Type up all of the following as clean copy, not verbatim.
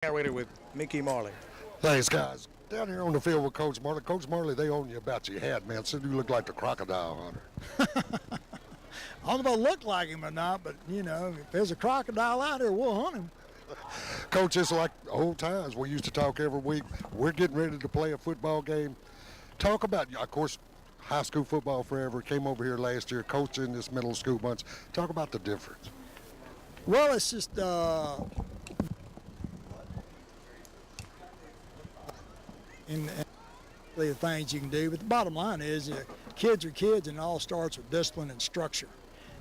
Narrated with Mickey Marley. Thanks, guys. Down here on the field with Coach Marley. Coach Marley, they own you about your head, man. Said you look like the crocodile hunter. I don't know if I look like him or not, but, if there's a crocodile out there, we'll hunt him. Coach, it's like old times. We used to talk every week. We're getting ready to play a football game. Talk about, of course, high school football forever. Came over here last year, coaching this middle school bunch. Talk about the difference. Well, it's just in the things you can do. But the bottom line is kids are kids, and it all starts with discipline and structure.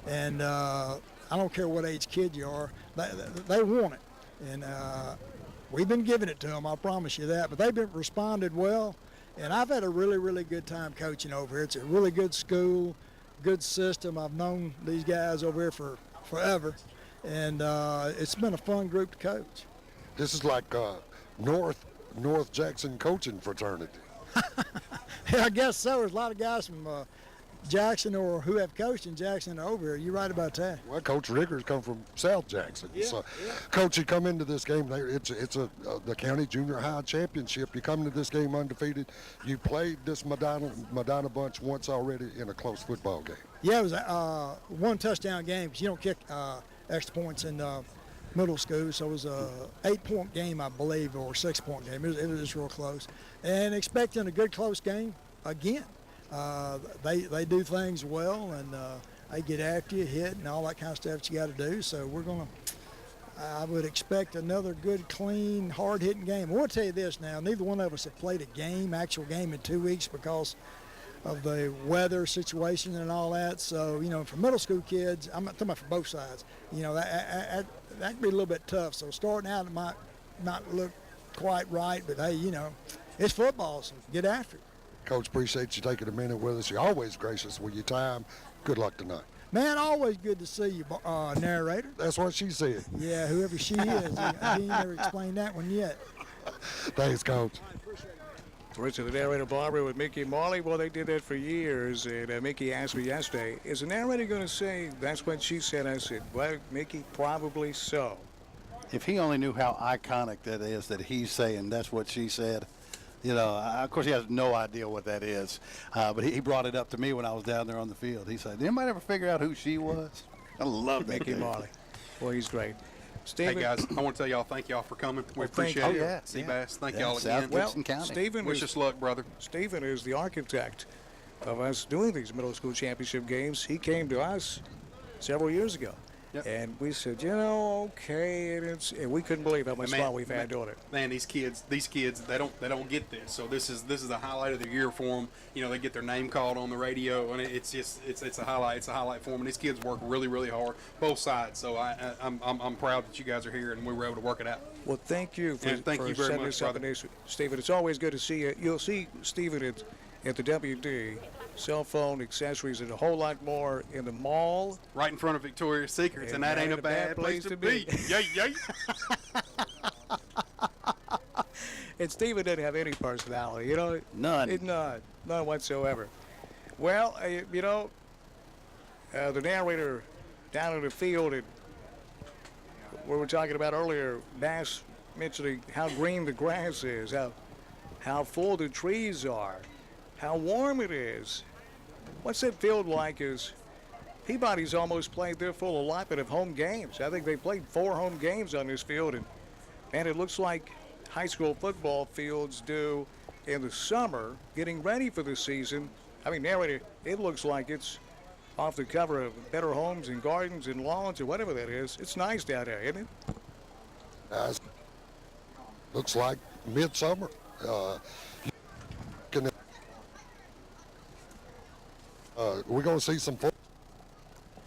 And I don't care what age kid you are, they want it. And we've been giving it to them, I promise you that. But they've been responded well. And I've had a really, really good time coaching over here. It's a really good school, good system. I've known these guys over here for forever. And it's been a fun group to coach. This is like North Jackson coaching fraternity. Yeah, I guess so. There's a lot of guys from Jackson or who have coached in Jackson over here. You're right about that. Well, Coach Riggers come from South Jackson. Yeah, so, yeah. Coach, you come into this game. It's the county junior high championship. You come into this game undefeated. You played this Medina bunch once already in a close football game. Yeah, it was a one touchdown game because you don't kick extra points in middle school. So it was a 8-point game, I believe, or 6-point game. It was real close. And expecting a good close game again. They do things well, and they get after you, hit, and all that kind of stuff that you got to do. So I would expect another good, clean, hard-hitting game. I want to tell you this now, neither one of us have played a actual game in 2 weeks because of the weather situation and all that. So, for middle school kids, I'm not talking about for both sides, that can be a little bit tough. So starting out, it might not look quite right, but hey, it's football, so get after it. Coach, appreciate you taking a minute with us. You're always gracious with your time. Good luck tonight. Man, always good to see you, narrator. That's what she said. Yeah, whoever she is. He ain't never explained that one yet. Thanks, Coach. Richard, the narrator Barbara with Mickey Marley. Well, they did that for years. And Mickey asked me yesterday, is the narrator going to say that's what she said? I said, well, Mickey, probably so. If he only knew how iconic that is, that he's saying that's what she said. Of course, he has no idea what that is. But he brought it up to me when I was down there on the field. He said, did anybody ever figure out who she was? I love that Mickey dude. Marley. Well, he's great. Stephen, Hey guys, I want to tell y'all thank y'all for coming. We appreciate you. it. Oh, yeah, Seabass, thank yeah, y'all South again. Gibson County. Stephen Wish us luck, brother. Stephen is the architect of us doing these middle school championship games. He came to us several years ago. Yep. And we said, okay, and we couldn't believe how much fun we've had doing it. Man, these kids, they don't get this. So this is the highlight of the year for them. They get their name called on the radio, and it's a highlight. It's a highlight for them. And these kids work really, really hard, both sides. So I'm proud that you guys are here and we were able to work it out. Well, thank you for, thank you very setting much, this up. brother. Stephen, it's always good to see you. You'll see Stephen at the WD, cell phone, accessories, and a whole lot more in the mall. Right in front of Victoria's Secrets, and that ain't a bad place to be. Yay, yay. And Stephen didn't have any personality, None. None whatsoever. Well, the narrator down in the field, and we were talking about earlier, Nash mentioning how green the grass is, how full the trees are, how warm it is. What's that field like is Peabody's almost played their full allotment of home games. I think they played 4 home games on this field, and it looks like high school football fields do in the summer, getting ready for the season. I mean, narrator, it looks like it's off the cover of Better Homes and Gardens and Lawns or whatever that is. It's nice down there, isn't it? Looks like midsummer. We're going to see some.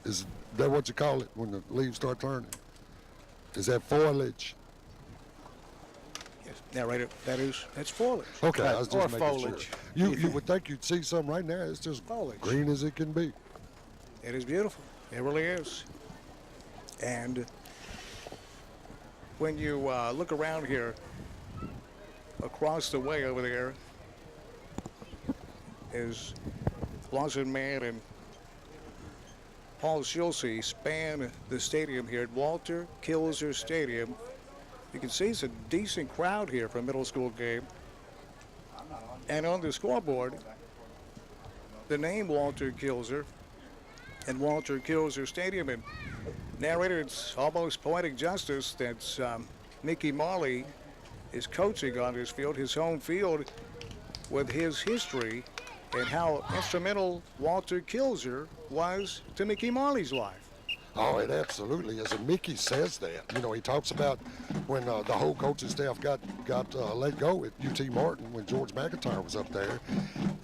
Is that what you call it when the leaves start turning? Is that foliage? Yes, narrator, that's foliage. Okay, I was Or just making foliage. sure. You would think you'd see some right now. It's just Foliage. green as it can be. It is beautiful. It really is. And when you look around here, across the way over there is Blossom Man and Paul Schulze span the stadium here at Walter Kilzer Stadium You can see it's a decent crowd here for a middle school game. And on the scoreboard, the name Walter Kilzer and Walter Kilzer Stadium. And narrator, it's almost poetic justice that Mickey Marley is coaching on this field, his home field, with his history and how instrumental Walter Kilzer was to Mickey Marley's life. Oh, it absolutely is. And Mickey says that. You know, he talks about when the whole coaching staff got let go at UT Martin when George McIntyre was up there,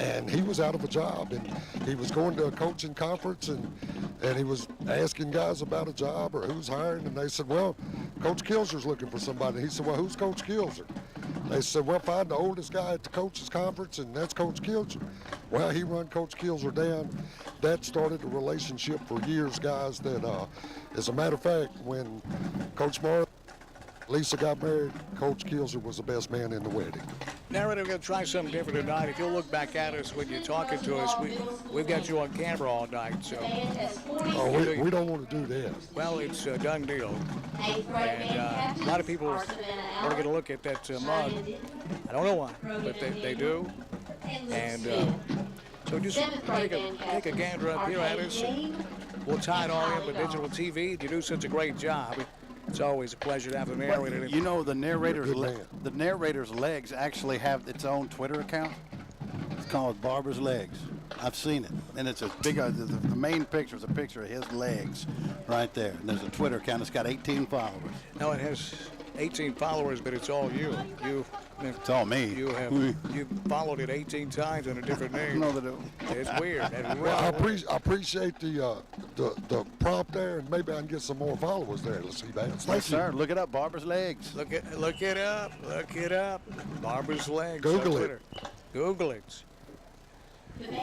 and he was out of a job, and he was going to a coaching conference, and he was asking guys about a job or who's hiring, and they said, well, Coach Kilzer's looking for somebody. He said, well, who's Coach Kilzer? They said, well, find the oldest guy at the coaches conference, and that's Coach Kilzer. Well, he run Coach Kilzer down. That started a relationship for years, guys, that as a matter of fact, when Coach Lisa got married, Coach Kilzer was the best man in the wedding. Narrator, we're going to try something different tonight. If you'll look back at us when you're talking to us, we've got you on camera all night. So, we don't want to do that. Well, it's a done deal. And a lot of people want to get a look at that mug. I don't know why, but they do. And so just take a gander up here at us. We'll tie it all in with digital TV. You do such a great job. It's always a pleasure to have the narrator. You know, the narrator's legs actually have its own Twitter account. It's called Barber's Legs. I've seen it, and it's a big. The main picture is a picture of his legs, right there. And there's a Twitter account. It's got 18 followers. No, it has 18 followers, but it's all you. It's all me. You followed it 18 times under different names. No, it's weird. Well, I appreciate the prompt there, and maybe I can get some more followers there. Let's see that. Yes, sir. Look it up, Barber's Legs. Look it up. Barber's Legs. Google it. Google it.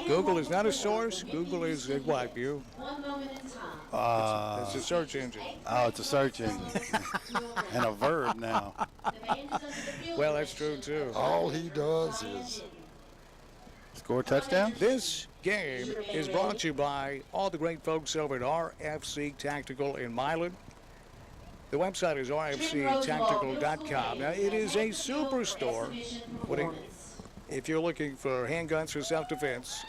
Google is not a source. Google is what, you? It's a search engine. Oh, it's a search engine. And a verb now. Well, that's true, too. All he does is score a touchdown. This game is brought to you by all the great folks over at RFC Tactical in Milan. The website is rfctactical.com. Now, it is a superstore. If you're looking for handguns for self-defense,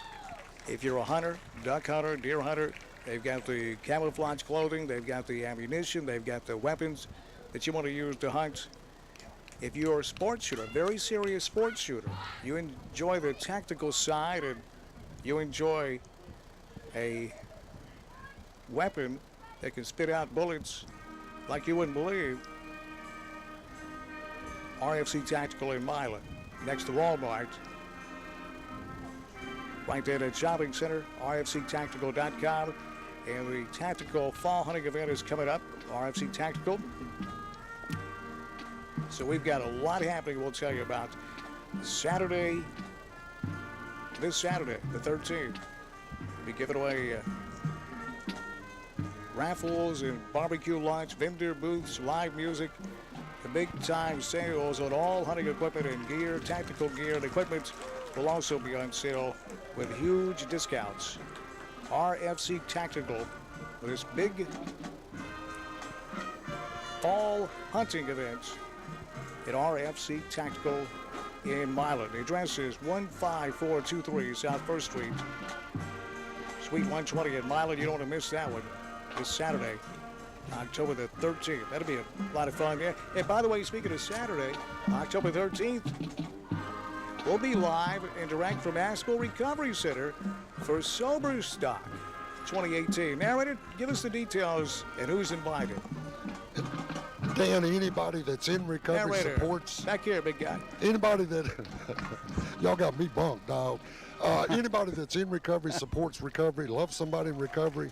if you're a hunter, duck hunter, deer hunter, they've got the camouflage clothing, they've got the ammunition, they've got the weapons that you want to use to hunt. If you're a sports shooter, a very serious sports shooter, you enjoy the tactical side and you enjoy a weapon that can spit out bullets like you wouldn't believe, RFC Tactical in Milan, next to Walmart. Right there at Shopping Center, rfctactical.com. And the Tactical Fall Hunting Event is coming up, RFC Tactical. So we've got a lot happening we'll tell you about this Saturday, the 13th. We'll be giving away raffles and barbecue lunch, vendor booths, live music, the big-time sales on all hunting equipment and gear, tactical gear and equipment will also be on sale with huge discounts. RFC Tactical, with this big fall hunting event at RFC Tactical in Milan. The address is 15423 South 1st Street, Suite 120 in Milan. You don't want to miss that one this Saturday, October the 13th. That'll be a lot of fun. Yeah. And by the way, speaking of Saturday, October 13th, we'll be live and direct from Asheville Recovery Center for Sober Stock 2018. Narrator, give us the details and who's invited. Dan, anybody that's in recovery Narrator, supports. back here, big guy. Anybody that, y'all got me bunked, dog. Anybody that's in recovery, supports recovery, loves somebody in recovery,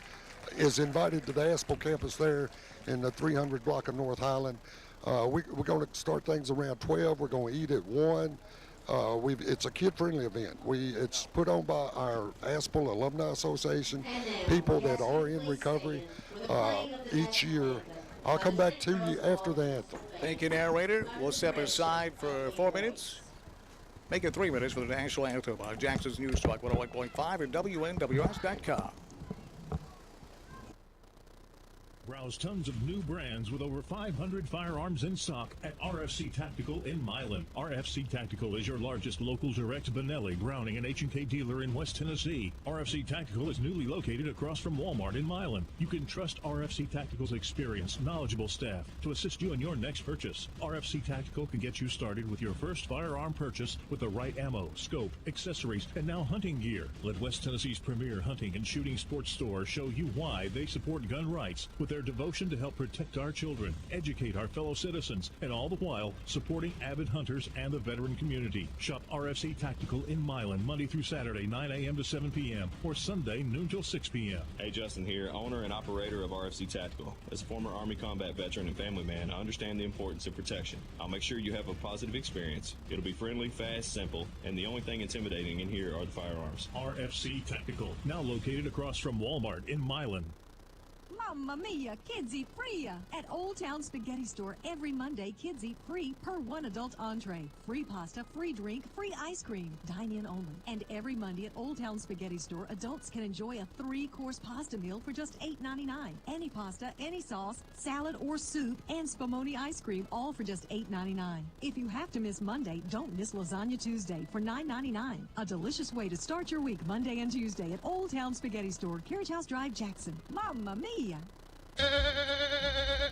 is invited to the Asheville campus there in the 300 block of North Highland. We're going to start things around 12. We're going to eat at 1. It's a kid-friendly event. It's put on by our Asheville Alumni Association, people that are in recovery each year. I'll come back to you after the anthem. Thank you, narrator. We'll step aside for 4 minutes. Make it 3 minutes for the national anthem on Jackson's News Talk 101.5 and WNWS.com. Browse tons of new brands with over 500 firearms in stock at RFC Tactical in Milan. RFC Tactical is your largest local direct Benelli, Browning, and H&K dealer in West Tennessee. RFC Tactical is newly located across from Walmart in Milan. You can trust RFC Tactical's experienced, knowledgeable staff to assist you in your next purchase. RFC Tactical can get you started with your first firearm purchase with the right ammo, scope, accessories, and now hunting gear. Let West Tennessee's premier hunting and shooting sports store show you why they support gun rights with their devotion to help protect our children, educate our fellow citizens, and all the while supporting avid hunters and the veteran community. Shop RFC Tactical in Milan Monday through Saturday, 9 a.m. to 7 p.m. or Sunday, noon till 6 p.m. Hey, Justin here, owner and operator of RFC Tactical. As a former Army combat veteran and family man, I understand the importance of protection. I'll make sure you have a positive experience. It'll be friendly, fast, simple, and the only thing intimidating in here are the firearms. RFC Tactical, now located across from Walmart in Milan. Mamma mia, kids eat free! At Old Town Spaghetti Store, every Monday, kids eat free per one adult entree. Free pasta, free drink, free ice cream. Dine in only. And every Monday at Old Town Spaghetti Store, adults can enjoy a 3-course pasta meal for just $8.99. Any pasta, any sauce, salad or soup, and Spumoni ice cream, all for just $8.99. If you have to miss Monday, don't miss Lasagna Tuesday for $9.99. A delicious way to start your week Monday and Tuesday at Old Town Spaghetti Store, Carriage House Drive, Jackson. Mamma mia!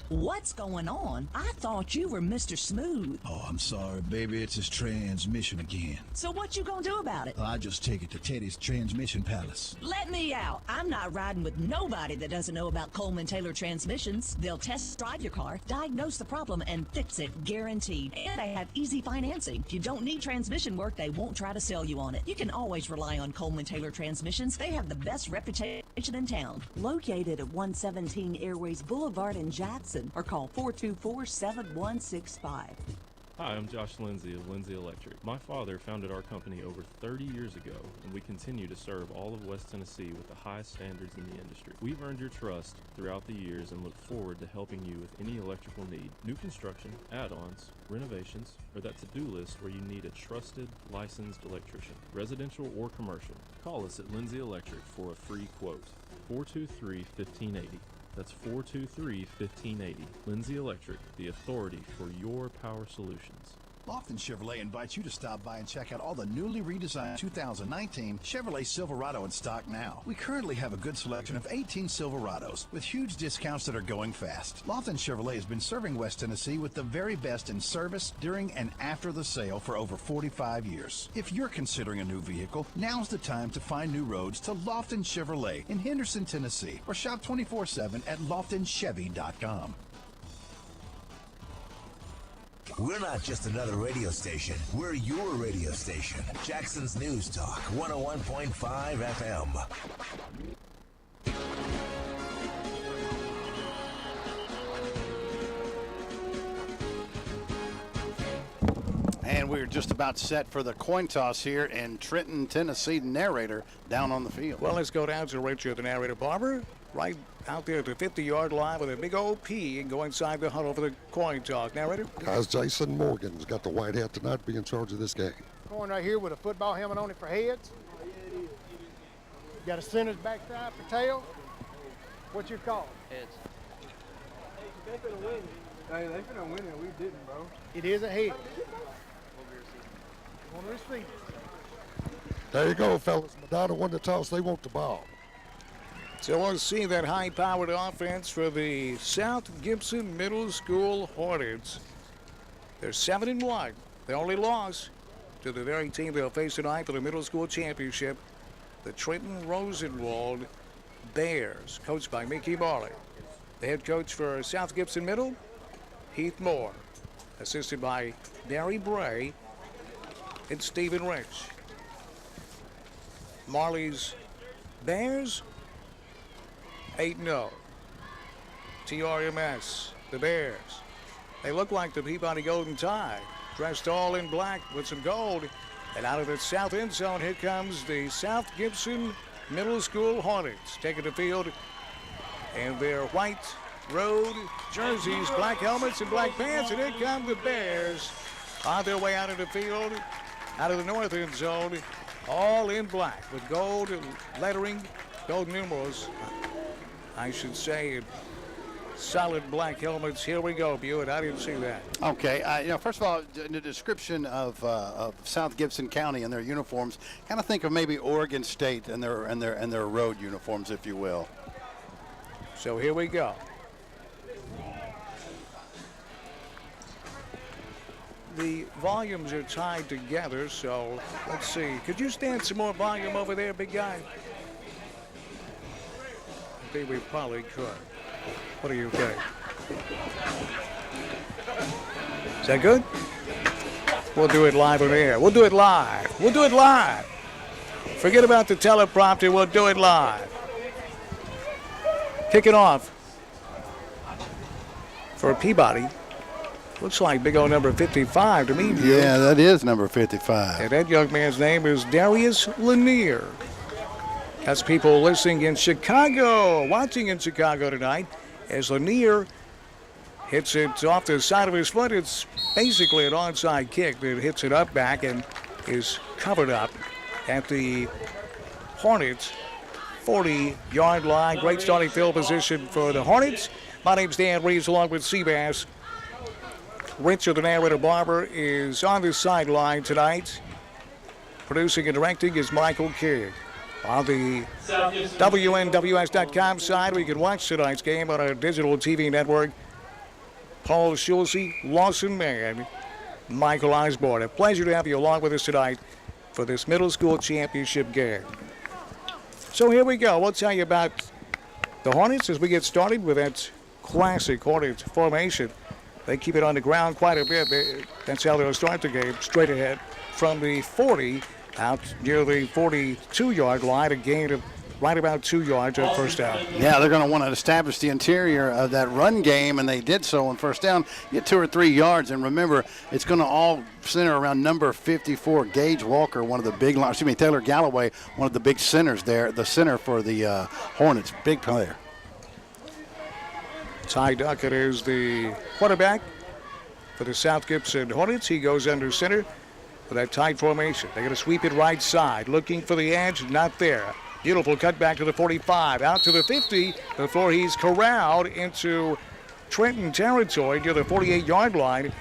What's going on? I thought you were Mr. Smooth. Oh, I'm sorry, baby. It's his transmission again. So what you gonna do about it? I just take it to Teddy's Transmission Palace. Let me out. I'm not riding with nobody that doesn't know about Coleman Taylor transmissions. They'll test drive your car, diagnose the problem, and fix it, guaranteed. And they have easy financing. If you don't need transmission work, they won't try to sell you on it. You can always rely on Coleman Taylor transmissions. They have the best reputation in town. Located at 117 Airways Boulevard in Jackson, or call 424-7165. Hi, I'm Josh Lindsay of Lindsay Electric. My father founded our company over 30 years ago, and we continue to serve all of West Tennessee with the highest standards in the industry. We've earned your trust throughout the years and look forward to helping you with any electrical need. New construction, add-ons, renovations, or that to-do list where you need a trusted, licensed electrician, residential or commercial. Call us at Lindsay Electric for a free quote. 423-1580. That's 423-1580. Lindsay Electric, the authority for your power solutions. Lofton Chevrolet invites you to stop by and check out all the newly redesigned 2019 Chevrolet Silverado in stock now. We currently have a good selection of 18 Silverados with huge discounts that are going fast. Lofton Chevrolet has been serving West Tennessee with the very best in service during and after the sale for over 45 years. If you're considering a new vehicle, now's the time to find new roads to Lofton Chevrolet in Henderson, Tennessee, or shop 24/7 at loftonchevy.com. We're not just another radio station. We're your radio station. Jackson's News Talk, 101.5 FM. And we're just about set for the coin toss here in Trenton, Tennessee. Narrator down on the field. Well, let's go down to Richard, the narrator. Barber, right out there at the 50-yard line with a big old P and go inside the huddle for the coin toss. Narrator? Guys, Jason Morgan's got the white hat tonight, be in charge of this game. Coin right here with a football helmet on it for heads. Got a center's backside for tail. What's your call? Heads. They finna win. Hey, they finna win it. We didn't, bro. It is a head. On the receiver. There you go, fellas. Madonna won the toss. They want the ball. So we'll see that high-powered offense for the South Gibson Middle School Hornets. They're 7-1. They only lost to the very team they'll face tonight for the middle school championship, the Trenton Rosenwald Bears, coached by Mickey Marley. The head coach for South Gibson Middle, Heath Moore, assisted by Barry Bray and Stephen Rich. Marley's Bears, 8-0. TRMS, the Bears. They look like the Peabody Golden Tide, dressed all in black with some gold. And out of the south end zone, here comes the South Gibson Middle School Hornets, taking the field in their white road jerseys, black helmets, and black pants. And here come the Bears on their way out of the field, out of the north end zone, all in black with gold lettering, gold numerals, I should say. solid black helmets. Here we go, Buick. I didn't see that. Okay, first of all, in the description of South Gibson County and their uniforms, kind of think of maybe Oregon State and their road uniforms, if you will. So here we go. The volumes are tied together, so let's see. Could you stand some more volume over there, big guy? I think we probably could. What do you think? Is that good? We'll do it live on air. We'll do it live. We'll do it live. Forget about the teleprompter. We'll do it live. Kick it off for Peabody. Looks like big old number 55 to me. Yeah, that is number 55. And that young man's name is Darius Lanier. That's people listening in Chicago, watching in Chicago tonight. As Lanier hits it off the side of his foot, it's basically an onside kick that hits it up back and is covered up at the Hornets' 40-yard line. Great starting field position for the Hornets. My name's Dan Reeves along with Seabass. Richard, the narrator Barber, is on the sideline tonight. Producing and directing is Michael King. On the WNWS.com side, we can watch tonight's game on our digital TV network. Paul Schulze, Lawson Mann, Michael Osborne. A pleasure to have you along with us tonight for this middle school championship game. So here we go. We'll tell you about the Hornets as we get started with that classic Hornets formation. They keep it on the ground quite a bit. That's how they'll start the game, straight ahead from the 40 out near the 42-yard line, a gain of right about 2 yards at first down. Yeah, they're going to want to establish the interior of that run game, and they did so on first down. Get 2 or 3 yards, and remember, it's going to all center around number 54, Gage Walker, one of the big, Taylor Galloway, one of the big centers there, the center for the Hornets, big player. Ty Duckett is the quarterback for the South Gibson Hornets. He goes under center for that tight formation. They're going to sweep it right side, looking for the edge, not there. Beautiful cut back to the 45, out to the 50 before he's corralled into Trenton territory near the 48-yard line.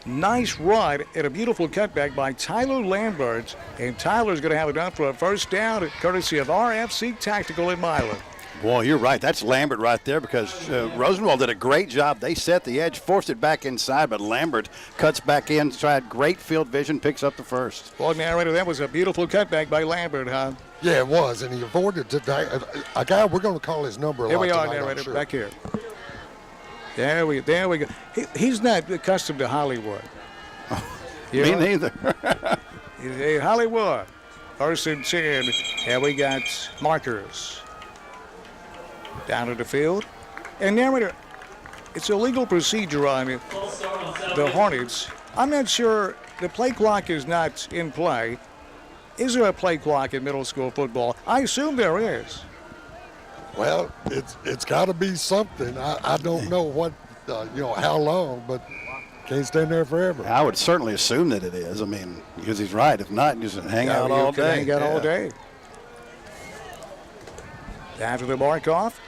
Nice run and a beautiful cutback by Tyler Lambert. And Tyler's going to have it done for a first down, courtesy of RFC Tactical in Milan. Boy, you're right. That's Lambert right there because Rosenwald did a great job. They set the edge, forced it back inside, but Lambert cuts back inside. Great field vision, picks up the first. Boy, narrator, that was a beautiful cutback by Lambert, huh? Yeah, it was, and he avoided today. A guy, we're going to call his number a here lot we are, tonight, narrator, sure. back here. There we go. He's not accustomed to Hollywood. Me neither. Hey, Hollywood. First and 10, and we got markers down to the field. And narrator, it's a legal procedure on the Hornets. I'm not sure, the play clock is not in play. Is there a play clock in middle school football? I assume there is. Well, it's got to be something. I don't know what, how long, but can't stand there forever. I would certainly assume that it is. I mean, because he's right. If not, you just hang out all day. Hang out all day. After the mark off,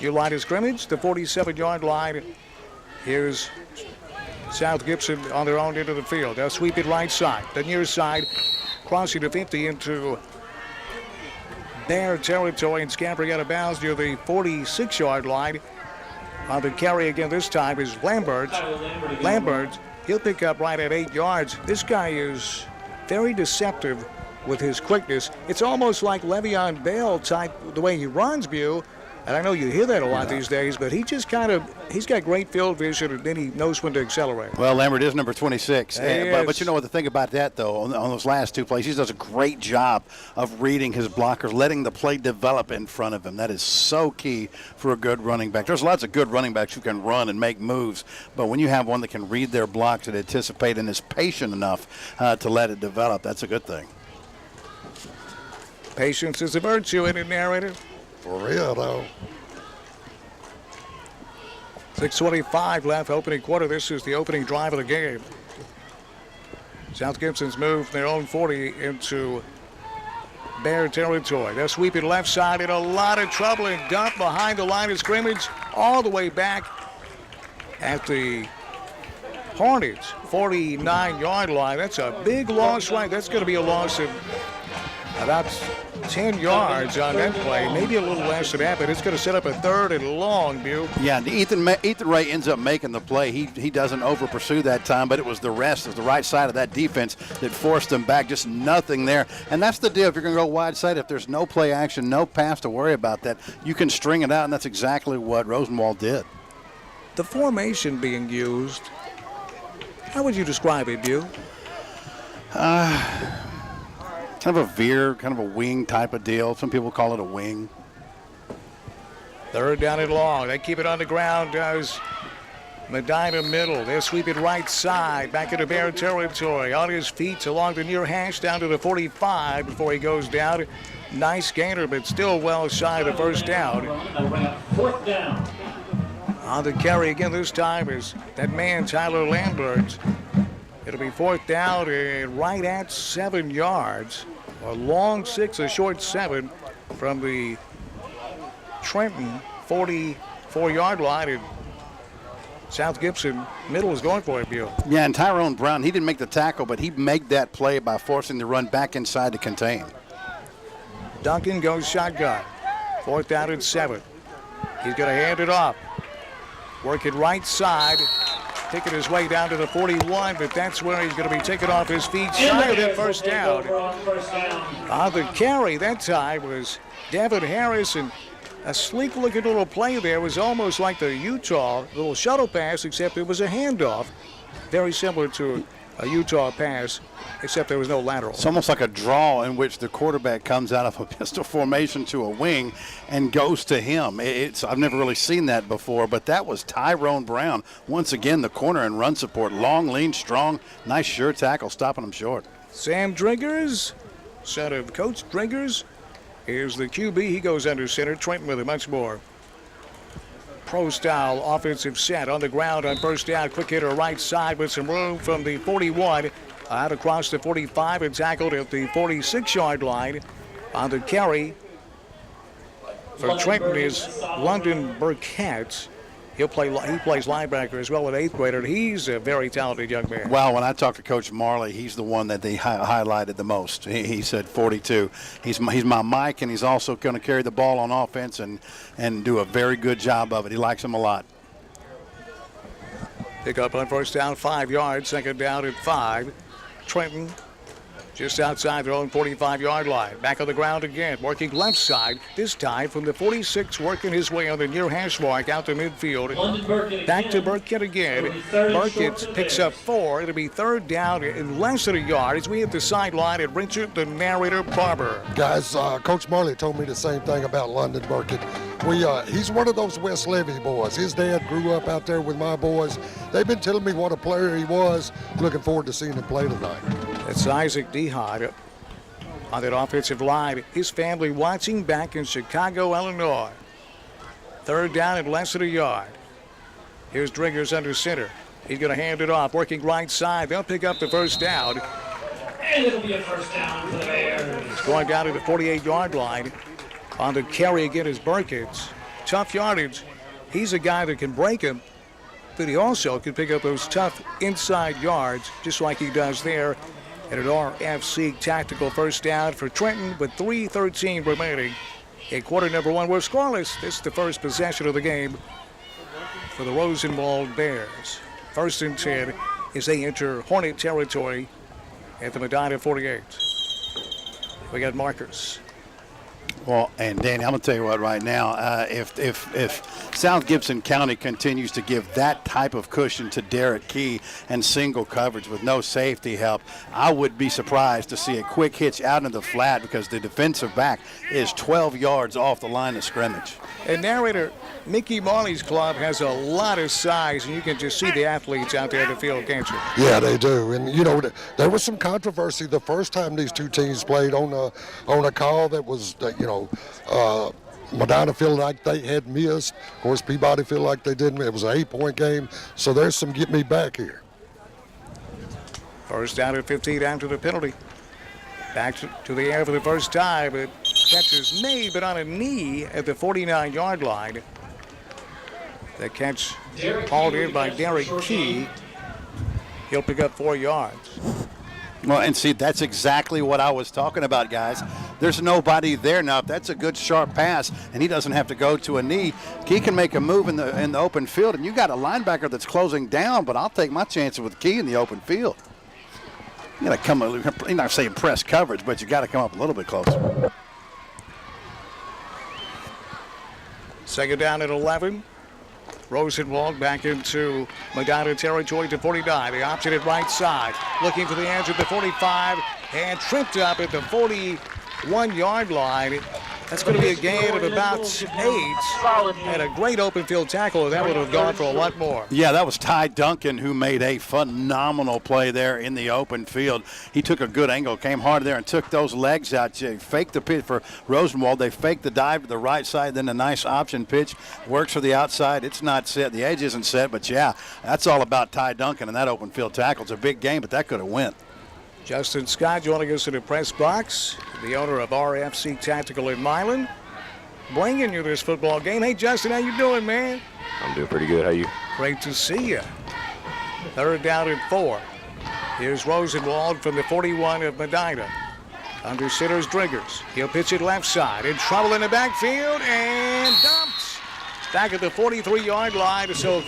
your line of scrimmage, the 47-yard line. Here's South Gibson on their own end of the field. They'll sweep it right side. The near side, crossing the 50 into their territory and scampering out of bounds near the 46-yard line. On the carry again this time is Lambert. Lambert, he'll pick up right at 8 yards. This guy is very deceptive with his quickness. It's almost like Le'Veon Bell type, the way he runs, Bew. And I know you hear that a lot these days, but he just he's got great field vision, and then he knows when to accelerate. Well, Lambert is number 26. But you know what, the thing about that, though, on those last two plays, he does a great job of reading his blockers, letting the play develop in front of him. That is so key for a good running back. There's lots of good running backs who can run and make moves, but when you have one that can read their blocks and anticipate and is patient enough to let it develop, that's a good thing. Patience is a virtue, isn't it, narrator? For real, though. 6:25 left, opening quarter. This is the opening drive of the game. South Gibson's moved their own 40 into Bear territory. They'll sweep it left side in a lot of trouble and dump behind the line of scrimmage. all the way back at the Hornets' 49-yard line. That's a big loss, right? That's going to be a loss of about 10 yards on that play, maybe a little less than that, but it's going to set up a 3rd and long, Bill. Yeah, and Ethan Ray ends up making the play. He doesn't over-pursue that time, but it was the rest of the right side of that defense that forced him back. Just nothing there. And that's the deal. If you're going to go wide side, if there's no play action, no pass to worry about that, you can string it out, and that's exactly what Rosenwald did. The formation being used, how would you describe it, Bill? Kind of a veer, kind of a wing type of deal. Some people call it a wing. 3rd down and long. They keep it on the ground, does Medina middle. They'll sweep it right side, back into Bear territory. On his feet along the near hash down to the 45 before he goes down. Nice gainer, but still well shy of the 1st down. 4th down. On the carry again this time is that man, Tyler Lambert. It'll be 4th down and right at 7 yards. A long 6, a short 7 from the Trenton 44-yard line. And South Gibson middle is going for it, Bill. Yeah, and Tyrone Brown, he didn't make the tackle, but he made that play by forcing the run back inside to contain. Duncan goes shotgun. 4th down and 7. He's going to hand it off. Work it right side. Taking his way down to the 41, but that's where he's going to be taken off his feet, shy of that 1st down. On the carry that time was Devin Harris, and a sleek-looking little play there. Was almost like the Utah little shuttle pass, except it was a handoff. Very similar to a Utah pass, except there was no lateral. It's almost like a draw in which the quarterback comes out of a pistol formation to a wing and goes to him. I've never really seen that before, but that was Tyrone Brown. Once again, the corner and run support. Long, lean, strong, nice sure tackle, stopping him short. Sam Driggers, son of Coach Driggers, is the QB. He goes under center. Trenton with a much more pro-style offensive set on the ground on 1st down. Quick hitter right side with some room from the 41 out across the 45 and tackled at the 46-yard line. On the carry for Trenton is London Burkett. He plays linebacker as well, an 8th grader. He's a very talented young man. Well, when I talked to Coach Marley, he's the one that they highlighted the most. He said 42. He's my Mike, and he's also going to carry the ball on offense and do a very good job of it. He likes him a lot. Pick up on 1st down, 5 yards. 2nd down at 5. Trenton just outside their own 45-yard line. Back on the ground again, working left side. This time from the 46, working his way on the near hash mark out to midfield. Back to Burkett again. Burkett picks up 4. It'll be 3rd down in less than a yard as we hit the sideline at Richard, the narrator, Barber. Guys, Coach Marley told me the same thing about London Burkett. He's one of those West Levy boys. His dad grew up out there with my boys. They've been telling me what a player he was. Looking forward to seeing him play tonight. It's Isaac Dehod on that offensive line. His family watching back in Chicago, Illinois. 3rd down and less than a yard. Here's Driggers under center. He's going to hand it off, working right side. They'll pick up the 1st down. And it'll be a 1st down for the Bears. He's going down to the 48-yard line. On the carry again is Burkett. Tough yardage. He's a guy that can break him, but he also can pick up those tough inside yards, just like he does there. And an RFC tactical 1st down for Trenton with 3:13 remaining in quarter number 1. We're scoreless. This is the first possession of the game for the Rosenwald Bears. 1st and 10 as they enter Hornet territory at the Medina 48. We got markers. Well, and Danny, I'm going to tell you what right now, if South Gibson County continues to give that type of cushion to Derek Key and single coverage with no safety help, I would be surprised to see a quick hitch out into the flat because the defensive back is 12 yards off the line of scrimmage. And narrator, Mickey Marley's club has a lot of size, and you can just see the athletes out there in the field, can't you? Yeah, they do. And, you know, there was some controversy the first time these two teams played on a call that was, Medina feel like they had missed. Of course, Peabody feel like they didn't. It was an 8-point game. So there's some get me back here. 1st down at 15 after the penalty. Back to the air for the first time. But catch is made, but on a knee at the 49-yard line. The catch hauled in by Derek Key. He'll pick up 4 yards. Well, and see, that's exactly what I was talking about, guys. There's nobody there now. If that's a good, sharp pass, and he doesn't have to go to a knee, Key can make a move in the open field, and you got a linebacker that's closing down, but I'll take my chances with Key in the open field. You got to come, you're not saying press coverage, but you got to come up a little bit closer. Second down at 11. Rosenwald back into Medina territory to 49. The option at right side. Looking for the edge at the 45 and tripped up at the 41-yard line. That's going to be a gain of about 8. And a great open field tackle. That would have gone for a lot more. Yeah, that was Ty Duncan who made a phenomenal play there in the open field. He took a good angle, came hard there, and took those legs out. Faked the pitch for Rosenwald. They faked the dive to the right side, then a nice option pitch. Works for the outside. It's not set. The edge isn't set, but yeah, that's all about Ty Duncan and that open field tackle. It's a big game, but that could have went. Justin Scott joining us in the press box, the owner of RFC Tactical in Milan, bringing you this football game. Hey, Justin, how you doing, man? I'm doing pretty good. How you? Great to see you. Third down and 4. Here's Rosenwald from the 41 of Medina. Under center's Driggers. He'll pitch it left side. In trouble in the backfield and dumped back at the 43-yard line. So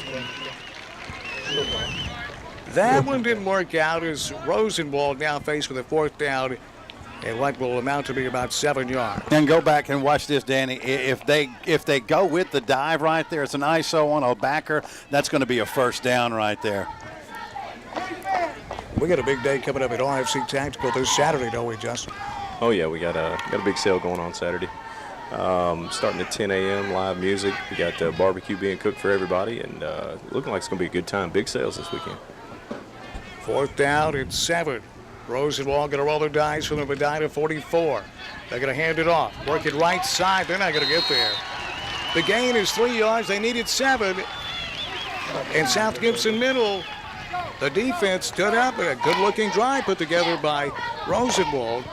that one didn't work out as Rosenwald now faced with a 4th down and what will amount to be about 7 yards. And go back and watch this, Danny. If they go with the dive right there, it's an ISO on a backer, that's going to be a first down right there. We got a big day coming up at RFC Tactical this Saturday, don't we, Justin? Oh yeah, we got a big sale going on Saturday. Starting at 10 a.m. live music. We got barbecue being cooked for everybody, and looking like it's going to be a good time. Big sales this weekend. 4th down and 7. Rosenwald going to roll the dice from the Medina 44. They're going to hand it off. Work it right side. They're not going to get there. The gain is 3 yards. They needed 7. And South Gibson Middle, the defense stood up. A good-looking drive put together by Rosenwald.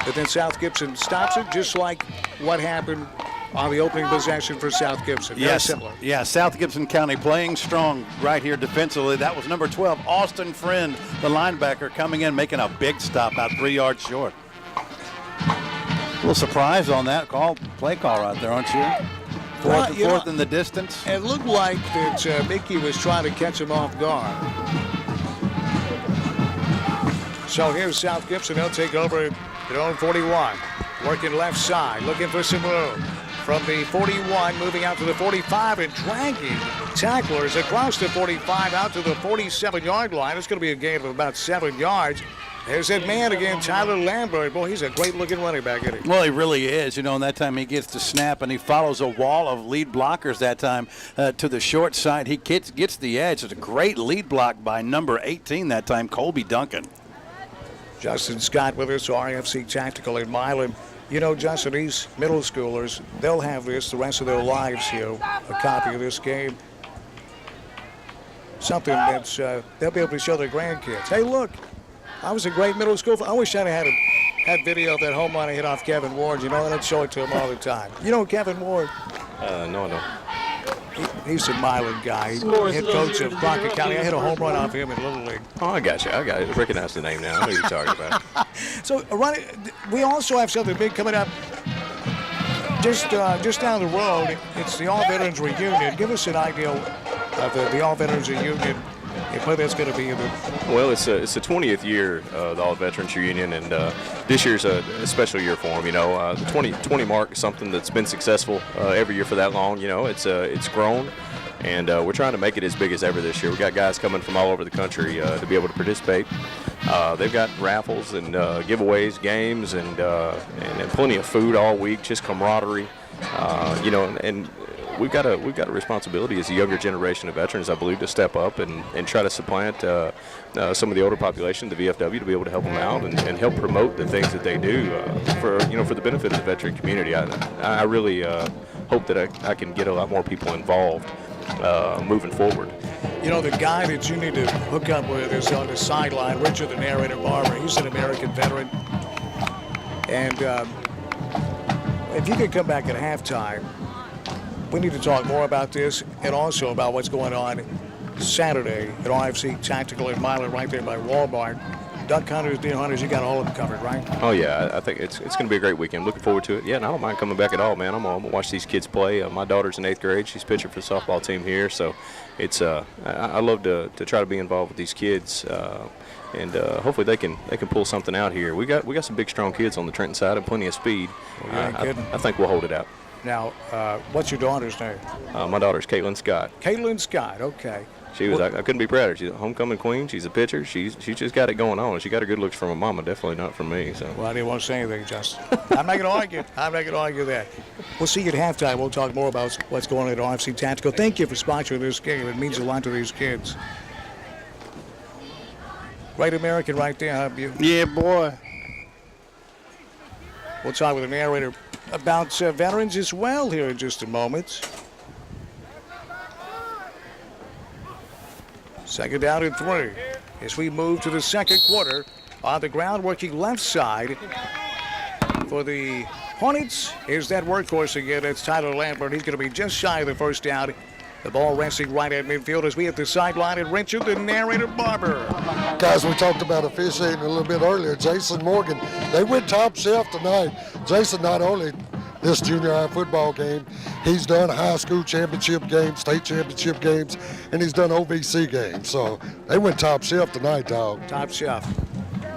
But then South Gibson stops it, just like what happened on the opening possession for South Gibson. Very similar. Yeah, South Gibson County playing strong right here defensively. That was number 12, Austin Friend, the linebacker, coming in, making a big stop, about 3 yards short. A little surprise on that play call right there, aren't you? Fourth in the distance. It looked like that Mickey was trying to catch him off guard. So here's South Gibson. They'll take over at their own 41. Working left side, looking for some room. From the 41, moving out to the 45 and dragging tacklers across the 45 out to the 47-yard line. It's going to be a gain of about 7 yards. There's that man again, Tyler Lambert. Boy, he's a great-looking running back, isn't he? Well, he really is. You know, and that time he gets the snap, and he follows a wall of lead blockers that time to the short side. He gets the edge. It's a great lead block by number 18 that time, Colby Duncan. Justin Scott with us, RFC Tactical in Milan. You know, Justin, these middle schoolers, they'll have this the rest of their lives here, a copy of this game. Something that's they'll be able to show their grandkids. Hey, look, I was a great middle school. I wish I'd had video of that home run I hit off Kevin Ward. You know, and I'd show it to him all the time. You know Kevin Ward? No, I don't. He's a Milan guy. Head coach of Crockett County. I hit a home run off him in Little League. Oh, I got you. I recognize the name now. I know who you're talking about. So, Ronnie, we also have something big coming up just down the road. It's the All Veterans Reunion. Give us an idea of the All Veterans Reunion and what that's going to be. Well, it's the 20th year of the All Veterans Reunion, and this year's a special year for them. You know, the 20 mark is something that's been successful every year for that long. You know, it's grown, and we're trying to make it as big as ever this year. We got guys coming from all over the country to be able to participate. They've got raffles and giveaways, games, and plenty of food all week. Just camaraderie, you know, and we've got a responsibility as a younger generation of veterans, I believe, to step up and try to supplant some of the older population, the VFW, to be able to help them out and help promote the things that they do for the benefit of the veteran community. I really hope that I can get a lot more people involved moving forward. You know, the guy that you need to hook up with is on the sideline, Richard, the narrator Barber. He's an American veteran. And if you could come back at halftime we need to talk more about this and also about what's going on Saturday at RFC Tactical in Milan, right there by Walmart. Duck hunters, deer hunters, you got all of them covered, right? Oh, yeah. I think it's going to be a great weekend. Looking forward to it. Yeah, and I don't mind coming back at all, man. I'm going to watch these kids play. My daughter's in 8th grade. She's pitching for the softball team here. So it's I love to try to be involved with these kids. And hopefully they can pull something out here. We got some big, strong kids on the Trenton side and plenty of speed. I think we'll hold it out. Now, what's your daughter's name? My daughter's Caitlin Scott. Caitlin Scott, okay. She was. I couldn't be prouder. She's a homecoming queen. She's a pitcher. She's just got it going on. She got her good looks from her mama, definitely not from me. So. Well, I didn't want to say anything, Justin. I'm not going to argue. I'm not going to argue that. We'll see you at halftime. We'll talk more about what's going on at RFC Tactical. Thank you for sponsoring this game. It means a lot to these kids. Right American right there, huh, Bu? Yeah, boy. We'll talk with the narrator about veterans as well here in just a moment. Second down and 3 as we move to the second quarter. On the ground, working left side for the Hornets is that workhorse again. It's Tyler Lambert. He's going to be just shy of the first down. The ball resting right at midfield as we hit the sideline. And Richard, the narrator, Barber. Guys, we talked about officiating a little bit earlier. Jason Morgan, they went top shelf tonight. Jason, not only this junior high football game, he's done high school championship games, state championship games, and he's done OVC games. So they went top shelf tonight, dog. Top shelf.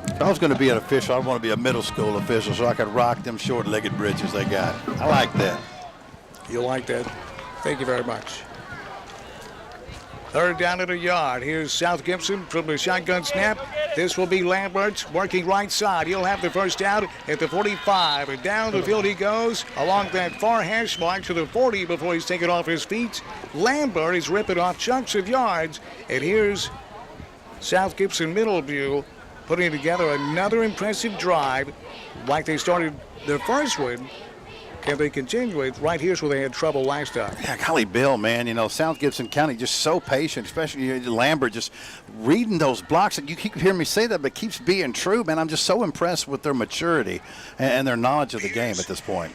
If I was going to be an official, I'd want to be a middle school official so I could rock them short-legged bridges they got. I like that. You like that? Thank you very much. Third down at a yard. Here's South Gibson from the shotgun snap. This will be Lambert working right side. He'll have the first down at the 45. And down the field he goes along that far hash mark to the 40 before he's taken off his feet. Lambert is ripping off chunks of yards. And here's South Gibson Middleview putting together another impressive drive like they started their first one. Can they continue it? Right here's where they had trouble last time. Yeah, golly, Bill, man, you know, South Gibson County just so patient, especially Lambert just reading those blocks. And you keep hearing me say that, but it keeps being true, man. I'm just so impressed with their maturity and their knowledge of the game at this point.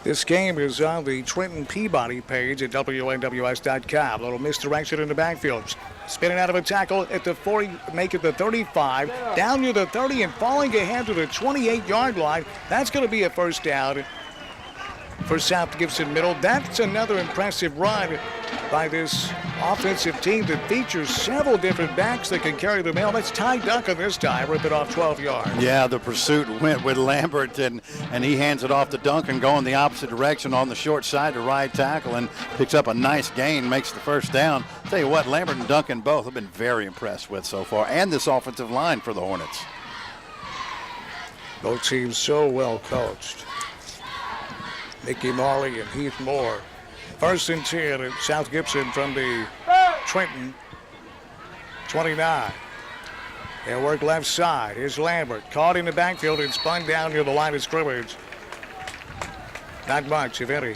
This game is on the Trenton Peabody page at WNWS.com. A little misdirection in the backfield. Spinning out of a tackle at the 40, make it the 35, down near the 30 and falling ahead to the 28-yard line. That's going to be a first down for South Gibson Middle. That's another impressive run by this offensive team that features several different backs that can carry the mail. That's Ty Duncan this time, rip it off 12 yards. Yeah, the pursuit went with Lambert, and he hands it off to Duncan, going the opposite direction on the short side to right tackle, and picks up a nice gain, makes the first down. Tell you what, Lambert and Duncan both have been very impressed with so far, and this offensive line for the Hornets. Both teams so well coached. Mickey Marley and Heath Moore. First and 10 at South Gibson from the Trenton 29. They'll work left side. Here's Lambert. Caught in the backfield and spun down near the line of scrimmage. Not much, if any.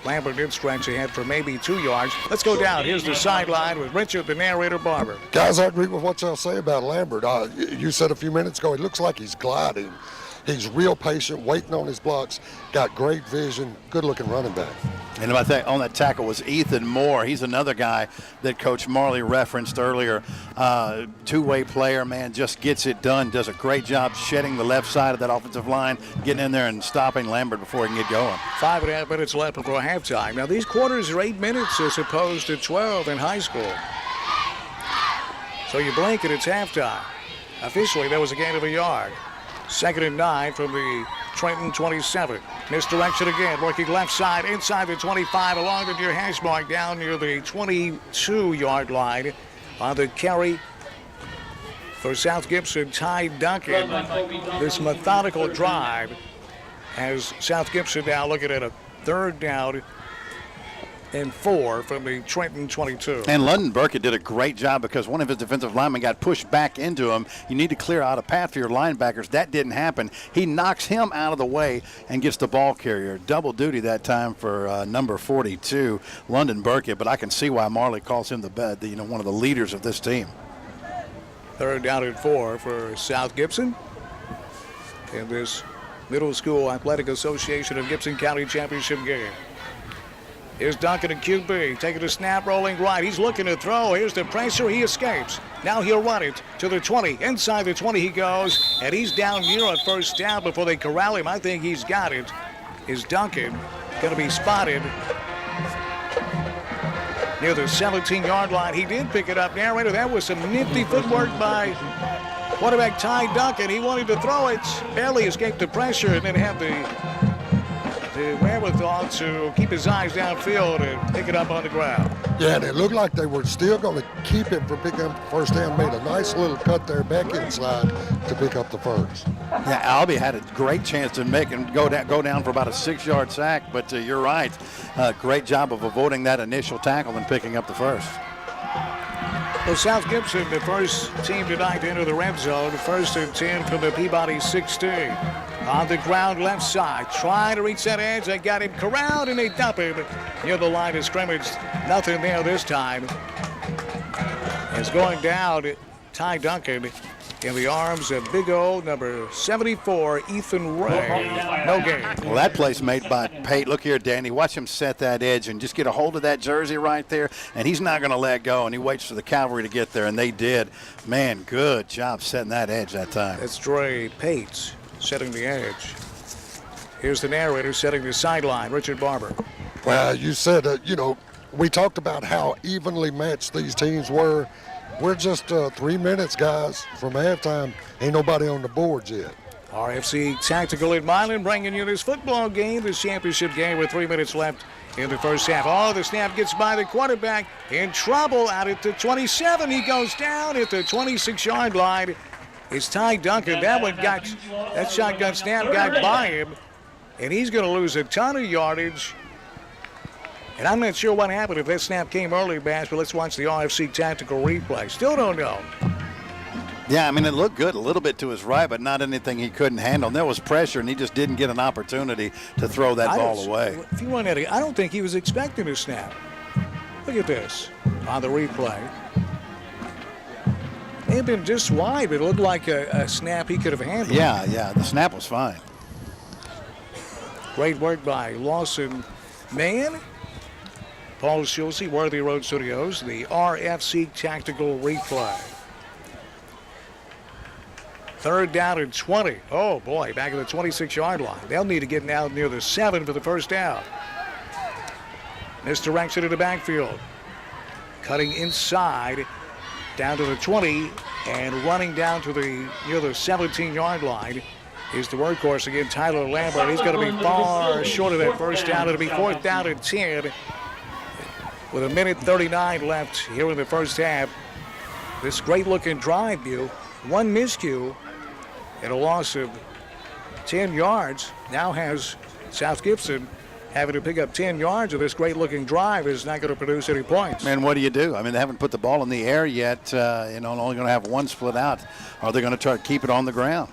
Lambert did stretch ahead for maybe 2 yards. Let's go down. Here's the sideline with Richard, the narrator, Barber. Guys, I agree with what y'all say about Lambert. You said a few minutes ago, it looks like he's gliding. He's real patient, waiting on his blocks, got great vision, good-looking running back. And I think on that tackle was Ethan Moore. He's another guy that Coach Marley referenced earlier. Two-way player, man, just gets it done, does a great job shedding the left side of that offensive line, getting in there and stopping Lambert before he can get going. 5.5 minutes left before halftime. Now, these quarters are 8 minutes as opposed to 12 in high school. So you blink and it's halftime. Officially, that was a gain of a yard. Second and 9 from the Trenton 27. Misdirection again, working left side, inside the 25, along the near hash mark, down near the 22-yard line on the carry for South Gibson, Ty Duncan. This methodical drive has South Gibson now looking at a third down and 4 from the Trenton 22. And London Burkett did a great job because one of his defensive linemen got pushed back into him. You need to clear out a path for your linebackers. That didn't happen. He knocks him out of the way and gets the ball carrier. Double duty that time for number 42, London Burkett. But I can see why Marley calls him one of the leaders of this team. Third down and 4 for South Gibson in this Middle School Athletic Association of Gibson County Championship game. Here's Duncan at QB, taking a snap, rolling right. He's looking to throw. Here's the pressure. He escapes. Now he'll run it to the 20. Inside the 20 he goes, and he's down near a first down before they corral him. I think he's got it. Is Duncan going to be spotted near the 17-yard line? He did pick it up, narrator. That was some nifty footwork by quarterback Ty Duncan. He wanted to throw it, barely escaped the pressure, and then had the wherewithal to keep his eyes downfield and pick it up on the ground. Yeah, and it looked like they were still going to keep him from picking up the first down. Made a nice little cut there back inside to pick up the first. Yeah, Albie had a great chance to make him go down for about a 6-yard sack, but you're right. Great job of avoiding that initial tackle and picking up the first. Well, South Gibson, the first team tonight to enter the red zone. 1st and 10 from the Peabody 16. On the ground left side, trying to reach that edge. They got him corralled and they dump him near the line of scrimmage. Nothing there this time. It's going down, Ty Duncan in the arms of big old number 74, Ethan Ray. No gain. Well, that play's made by Pate. Look here, Danny. Watch him set that edge and just get a hold of that jersey right there, and he's not going to let go, and he waits for the cavalry to get there, and they did. Man, good job setting that edge that time. That's Dre Pate setting the edge. Here's the narrator setting the sideline, Richard Barber. Well, you said, we talked about how evenly matched these teams were. We're just 3 minutes, guys, from halftime. Ain't nobody on the boards yet. RFC Tactical in Milan bringing you this football game, this championship game with 3 minutes left in the first half. Oh, the snap gets by the quarterback. In trouble out at the 27. He goes down at the 26-yard line. It's Ty Duncan. That shotgun snap got by him, and he's going to lose a ton of yardage. And I'm not sure what happened if that snap came early, Bass, but let's watch the RFC tactical replay. Still don't know. Yeah, I mean, it looked good a little bit to his right, but not anything he couldn't handle. And there was pressure, and he just didn't get an opportunity to throw that ball away. If you want to, I don't think he was expecting a snap. Look at this on the replay. It had been just wide, but it looked like a snap he could have handled. Yeah, the snap was fine. Great work by Lawson Mann. Paul Schulze, Worthy Road Studios, the RFC Tactical Replay. 3rd down and 20. Oh, boy, back at the 26-yard line. They'll need to get now near the 7 for the first down. Misdirection to the backfield. Cutting inside, down to the 20, and running down to near the 17-yard line is the workhorse again, Tyler Lambert. He's going to be far short of that first down. It'll be 4th down and 10. With 1:39 left here in the first half. This great-looking drive view, one miscue and a loss of 10 yards. Now has South Gibson having to pick up 10 yards of this great-looking drive is not going to produce any points. Man, what do you do? I mean, they haven't put the ball in the air yet. Only going to have one split out. Are they going to try to keep it on the ground?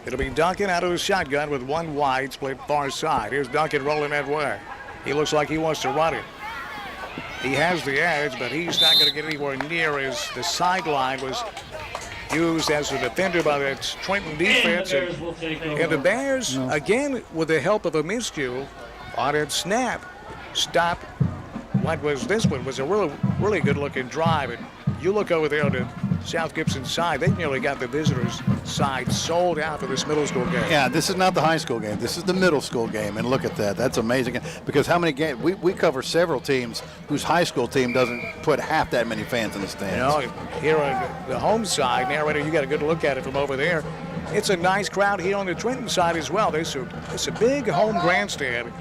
It'll be Duncan out of the shotgun with one wide split far side. Here's Duncan rolling that way. He looks like he wants to run it. He has the edge, but he's not going to get anywhere near as the sideline was used as a defender by that Trenton defense. And the Bears, again, with the help of a miscue on that snap, stop what was this one was a really good-looking drive. And you look over there on the South Gibson side, they nearly got the visitors' side sold out for this middle school game. Yeah, this is not the high school game. This is the middle school game, and look at that. That's amazing. Because how many games? We cover several teams whose high school team doesn't put half that many fans in the stands. Here on the home side, narrator, you got a good look at it from over there. It's a nice crowd here on the Trenton side as well. It's a big home grandstand,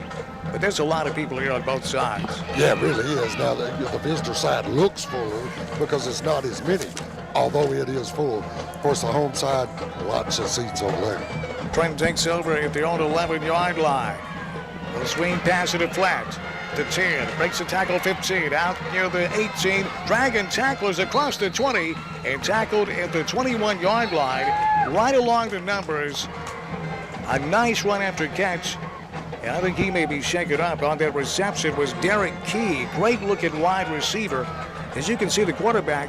but there's a lot of people here on both sides. Yeah, it really is. Now, the visitor side looks full because it's not as many, although it is full. Of course, the home side, lots of seats over there. Trenton takes over at their own 11-yard line. A swing pass to the flat. The 10, breaks the tackle 15, out near the 18. Dragon tacklers across the 20 and tackled at the 21-yard line, right along the numbers. A nice run after catch. And I think he may be shaken up on that reception was Derek Key. Great looking wide receiver. As you can see, the quarterback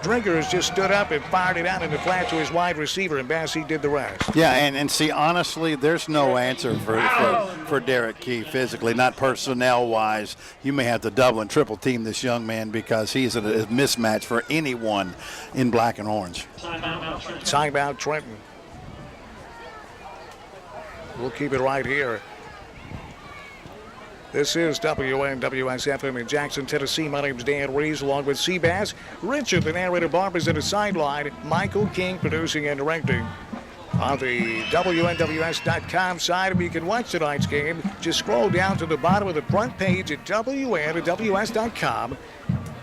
Drinkers just stood up and fired it out in the flat to his wide receiver, and Bassey did the rest. Yeah, and see, honestly, there's no answer for Derek Key physically, not personnel-wise. You may have to double and triple team this young man because he's a mismatch for anyone in black and orange. Timeout, Trenton. We'll keep it right here. This is WNWS-FM in Jackson, Tennessee. My name's Dan Reeves, along with Seabass. Richard, the narrator, Barbara's at the sideline. Michael King producing and directing. On the WNWS.com side, you can watch tonight's game. Just scroll down to the bottom of the front page at WNWS.com.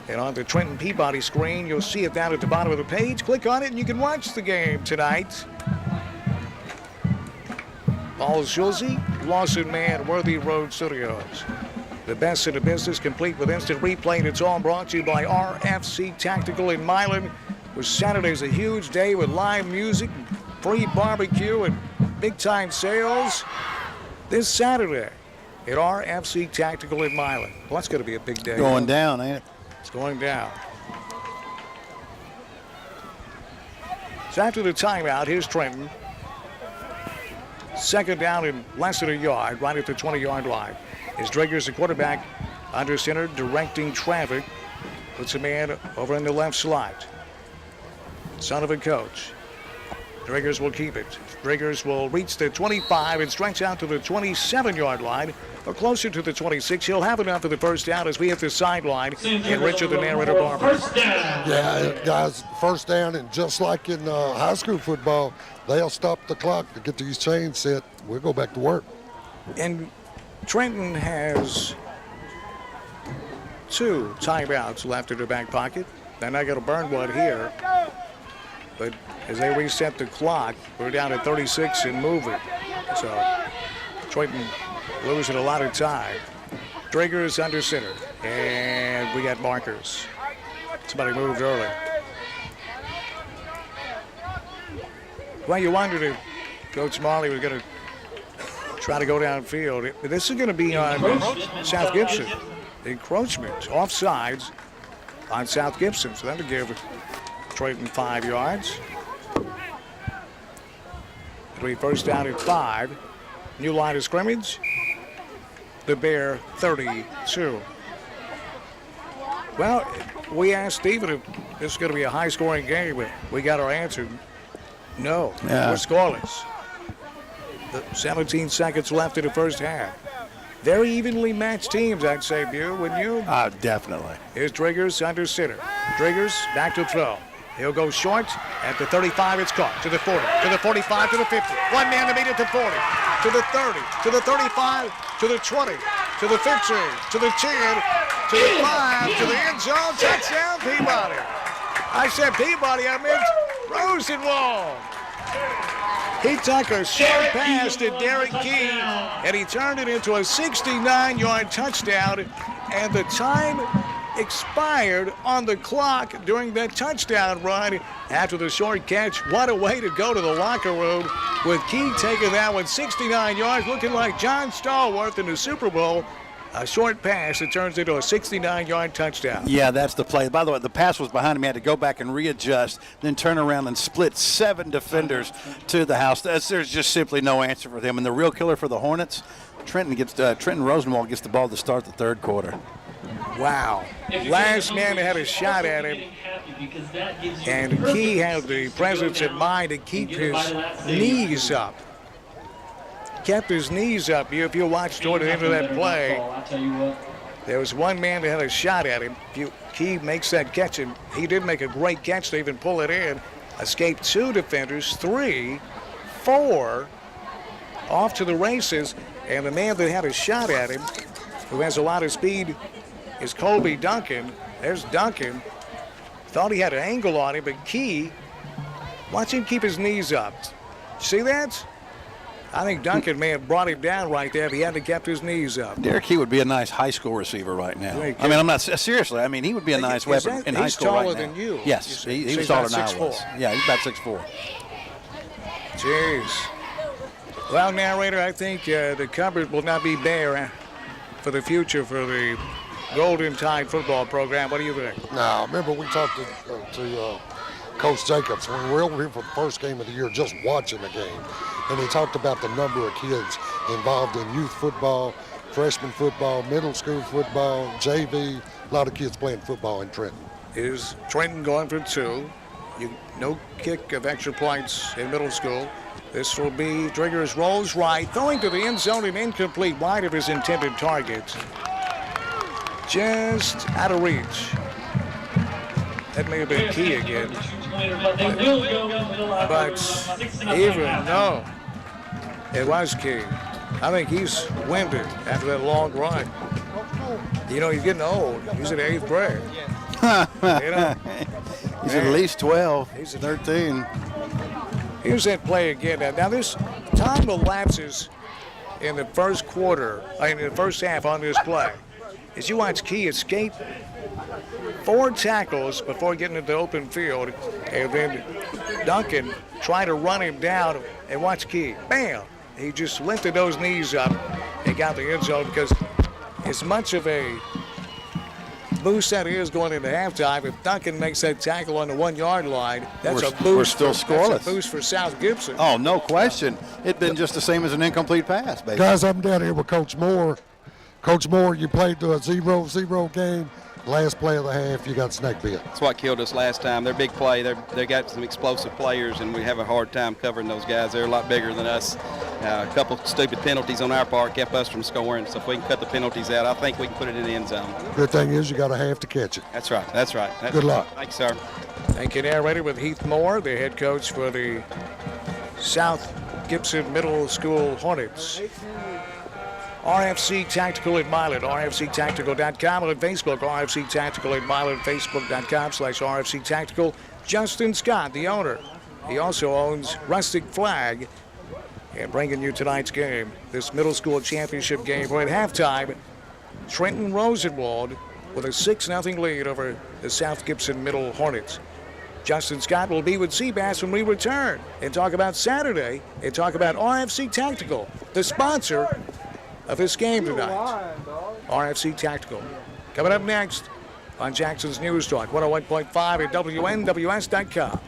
And on the Trenton Peabody screen, you'll see it down at the bottom of the page. Click on it and you can watch the game tonight. Paul Schulze, Lawson Man, Worthy Road Studios. The best in the business, complete with instant replay, and it's all brought to you by RFC Tactical in Milan. Where Saturday's a huge day with live music, free barbecue, and big-time sales. This Saturday at RFC Tactical in Milan. Well, that's going to be a big day. Going down, ain't it? It's going down. So after the timeout, here's Trenton. Second down and less than a yard, right at the 20-yard line. As Driggers, the quarterback, under center, directing traffic. Puts a man over in the left slot. Son of a coach. Driggers will keep it. Driggers will reach the 25 and stretch out to the 27-yard line, or closer to the 26. He'll have enough for the first down as we hit the sideline. And Richard, the narrator, Barber. Yeah, guys, first down, and just like in high school football, they'll stop the clock to get these chains set. We'll go back to work. And Trenton has 2 timeouts left in their back pocket. They're not going to burn one here. But as they reset the clock, we're down to 36 and moving. So Trenton losing a lot of time. Driggers under center. And we got markers. Somebody moved early. Well, you wondered if Coach Marley was going to try to go downfield. This is going to be on South Gibson. Encroachment, offsides on South Gibson. So that'll give Trenton 5 yards. It'll be first down at 5. New line of scrimmage. The Bear 32. Well, we asked Stephen if this is going to be a high-scoring game, but we got our answer. No, we're scoreless. 17 seconds left in the first half. Very evenly matched teams, I'd say, Bu, wouldn't you? Definitely. Here's Driggers under center. Driggers back to throw. He'll go short. At the 35, it's caught. To the 40, to the 45, to the 50. One man to meet at the 40, to the 30, to the 35, to the 20, to the 15, to the 10, to the 5, to the end zone. Touchdown, Peabody. I said Peabody, I meant Rosenwald. He took a short pass to Derek Key, and he turned it into a 69-yard touchdown, and the time expired on the clock during that touchdown run after the short catch. What a way to go to the locker room with Key taking that one 69 yards, looking like John Stallworth in the Super Bowl. A short pass that turns into a 69-yard touchdown. Yeah, that's the play. By the way, the pass was behind him. He had to go back and readjust, then turn around and split 7 defenders to the house. There's just simply no answer for them. And the real killer for the Hornets, Trenton Rosenwald gets the ball to start the third quarter. Wow. Last man had a shot at him, and Key had the presence of mind to keep his knees up. Kept his knees up. If you watched toward the end of that play, there was one man that had a shot at him. Key makes that catch, and he did make a great catch to even pull it in. Escaped 2 defenders, 3, 4, off to the races, and the man that had a shot at him, who has a lot of speed, is Colby Duncan. There's Duncan. Thought he had an angle on him, but Key, watch him keep his knees up. See that? I think Duncan may have brought him down right there if he hadn't kept his knees up. Derek Key would be a nice high school receiver right now. I mean, I'm not seriously. I mean, he would be a nice weapon in high school right now. He's taller than you. Yes, he was taller than I was. Yeah, he's about 6'4". Jeez. Well, narrator, I think the cupboard will not be bare for the future for the Golden Tide football program. What do you think? Now, remember we talked to Coach Jacobs when we were over here for the first game of the year just watching the game. And he talked about the number of kids involved in youth football, freshman football, middle school football, JV, a lot of kids playing football in Trenton. Is Trenton going for 2? No kick of extra points in middle school. This will be Driggers rolls right, throwing to the end zone and incomplete, wide of his intended target. Just out of reach. That may have been key again. But even though it was key, I think he's winded after that long run. You know, he's getting old. He's in 8th grade. You know? He's at least 12. He's 13. Here's that play again. Now this time elapses in the first quarter, in the first half on this play. As you watch Key escape 4 tackles before getting into the open field, and then Duncan try to run him down, and watch Key. Bam! He just lifted those knees up and got the end zone, because as much of a boost that is going into halftime, if Duncan makes that tackle on the 1-yard line, that's a boost. We're still scoreless. That's a boost for South Gibson. Oh, no question. It'd been just the same as an incomplete pass, basically. Guys, I'm down here with Coach Moore. Coach Moore, you played the 0-0 game. Last play of the half, you got snake bit. That's what killed us last time. They're big play. They got some explosive players, and we have a hard time covering those guys. They're a lot bigger than us. A couple stupid penalties on our part kept us from scoring. So if we can cut the penalties out, I think we can put it in the end zone. Good thing is you got a half to catch it. That's right. That's right. Good luck. Thanks, sir. Thank you, narrator, with Heath Moore, the head coach for the South Gibson Middle School Hornets. RFC Tactical in Milan, rfctactical.com, and on Facebook, RFC Tactical in Milan, facebook.com/RFC Tactical. Justin Scott, the owner. He also owns Rustic Flag. And bringing you tonight's game, this middle school championship game. We're at halftime. Trenton Rosenwald with a 6-0 lead over the South Gibson Middle Hornets. Justin Scott will be with Seabass when we return and talk about Saturday and talk about RFC Tactical, the sponsor of this game tonight. RFC Tactical. Coming up next on Jackson's News Talk, 101.5 at WNWS.com.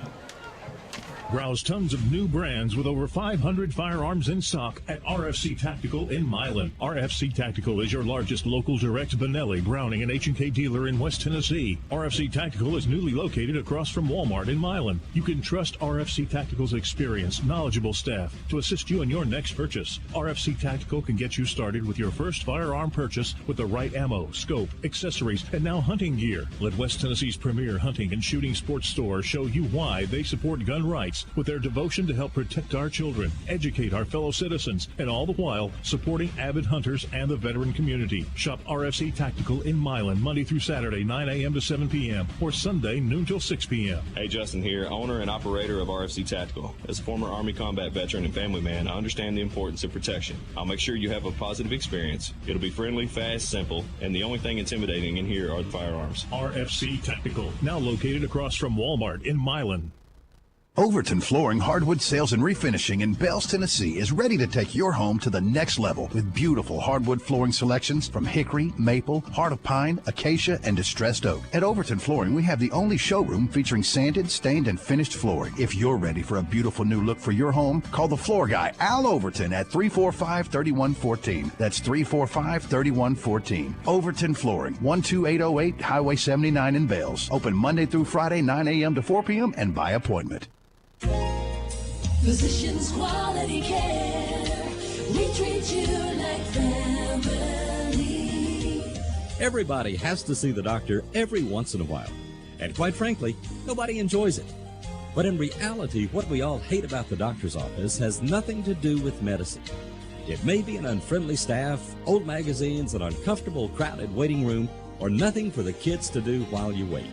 Browse tons of new brands with over 500 firearms in stock at RFC Tactical in Milan. RFC Tactical is your largest local direct Benelli, Browning, and H&K dealer in West Tennessee. RFC Tactical is newly located across from Walmart in Milan. You can trust RFC Tactical's experienced, knowledgeable staff to assist you in your next purchase. RFC Tactical can get you started with your first firearm purchase with the right ammo, scope, accessories, and now hunting gear. Let West Tennessee's premier hunting and shooting sports store show you why they support gun rights with their devotion to help protect our children, educate our fellow citizens, and all the while supporting avid hunters and the veteran community. Shop RFC Tactical in Milan Monday through Saturday, 9 a.m. to 7 p.m. or Sunday, noon till 6 p.m. Hey, Justin here, owner and operator of RFC Tactical. As a former Army combat veteran and family man, I understand the importance of protection. I'll make sure you have a positive experience. It'll be friendly, fast, simple, and the only thing intimidating in here are the firearms. RFC Tactical, now located across from Walmart in Milan. Overton Flooring Hardwood Sales and Refinishing in Bells, Tennessee is ready to take your home to the next level with beautiful hardwood flooring selections from hickory, maple, heart of pine, acacia, and distressed oak. At Overton Flooring, we have the only showroom featuring sanded, stained, and finished flooring. If you're ready for a beautiful new look for your home, call the floor guy, Al Overton, at 345-3114. That's 345-3114. Overton Flooring, 12808 Highway 79 in Bells. Open Monday through Friday, 9 a.m. to 4 p.m. and by appointment. Physicians Quality Care. We treat you like family. Everybody has to see the doctor every once in a while. And quite frankly, nobody enjoys it. But in reality, what we all hate about the doctor's office has nothing to do with medicine. It may be an unfriendly staff, old magazines, an uncomfortable, crowded waiting room, or nothing for the kids to do while you wait.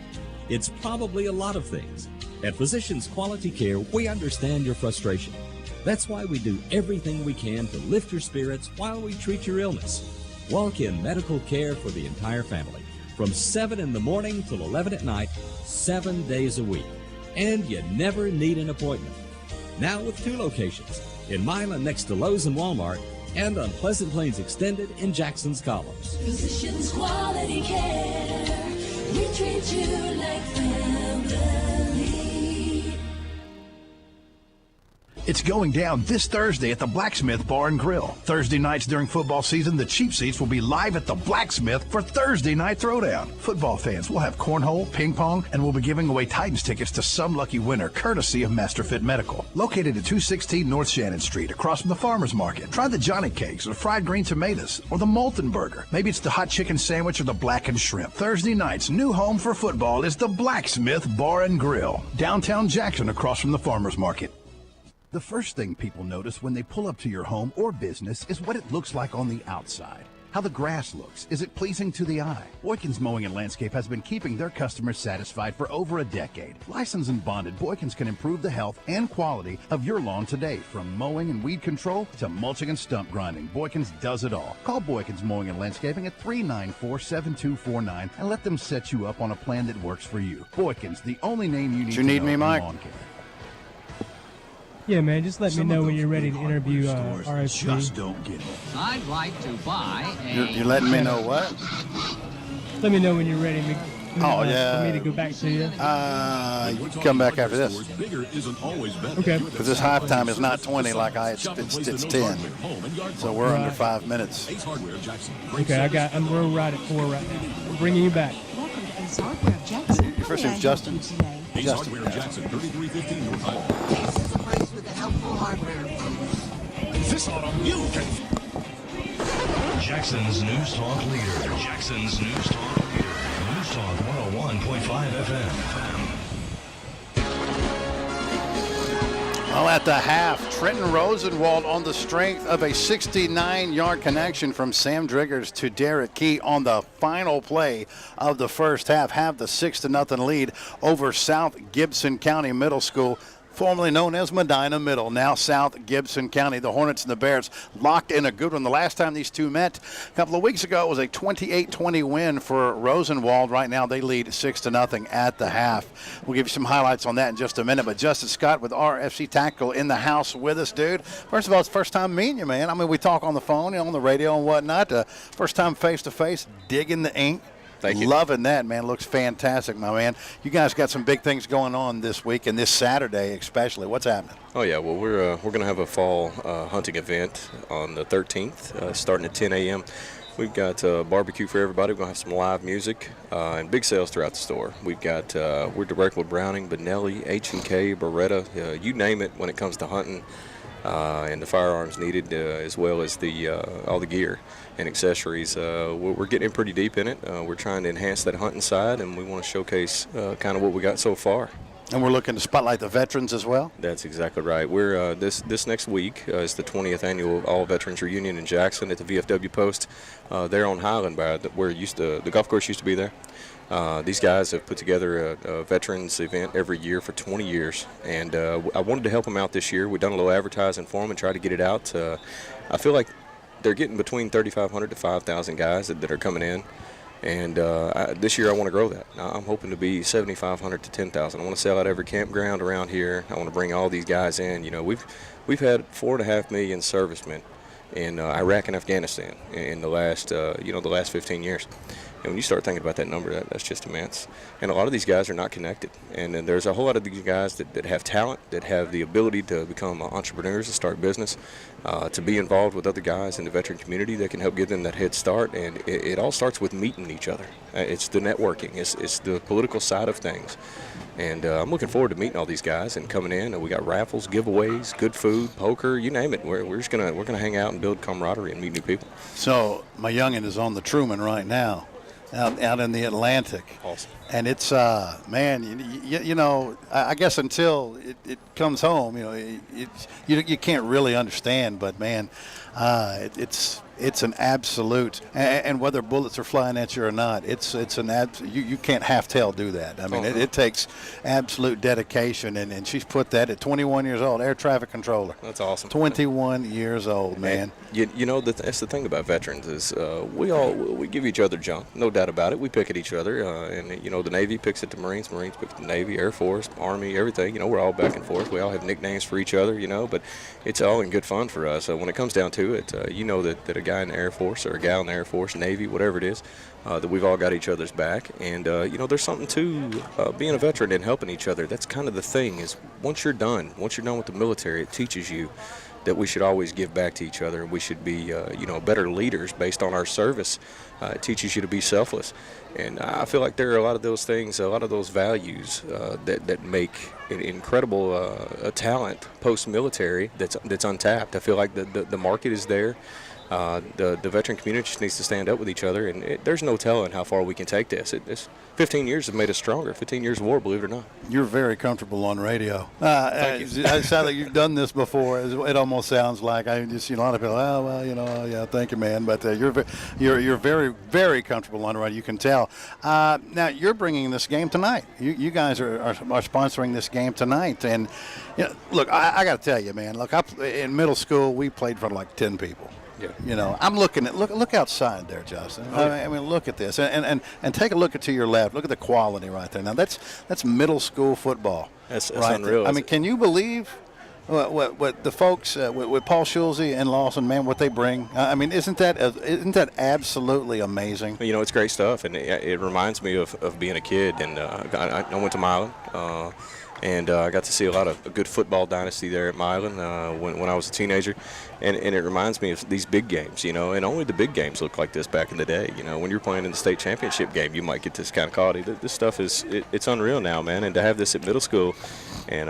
It's probably a lot of things. At Physicians Quality Care, we understand your frustration. That's why we do everything we can to lift your spirits while we treat your illness. Walk-in medical care for the entire family, from 7 in the morning till 11 at night, 7 days a week. And you never need an appointment. Now with 2 locations, in Milan next to Lowe's and Walmart, and on Pleasant Plains Extended in Jackson's columns. Physicians Quality Care. We treat you like family. It's going down this Thursday at the Blacksmith Bar and Grill. Thursday nights during football season, the cheap seats will be live at the Blacksmith for Thursday Night Throwdown. Football fans will have cornhole, ping pong, and we'll be giving away Titans tickets to some lucky winner, courtesy of MasterFit Medical. Located at 216 North Shannon Street, across from the Farmers Market. Try the Johnny Cakes or fried green tomatoes or the Molten Burger. Maybe it's the hot chicken sandwich or the blackened shrimp. Thursday night's new home for football is the Blacksmith Bar and Grill, downtown Jackson, across from the Farmers Market. The first thing people notice when they pull up to your home or business is what it looks like on the outside. How the grass looks. Is it pleasing to the eye? Boykins Mowing and Landscape has been keeping their customers satisfied for over a decade. Licensed and bonded, Boykins can improve the health and quality of your lawn today. From mowing and weed control to mulching and stump grinding, Boykins does it all. Call Boykins Mowing and Landscaping at 394-7249 and let them set you up on a plan that works for you. Boykins, the only name you need to know in lawn care. Yeah, man, just let me know when you're ready to interview RFC. Just don't get it. I'd like to buy You're letting me know what? Let me know when you're ready Oh, yeah. for me to go back to you. You can come back after this. Okay. Because this halftime is not 20 like it's 10. So we're under 5 minutes. Okay, we're right at 4 right now. I'm bringing you back. Welcome to Ace Hardware of Jackson. Your first name's Justin? Ace Hardware of Jackson, 3315 North Hall. This autumn, you can. Jackson's News Talk leader. Jackson's News Talk leader. News Talk 101.5 FM. Well, at the half, Trenton Rosenwald on the strength of a 69-yard connection from Sam Driggers to Derek Key on the final play of the first half have the 6-0 lead over South Gibson County Middle School, formerly known as Medina Middle, now South Gibson County. The Hornets and the Bears locked in a good one. The last time these two met a couple of weeks ago, it was a 28-20 win for Rosenwald. Right now they lead 6-0 at the half. We'll give you some highlights on that in just a minute. But Justin Scott with RFC Tactical in the house with us, dude. First of all, it's the first time meeting you, man. I mean, we talk on the phone, on the radio and whatnot. First time face-to-face, digging the ink. Thank you. Loving that, man. Looks fantastic, my man. You guys got some big things going on this week and this Saturday especially. What's happening? Oh, yeah. Well, we're going to have a fall hunting event on the 13th, starting at 10 a.m. We've got barbecue for everybody. We're going to have some live music and big sales throughout the store. We've got, we're direct with Browning, Benelli, H&K, Beretta, you name it when it comes to hunting. And the firearms needed, as well as all the gear and accessories. We're getting pretty deep in it. We're trying to enhance that hunting side, and we want to showcase kind of what we got so far. And we're looking to spotlight the veterans as well? That's exactly right. We're this next week is the 20th annual All Veterans Reunion in Jackson at the VFW Post. There on Highland, where the golf course used to be there. These guys have put together a veterans event every year for 20 years, and I wanted to help them out this year. We've done a little advertising for them and tried to get it out. I feel like they're getting between 3,500 to 5,000 guys that are coming in, and this year I want to grow that. I'm hoping to be 7,500 to 10,000. I want to sell out every campground around here. I want to bring all these guys in. We've had 4.5 million servicemen in Iraq and Afghanistan in the last the last 15 years. And when you start thinking about that number, that's just immense. And a lot of these guys are not connected. And then there's a whole lot of these guys that have talent, that have the ability to become entrepreneurs, to start business, to be involved with other guys in the veteran community that can help give them that head start. And it all starts with meeting each other. It's the networking. It's the political side of things. And I'm looking forward to meeting all these guys and coming in. And we got raffles, giveaways, good food, poker, you name it. We're just gonna hang out and build camaraderie and meet new people. So my youngin is on the Truman right now. Out in the Atlantic. Awesome. And it's, man, I guess until it comes home, you can't really understand. But, man, it's it's an absolute, and whether bullets are flying at you or not, it's you can't half-tail do that. I mean, it takes absolute dedication, and she's put that at 21 years old, air traffic controller. That's awesome. 21 years old, man. You know, that's the thing about veterans is we give each other junk, no doubt about it. We pick at each other, and, you know, the Navy picks at the Marines, Marines pick at the Navy, Air Force, Army, everything. You know, we're all back and forth. We all have nicknames for each other, you know, but it's all in good fun for us. When it comes down to it, you know that a guy in the Air Force or a gal in the Air Force, Navy, whatever it is, that we've all got each other's back. And, you know, there's something to being a veteran and helping each other. That's kind of the thing is once you're done with the military, it teaches you that we should always give back to each other. We should be, you know, better leaders based on our service. It teaches you to be selfless. And I feel like there are a lot of those things, a lot of those values that make an incredible talent post-military that's untapped. I feel like the market is there. The veteran community just needs to stand up with each other, and there's no telling how far we can take this. 15 years have made us stronger. 15 years of war, believe it or not. You're very comfortable on radio. Thank you. It sounds like you've done this before. It almost sounds like a lot of people. Oh well, you know, yeah, thank you, man. But you're very, very comfortable on radio. You can tell. Now you're bringing this game tonight. You guys are sponsoring this game tonight, and you know, look, I got to tell you, man. Look, in middle school we played for like 10 people. Yeah. You know, I'm looking at look outside there, Justin. I mean, look at this, and take a look to your left. Look at the quality right there. Now that's middle school football. That's right unreal. I mean, can you believe what the folks with Paul Schulze and Lawson, man, what they bring? I mean, isn't that absolutely amazing? You know, it's great stuff, and it reminds me of being a kid. And I went to Milan. And I got to see a lot of a good football dynasty there at Milan when I was a teenager. And it reminds me of these big games, you know, and only the big games look like this back in the day. You know, when you're playing in the state championship game, you might get this kind of quality. This stuff it's unreal now, man. And to have this at middle school, and,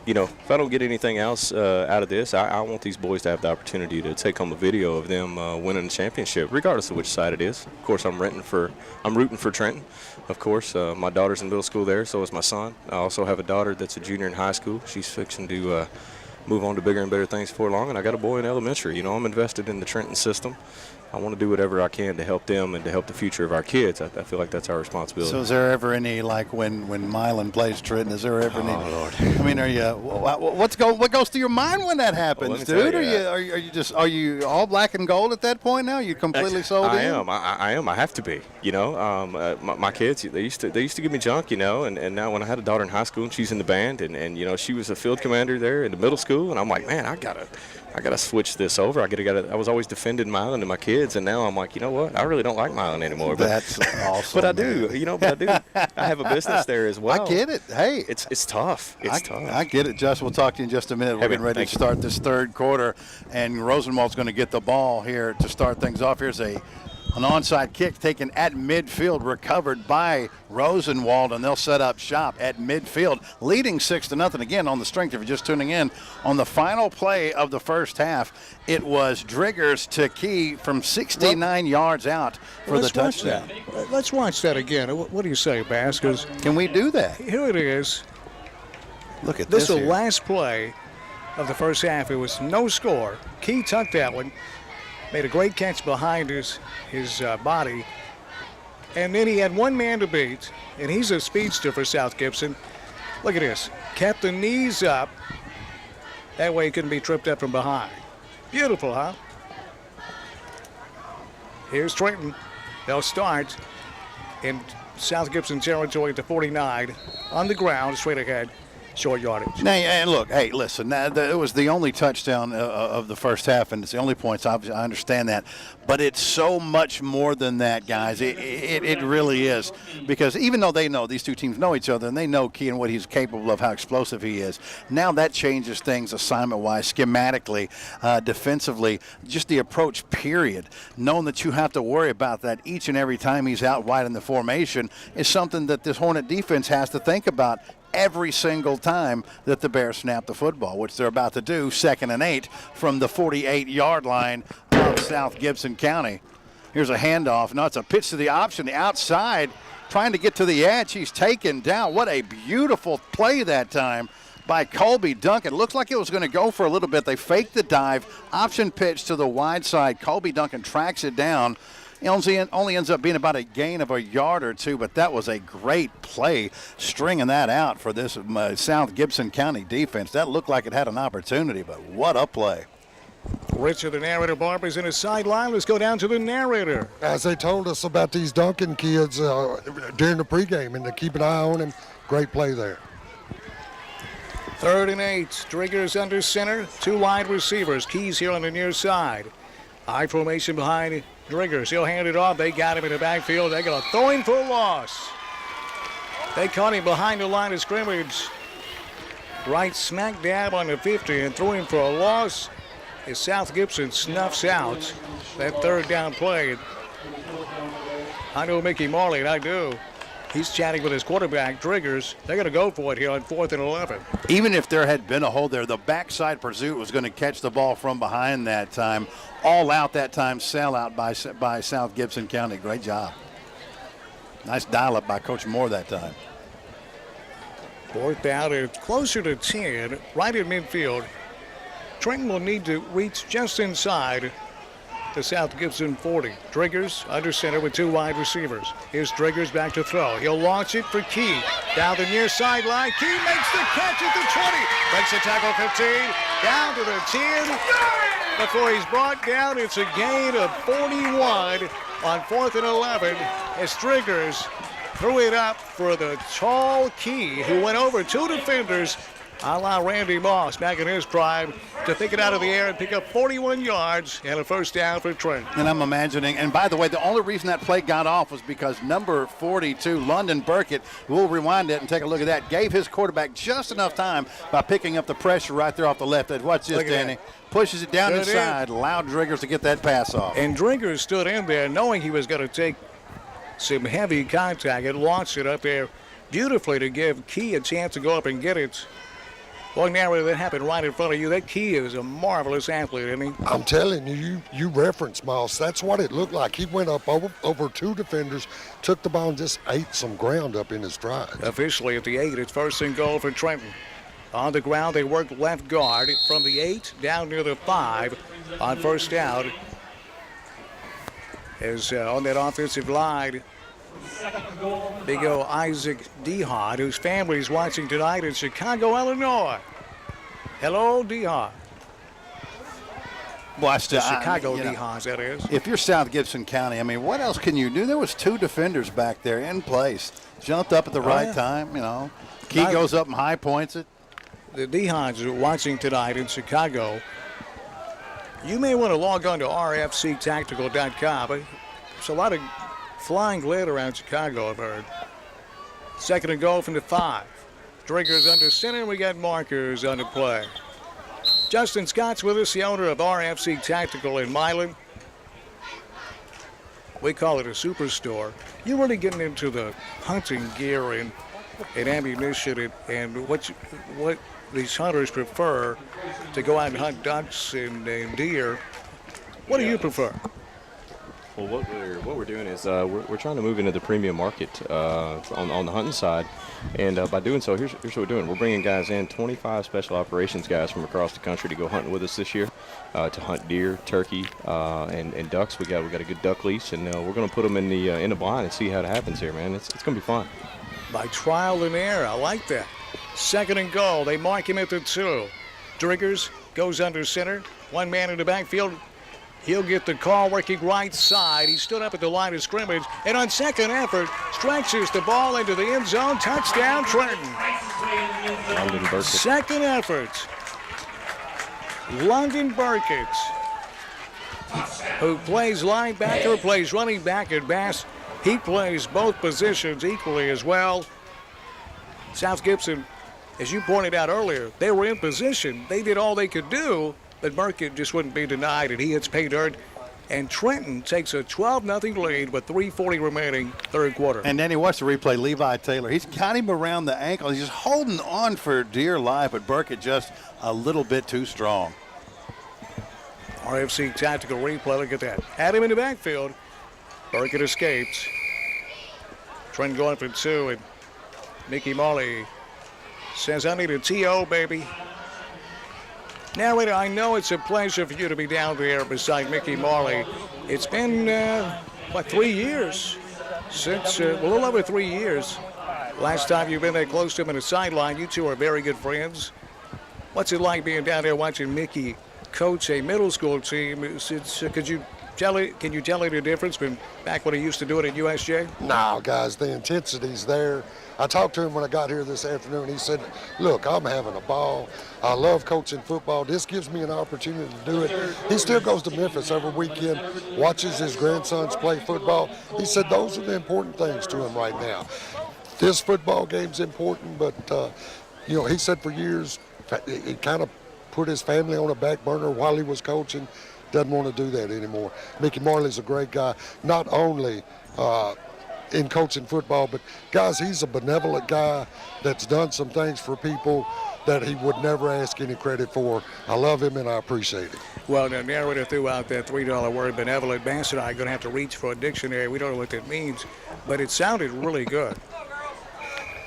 you know, if I don't get anything else out of this, I want these boys to have the opportunity to take home a video of them winning the championship, regardless of which side it is. Of course, I'm rooting for Trenton. Of course, my daughter's in middle school there, so is my son. I also have a daughter that's a junior in high school. She's fixing to move on to bigger and better things before long, and I got a boy in elementary. You know, I'm invested in the Trenton system. I want to do whatever I can to help them and to help the future of our kids. I feel like that's our responsibility. So is there ever any, like when Milan plays Trenton, is there ever any? Oh, Lord. I mean, what goes through your mind when that happens, dude? Are you all black and gold at that point now? You completely sold in? I am. I have to be. You know, my kids, they used to give me junk, you know, and now when I had a daughter in high school and she's in the band and you know, she was a field commander there in the middle school, and I'm like, man, I gotta switch this over. I was always defending Milan and my kids, and now I'm like, you know what? I really don't like Milan anymore. That's awesome. But I do. You know, I have a business there as well. I get it. Hey, it's tough. It's tough. I get it, Justin. We'll talk to you in just a minute. We're getting ready to start this third quarter, and Rosenwald's going to get the ball here to start things off. Here's an onside kick taken at midfield, recovered by Rosenwald, and they'll set up shop at midfield, leading 6-0. Again, on the strength, if you're just tuning in, on the final play of the first half, it was Driggers to Key from 69 yards out for the touchdown. Let's watch that again. What do you say, Bass? Can we do that? Here it is. Look at this. This is the last play of the first half. It was no score. Key tucked that one. Made a great catch behind his body. And then he had one man to beat, and he's a speedster for South Gibson. Look at this. Kept the knees up. That way he couldn't be tripped up from behind. Beautiful, huh? Here's Trenton. They'll start in South Gibson territory at the 49 on the ground, straight ahead. Short yardage. Now, and look, hey, listen, it was the only touchdown of the first half, and it's the only points. I understand that. But it's so much more than that, guys. It really is. Because even though these two teams know each other, and they know Key and what he's capable of, how explosive he is, now that changes things assignment-wise, schematically, defensively, just the approach, period. Knowing that you have to worry about that each and every time he's out wide in the formation is something that this Hornet defense has to think about every single time that the Bears snap the football, which they're about to do, 2nd and 8 from the 48-yard line of South Gibson County. Here's a handoff. No, it's a pitch to the option, the outside, trying to get to the edge. He's taken down. What a beautiful play that time by Colby Duncan. Looks like it was going to go for a little bit. They faked the dive, option pitch to the wide side. Colby Duncan tracks it down. It only ends up being about a gain of a yard or two, but that was a great play, stringing that out for this South Gibson County defense. That looked like it had an opportunity, but what a play. Richard, the narrator, Barber's in his sideline. Let's go down to the narrator. As they told us about these Duncan kids during the pregame, and to keep an eye on them, great play there. 3rd and 8. Driggers under center. 2 wide receivers. Keys here on the near side. High formation behind Driggers. He'll hand it off. They got him in the backfield. They're going to throw him for a loss. They caught him behind the line of scrimmage. Right smack dab on the 50 and threw him for a loss. As South Gibson snuffs out that 3rd down play. I know Mickey Marley, and I do. He's chatting with his quarterback, Driggers. They're going to go for it here on 4th and 11. Even if there had been a hole there, the backside pursuit was going to catch the ball from behind that time. All out that time, sellout by South Gibson County. Great job. Nice dial-up by Coach Moore that time. 4th down, it's closer to 10, right in midfield. Trenton will need to reach just inside the South Gibson 40. Driggers under center with 2 wide receivers. Here's Driggers back to throw. He'll launch it for Key. Down the near sideline. Key makes the catch at the 20. Breaks the tackle 15. Down to the 10. Before he's brought down, it's a gain of 41 on 4th and 11 as Driggers threw it up for the tall Key, who went over 2 defenders, a la Randy Moss back in his prime, to pick it out of the air and pick up 41 yards and a 1st down for Trenton. And I'm imagining, and by the way, the only reason that play got off was because number 42, London Burkett, we'll rewind it and take a look at that, gave his quarterback just enough time by picking up the pressure right there off the left edge. Watch this, Danny. Pushes it down inside, allowed Driggers to get that pass off. And Driggers stood in there knowing he was going to take some heavy contact and launched it up there beautifully to give Key a chance to go up and get it. Well, now that happened right in front of you. That Key is a marvelous athlete, isn't he? I'm telling you, you referenced Moss. That's what it looked like. He went up over 2 defenders, took the ball, and just ate some ground up in his stride. Officially at the 8, it's 1st and goal for Trenton. On the ground, they work left guard from the 8 down near the 5 on 1st down. As on that offensive line, big O Isaac Dehon, whose family is watching tonight in Chicago, Illinois. Hello, Dehon. Watch the Chicago Dehons, that is. If you're South Gibson County, I mean, what else can you do? There was 2 defenders back there in place. Jumped up at the right time, you know. Key goes up and high points it. The Dehons are watching tonight in Chicago. You may want to log on to rfctactical.com. There's a lot of flying lead around Chicago, I've heard. 2nd and goal from the 5. Driggers under center, and we got markers on the play. Justin Scott's with us, the owner of RFC Tactical in Milan. We call it a superstore. You're really getting into the hunting gear and ammunition and what these hunters prefer to go out and hunt ducks and deer. What do you prefer? Well, what we're doing is we're trying to move into the premium market on the hunting side, and by doing so, here's what we're doing. We're bringing guys in, 25 special operations guys from across the country to go hunting with us this year, to hunt deer, turkey, and ducks. We got a good duck lease, and we're going to put them in the blind and see how it happens here, man. It's going to be fun. By trial and error, I like that. 2nd and goal. They mark him at the 2. Driggers goes under center. 1 man in the backfield. He'll get the call working right side. He stood up at the line of scrimmage, and on 2nd effort, stretches the ball into the end zone. Touchdown, Trenton. 2nd effort. London Burkett, who plays linebacker, plays running back at Bass. He plays both positions equally as well. South Gibson, as you pointed out earlier, they were in position. They did all they could do, but Burkett just wouldn't be denied, and he hits pay dirt. And Trenton takes a 12-0 lead with 3:40 remaining, 3rd quarter. And then he watched the replay. Levi Taylor, he's got him around the ankle. He's just holding on for dear life, but Burkett just a little bit too strong. RFC tactical replay. Look at that. Had him in the backfield. Burkett escapes. Trenton going for 2, and Mickey Marley says, I need a TO, baby. Narrator, I know it's a pleasure for you to be down there beside Mickey Marley. It's been, 3 years? Since, a little over 3 years. Last time you've been that close to him in a sideline. You two are very good friends. What's it like being down there watching Mickey coach a middle school team? Can you tell me the difference from back when he used to do it at USJ? No, guys, the intensity's there. I talked to him when I got here this afternoon. He said, look, I'm having a ball. I love coaching football. This gives me an opportunity to do it. He still goes to Memphis every weekend, watches his grandsons play football. He said those are the important things to him right now. This football game's important, but, he said for years he kind of put his family on a back burner while he was coaching. Doesn't want to do that anymore. Mickey Marley's a great guy, not only in coaching football, but guys, he's a benevolent guy that's done some things for people that he would never ask any credit for. I love him and I appreciate it. Well, the narrator threw out that $3 word, benevolent. Bass and I are going to have to reach for a dictionary. We don't know what that means, but it sounded really good.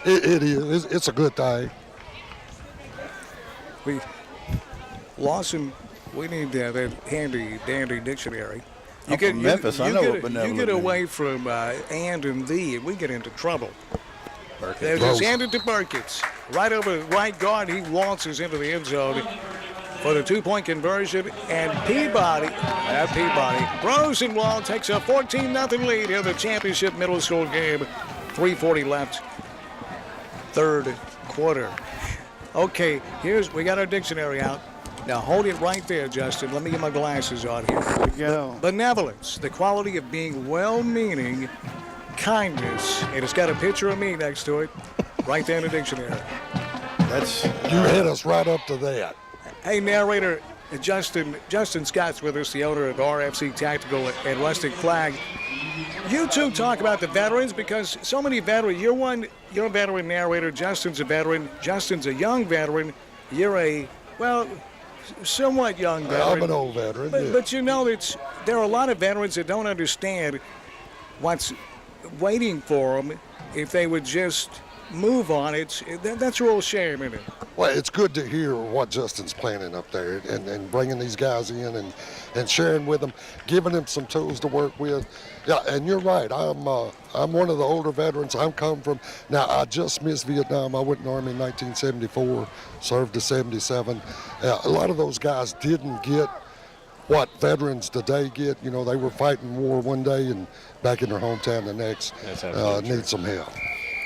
It is. It's a good thing. Lawson, we need that handy dandy dictionary. I'm from Memphis. I know what benevolent You get means. away from and thee, and we get into trouble. There's just handed to Burkitts. Right over the right guard, he waltzes into the end zone for the two-point conversion, and Rosenwald takes a 14-0 lead in the championship middle school game. 3:40 left, third quarter. Okay, we got our dictionary out. Now hold it right there, Justin. Let me get my glasses on here. Here we go. Benevolence, the quality of being well-meaning, kindness, and it's got a picture of me next to it, right there in the dictionary. You hit us right up to that. Hey, narrator, Justin Scott's with us, the owner of RFC Tactical and Rustic Flag. You two talk about the veterans because so many veterans. You're a veteran narrator. Justin's a veteran. Justin's a young veteran. You're a, somewhat young veteran. I'm an old veteran. But there are a lot of veterans that don't understand what's waiting for them if they would just move on. That's a real shame, isn't it? Well, it's good to hear what Justin's planning up there and bringing these guys in and sharing with them, giving them some tools to work with. Yeah, and you're right. I'm one of the older veterans. I'm come from. Now, I just missed Vietnam. I went in the Army in 1974, served to 77. A lot of those guys didn't get what veterans today get. They were fighting war one day and back in their hometown the next. That's absolutely need some help.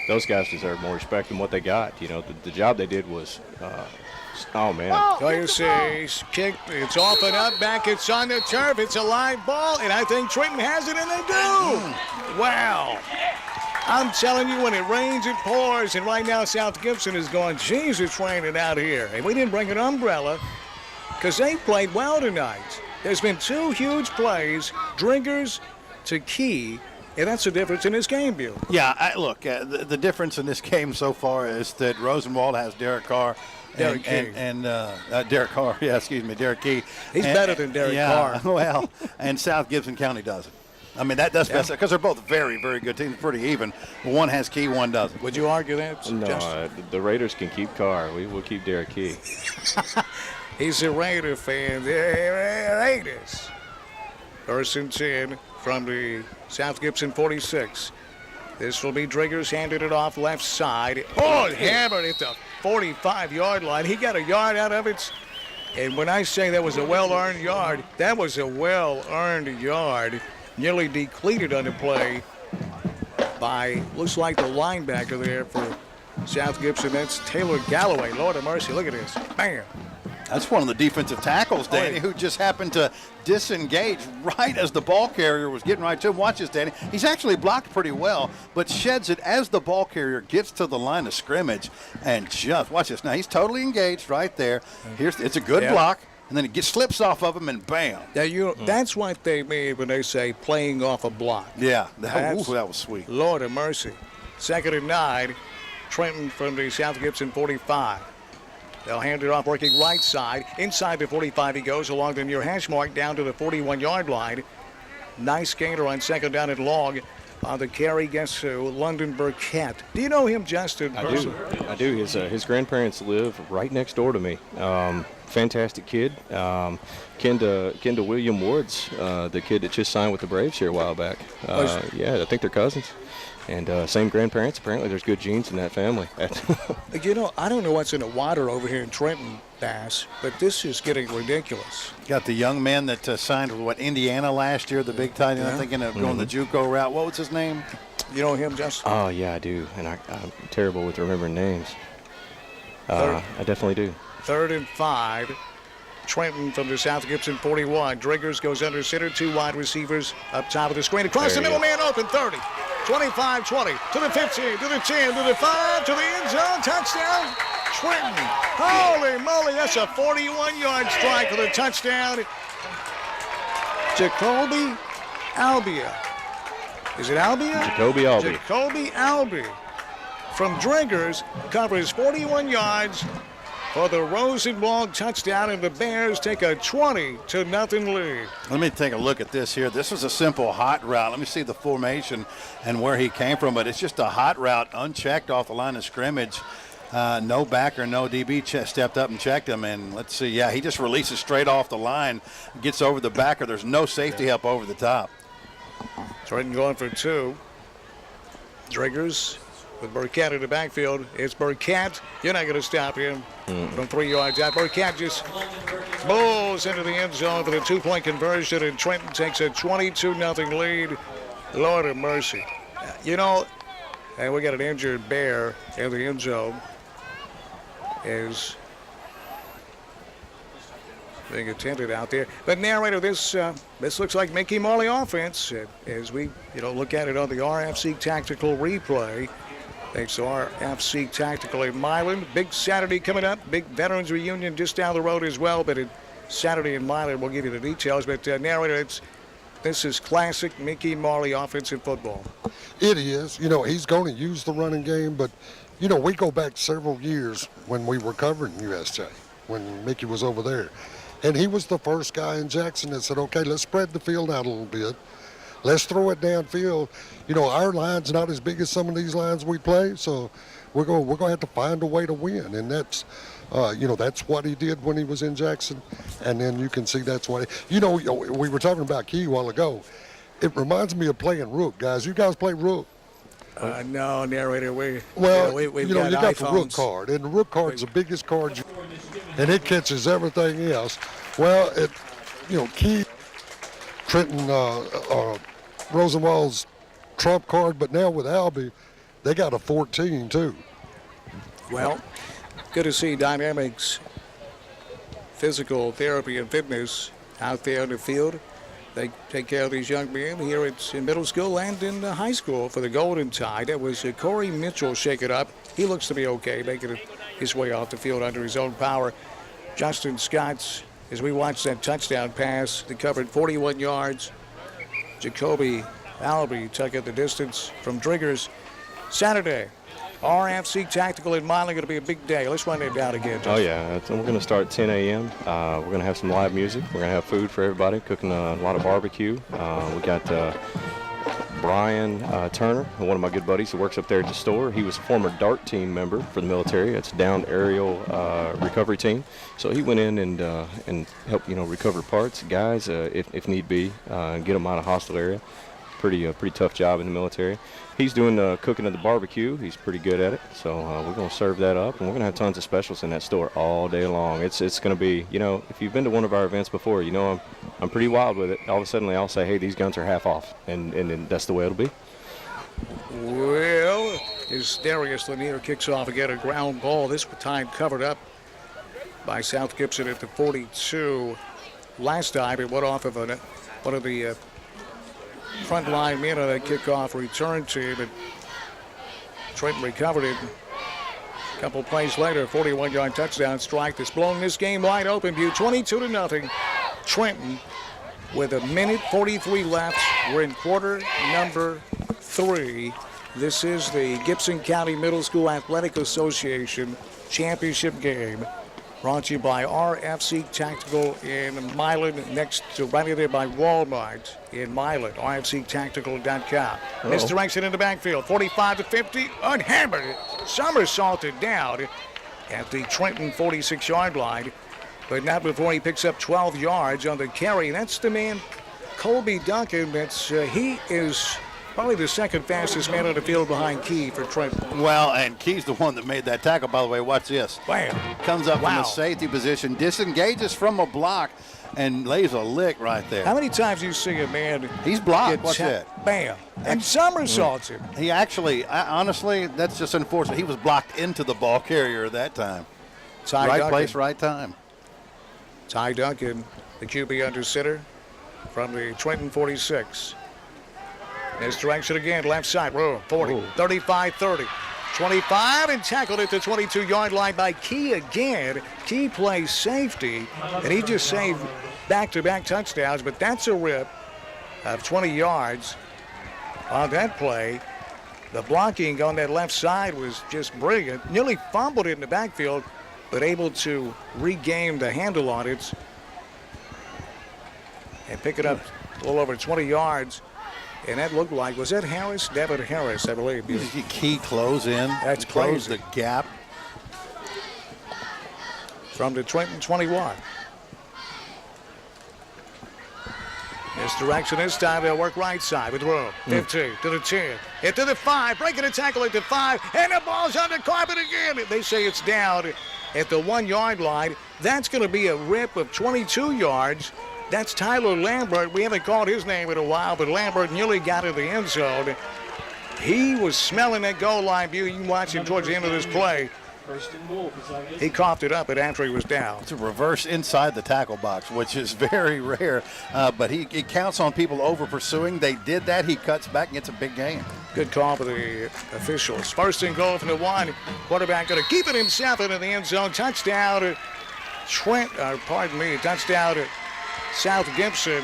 Those guys deserve more respect than what they got. The job they did was, oh, man. You see, he's kicked. It's off and up, back. It's on the turf. It's a live ball, and I think Trenton has it, and they do. Wow. I'm telling you, when it rains, it pours, and right now South Gibson is going, geez, it's raining out here. And we didn't bring an umbrella because they played well tonight. There's been two huge plays, Drinkers to Key, and that's the difference in this game, Bill. Yeah, look, the difference in this game so far is that Rosenwald has Derek Carr. Derek Key. Derek Carr, Derek Key. He's better than Derek Carr. Well, and South Gibson County doesn't. I mean, that's best because they're both very, very good teams, pretty even. But one has Key, one doesn't. Would you argue that? No, the Raiders can keep Carr. We'll keep Derek Key. He's a Raider fan. The Raiders. First and 10 from the South Gibson 46. This will be Driggers, handed it off left side. Oh, hammered at the 45-yard line. He got a yard out of it. And when I say that was a well-earned yard, that was a well-earned yard. Nearly depleted on the play by, looks like the linebacker there for South Gibson. That's Taylor Galloway. Lord of mercy, look at this. Bam. That's one of the defensive tackles, Danny, who just happened to disengage right as the ball carrier was getting right to him. Watch this, Danny. He's actually blocked pretty well, but sheds it as the ball carrier gets to the line of scrimmage. And just, watch this. Now, he's totally engaged right there. It's a good block, and then it slips off of him, and bam. Now, that's what they mean when they say playing off a block. Yeah, that was sweet. Lord of mercy. 2nd and 9. Trenton from the South Gibson 45. They'll hand it off working right side. Inside the 45 he goes along the near hash mark down to the 41-yard line. Nice gainer on 2nd down and long on the carry. Guess who? London Burkett. Do you know him, Justin? I do. His grandparents live right next door to me. Fantastic kid. Kin to William Woods, the kid that just signed with the Braves here a while back. Yeah, I think they're cousins. And same grandparents. Apparently there's good genes in that family. You know, I don't know what's in the water over here in Trenton, Bass, but this is getting ridiculous. Got the young man that signed with, Indiana last year, the big tight end. I'm thinking of going the JUCO route. What was his name? You know him, Justin? Oh, yeah, I do. And I'm terrible with remembering names. I definitely do. 3rd and 5. Trenton from the South Gibson 41. Driggers goes under center. 2 wide receivers up top of the screen. Across the middle, man open. 30, 25, 20, to the 15, to the 10, to the 5, to the end zone. Touchdown, Trenton. Holy moly, that's a 41-yard strike for the touchdown. Jacoby Albia. Is it Albia? Jacoby Albia. Jacoby Albia from Driggers covers 41 yards for the Rosenwald touchdown, and the Bears take a 20-0 lead. Let me take a look at this here. This was a simple hot route. Let me see the formation and where he came from, but it's just a hot route, unchecked off the line of scrimmage. No backer, no DB stepped up and checked him, and let's see. Yeah, he just releases straight off the line, gets over the backer. There's no safety help over the top. Trenton going for 2. Driggers with Burkett in the backfield. It's Burkett. You're not going to stop him from 3 yards out. Burkett just bowls into the end zone for the 2-point conversion, and Trenton takes a 22-0 lead. Lord of mercy. You know, and we got an injured Bear in the end zone is being attended out there. But narrator, this looks like Mickey Marley offense as we look at it on the RFC Tactical replay. Thanks to RFC Tactical in Milan. Big Saturday coming up. Big Veterans Reunion just down the road as well. But Saturday in Milan, we'll give you the details. But narrator, this is classic Mickey Marley offensive football. It is. You know, he's going to use the running game, but, you know, we go back several years when we were covering USJ, when Mickey was over there. And he was the first guy in Jackson that said, okay, let's spread the field out a little bit. Let's throw it downfield. You know, our line's not as big as some of these lines we play, so we're going to have to find a way to win. And that's, that's what he did when he was in Jackson. And then you can see that's what we were talking about Key a while ago. It reminds me of playing Rook, guys. You guys play Rook? No, narrator. We've you got iPhones. the Rook card, and the Rook card's the biggest card, and it catches everything else. Well, Key, Trenton, Rosenwald's trump card, but now with Albie, they got a 14 too. Well, good to see Dynamics Physical Therapy and Fitness out there in the field. They take care of these young men here in middle school and in high school for the Golden Tide. That was Corey Mitchell shaking up. He looks to be okay, making his way off the field under his own power. Justin Scott, as we watch that touchdown pass, they covered 41 yards. Jacoby Albie took it the distance from Driggers. Saturday, RFC Tactical in Milan, going to be a big day. Let's run it down again, Justin. Oh, yeah. We're going to start 10 a.m. We're going to have some live music. We're going to have food for everybody, cooking a lot of barbecue. We got Brian Turner, one of my good buddies who works up there at the store. He was a former DART team member for the military. It's a downed aerial recovery team. So he went in and helped, recover parts, guys, if need be, and get them out of hostile area. Pretty tough job in the military. He's doing cooking of the barbecue. He's pretty good at it. So we're going to serve that up, and we're going to have tons of specials in that store all day long. It's going to be, if you've been to one of our events before, I'm pretty wild with it. All of a sudden, I'll say, hey, these guns are half off, and that's the way it'll be. Well, as Darius Lanier kicks off again, a ground ball. This time covered up by South Gibson at the 42. Last time, it went off of one of the front line men on that kickoff return team, and Trenton recovered it. A couple plays later, 41-yard touchdown strike that's blown this game wide open. View 22-0. Trenton with 1:43 left. We're in quarter number 3. This is the Gibson County Middle School Athletic Association championship game. Brought to you by RFC Tactical in Milan, next to right there by Walmart in Milan, rfctactical.com. Misdirection in the backfield, 45 to 50, unhammered, somersaulted down at the Trenton 46-yard line, but not before he picks up 12 yards on the carry. That's the man, Colby Duncan. He is probably the second fastest man on the field behind Key for Trenton. Well, and Key's the one that made that tackle, by the way. Watch this. Bam. Comes up from the safety position, disengages from a block, and lays a lick right there. How many times do you see a man? He's blocked. Watch that. Bam. And somersaults him. He actually, honestly, that's just unfortunate. He was blocked into the ball carrier that time. Right place, right time. Ty Duncan, the QB under center from the Trenton 46. Misdirection again, left side, 40, 35, 30, 25, and tackled at the 22-yard line by Key again. Key plays safety, and he just saved back-to-back touchdowns, but that's a rip of 20 yards on that play. The blocking on that left side was just brilliant. Nearly fumbled it in the backfield, but able to regain the handle on it and pick it up a little over 20 yards. And that looked like, was that Harris? Devin Harris, I believe. Key close in. That's close crazy. the gap. From the Trenton 21. Misdirection this time. They'll work right side with room. 15 to the 10. Into the 5. Breaking a tackle at the 5. And the ball's on the carpet again. They say it's down at the 1-yard line. That's going to be a rip of 22 yards. That's Tyler Lambert. We haven't called his name in a while, but Lambert nearly got in the end zone. He was smelling that goal line view. You can watch him towards the end of this play. He coughed it up, and after he was down. It's a reverse inside the tackle box, which is very rare, but he counts on people over pursuing. They did that. He cuts back and gets a big gain. Good call for the officials. First and goal from the 1. Quarterback going to keep it himself into the end zone. Touchdown, touchdown. South Gibson.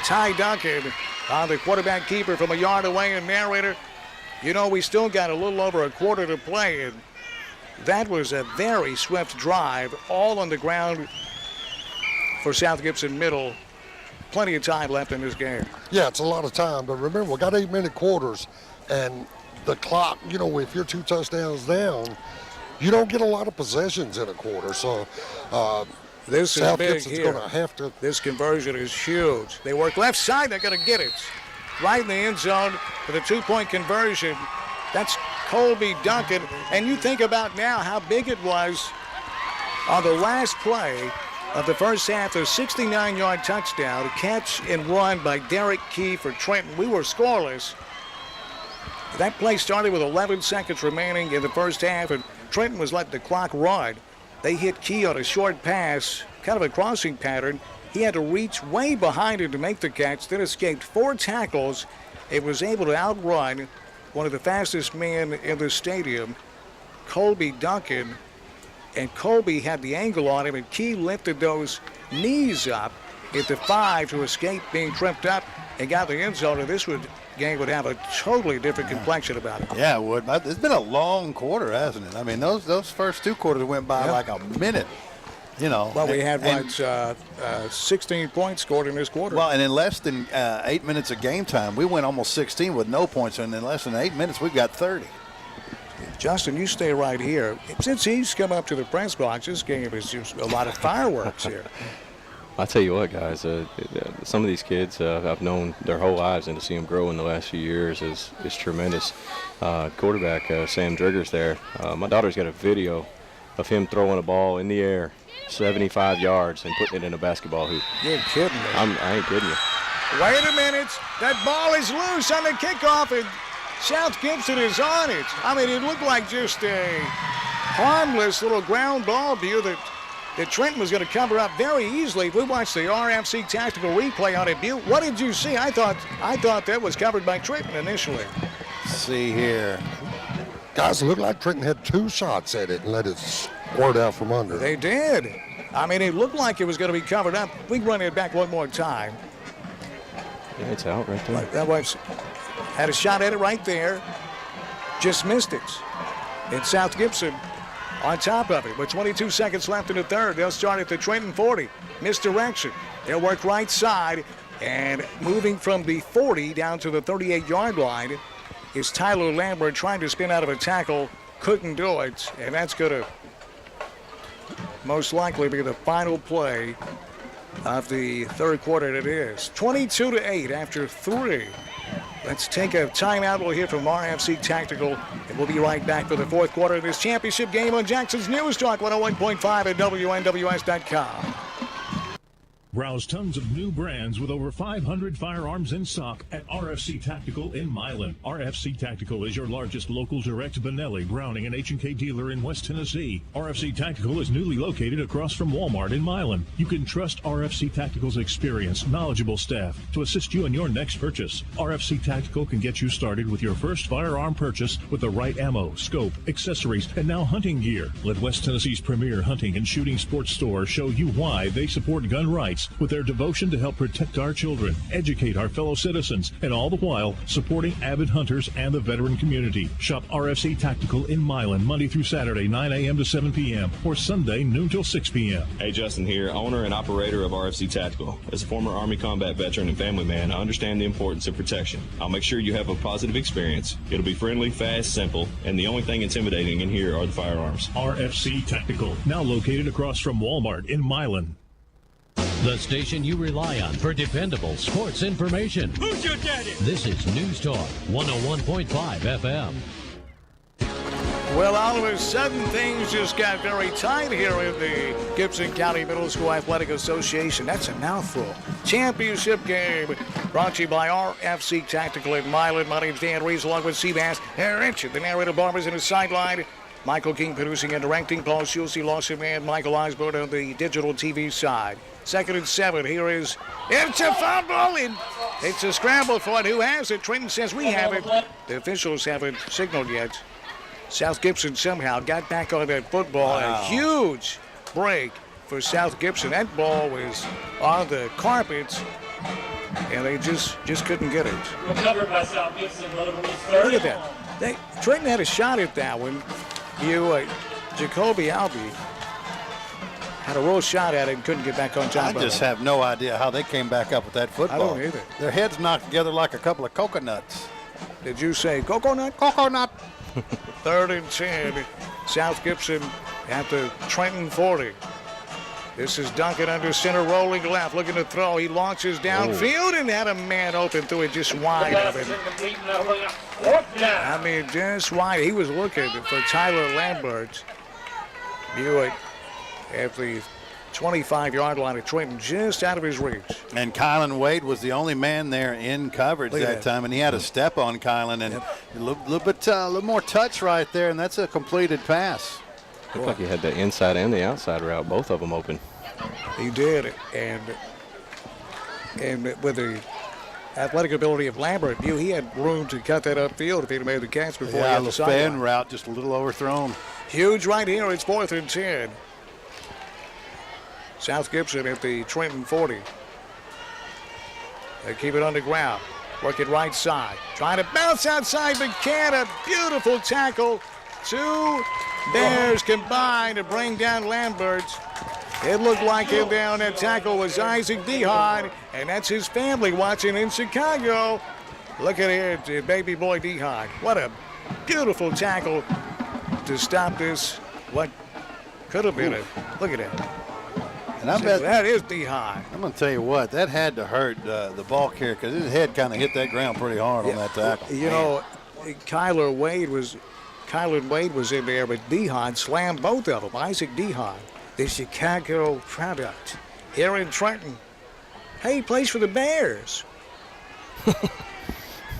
Ty Duncan on the quarterback keeper from a yard away. And narrator, you know, we still got a little over a quarter to play. And that was a very swift drive, all on the ground for South Gibson Middle. Plenty of time left in this game. Yeah, it's a lot of time. But remember, we got 8-minute quarters. And the clock, you know, if you're 2 touchdowns down, you don't get a lot of possessions in a quarter. So, this is South big Gibson's here. going to have to. This conversion is huge. They work left side. They're going to get it. Right in the end zone for the 2-point conversion. That's Colby Duncan. And you think about now how big it was on the last play of the first half, a 69-yard touchdown, a catch and run by Derek Key for Trenton. We were scoreless. That play started with 11 seconds remaining in the first half, and Trenton was letting the clock run. They hit Key on a short pass, kind of a crossing pattern. He had to reach way behind him to make the catch, then escaped 4 tackles. It was able to outrun one of the fastest men in the stadium, Colby Duncan. And Colby had the angle on him, and Key lifted those knees up at the 5 to escape being tripped up and got the end zone. And this game would have a totally different complexion about it. Yeah, it would. It's been a long quarter, hasn't it? I mean, those first 2 quarters went by like a minute. You know. Well, we had 16 points scored in this quarter. Well, and in less than 8 minutes of game time, we went almost 16 with no points, and in less than 8 minutes, we've got 30. Justin, you stay right here. Since he's come up to the press box, this game is just a lot of fireworks here. I'll tell you what, guys, some of these kids I've known their whole lives, and to see them grow in the last few years is tremendous. Quarterback Sam Driggers there. My daughter's got a video of him throwing a ball in the air 75 yards and putting it in a basketball hoop. You're kidding me. I ain't kidding you. Wait a minute. That ball is loose on the kickoff, and South Gibson is on it. I mean, it looked like just a harmless little ground ball view that Trenton was going to cover up very easily. If we watched the RFC tactical replay on it, what did you see? I thought that was covered by Trenton initially. Let's see here. Guys, it looked like Trenton had 2 shots at it and let it squirt out from under. They did. I mean, it looked like it was going to be covered up. We can run it back one more time. Yeah, it's out right there. That was had a shot at it right there. Just missed it. And South Gibson on top of it. With 22 seconds left in the third, they'll start at the Trenton 40. Misdirection. They'll work right side, and moving from the 40 down to the 38-yard line is Tyler Lambert trying to spin out of a tackle. Couldn't do it, and that's going to most likely be the final play of the third quarter. It is 22-8 after 3. Let's take a timeout. We'll hear from RFC Tactical, and we'll be right back for the fourth quarter of this championship game on Jackson's News Talk 101.5 at WNWS.com. Browse tons of new brands with over 500 firearms in stock at RFC Tactical in Milan. RFC Tactical is your largest local direct Benelli, Browning, and H&K dealer in West Tennessee. RFC Tactical is newly located across from Walmart in Milan. You can trust RFC Tactical's experienced, knowledgeable staff to assist you in your next purchase. RFC Tactical can get you started with your first firearm purchase with the right ammo, scope, accessories, and now hunting gear. Let West Tennessee's premier hunting and shooting sports store show you why they support gun rights with their devotion to help protect our children, educate our fellow citizens, and all the while supporting avid hunters and the veteran community. Shop RFC Tactical in Milan Monday through Saturday, 9 a.m. to 7 p.m. or Sunday, noon till 6 p.m. Hey, Justin here, owner and operator of RFC Tactical. As a former Army combat veteran and family man, I understand the importance of protection. I'll make sure you have a positive experience. It'll be friendly, fast, simple, and the only thing intimidating in here are the firearms. RFC Tactical, now located across from Walmart in Milan. The station you rely on for dependable sports information. Who's your daddy? This is News Talk 101.5 FM. Well, all of a sudden, things just got very tight here in the Gibson County Middle School Athletic Association. That's a mouthful. Championship game brought to you by RFC Tactical in Milan. My name's Dan Rees, along with Seabass and Richard. The narrator Barbers in the sideline. Michael King producing and directing. Paul Schulze, Lawson, and Michael Osborne on the digital TV side. 2nd and 7. Here is, it's a fumble, and it's a scramble for it. Who has it? Trenton says we have it. The officials haven't signaled yet. South Gibson somehow got back on that football. Wow. A huge break for South Gibson. That ball was on the carpet, and they just couldn't get it. Recovered by South Gibson. Look at that. Trenton had a shot at that one. Jacoby Albee had a real shot at it and couldn't get back on top of it. I just have no idea how they came back up with that football. I don't either. Their heads knocked together like a couple of coconuts. Did you say coconut? Coconut. 3rd and 10. South Gibson at the Trenton 40. This is Duncan under center, rolling left, looking to throw. He launches downfield and had a man open through it, just wide of it. I mean, just wide. He was looking for Tyler Lambert. Buick at the 25-yard line of Trenton, just out of his reach. And Kylan Wade was the only man there in coverage that time, and he had a step on Kylan, and a little more touch right there, and that's a completed pass. Looked like he had the inside and the outside route, both of them open. He did, and with the athletic ability of Lambert, he had room to cut that upfield if he'd made the catch before he had the fan route, just a little overthrown. Huge right here. It's 4th and 10. South Gibson at the Trenton 40. They keep it on the ground. Work it right side. Trying to bounce outside, but can't. A beautiful tackle. 2 Bears combined to bring down Lambert. It looked like in there on that tackle was Isaac Dehod, and that's his family watching in Chicago. Look at here, baby boy Dehod. What a beautiful tackle to stop this. What could have been it. Look at that. And I bet that is Dehod. I'm going to tell you what, that had to hurt the ball carrier because his head kind of hit that ground pretty hard on that tackle. You know, Kylan Wade was in there, but Dehod slammed both of them. Isaac Dehod, the Chicago product here in Trenton. Hey, he plays for the Bears.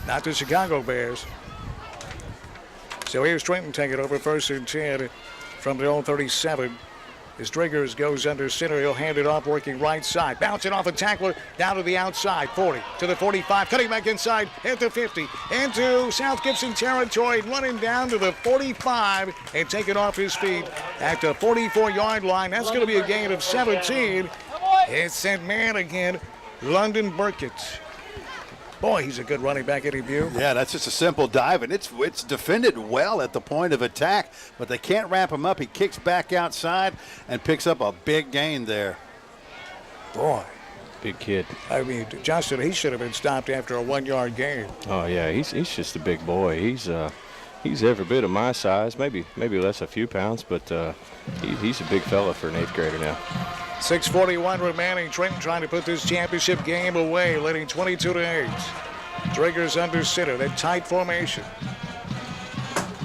Not the Chicago Bears. So here's Trenton taking over 1st and 10 from their own 37. As Driggers goes under center, he'll hand it off, working right side. Bouncing off a tackler, down to the outside, 40, to the 45, cutting back inside, at the 50, into South Gibson territory, running down to the 45, and taking off his feet at the 44-yard line. That's going to be a gain of 17. It's that man again, London Burkett. Boy, he's a good running back, Eddie Bew. Yeah, that's just a simple dive, and it's defended well at the point of attack, but they can't wrap him up. He kicks back outside and picks up a big gain there. Boy. Big kid. I mean, Justin, he should have been stopped after a 1-yard gain. Oh, yeah, he's just a big boy. He's every bit of my size, maybe less a few pounds, but he's a big fella for an 8th grader now. 6:41 remaining. Trenton trying to put this championship game away, leading 22-8. Driggers under center. That tight formation.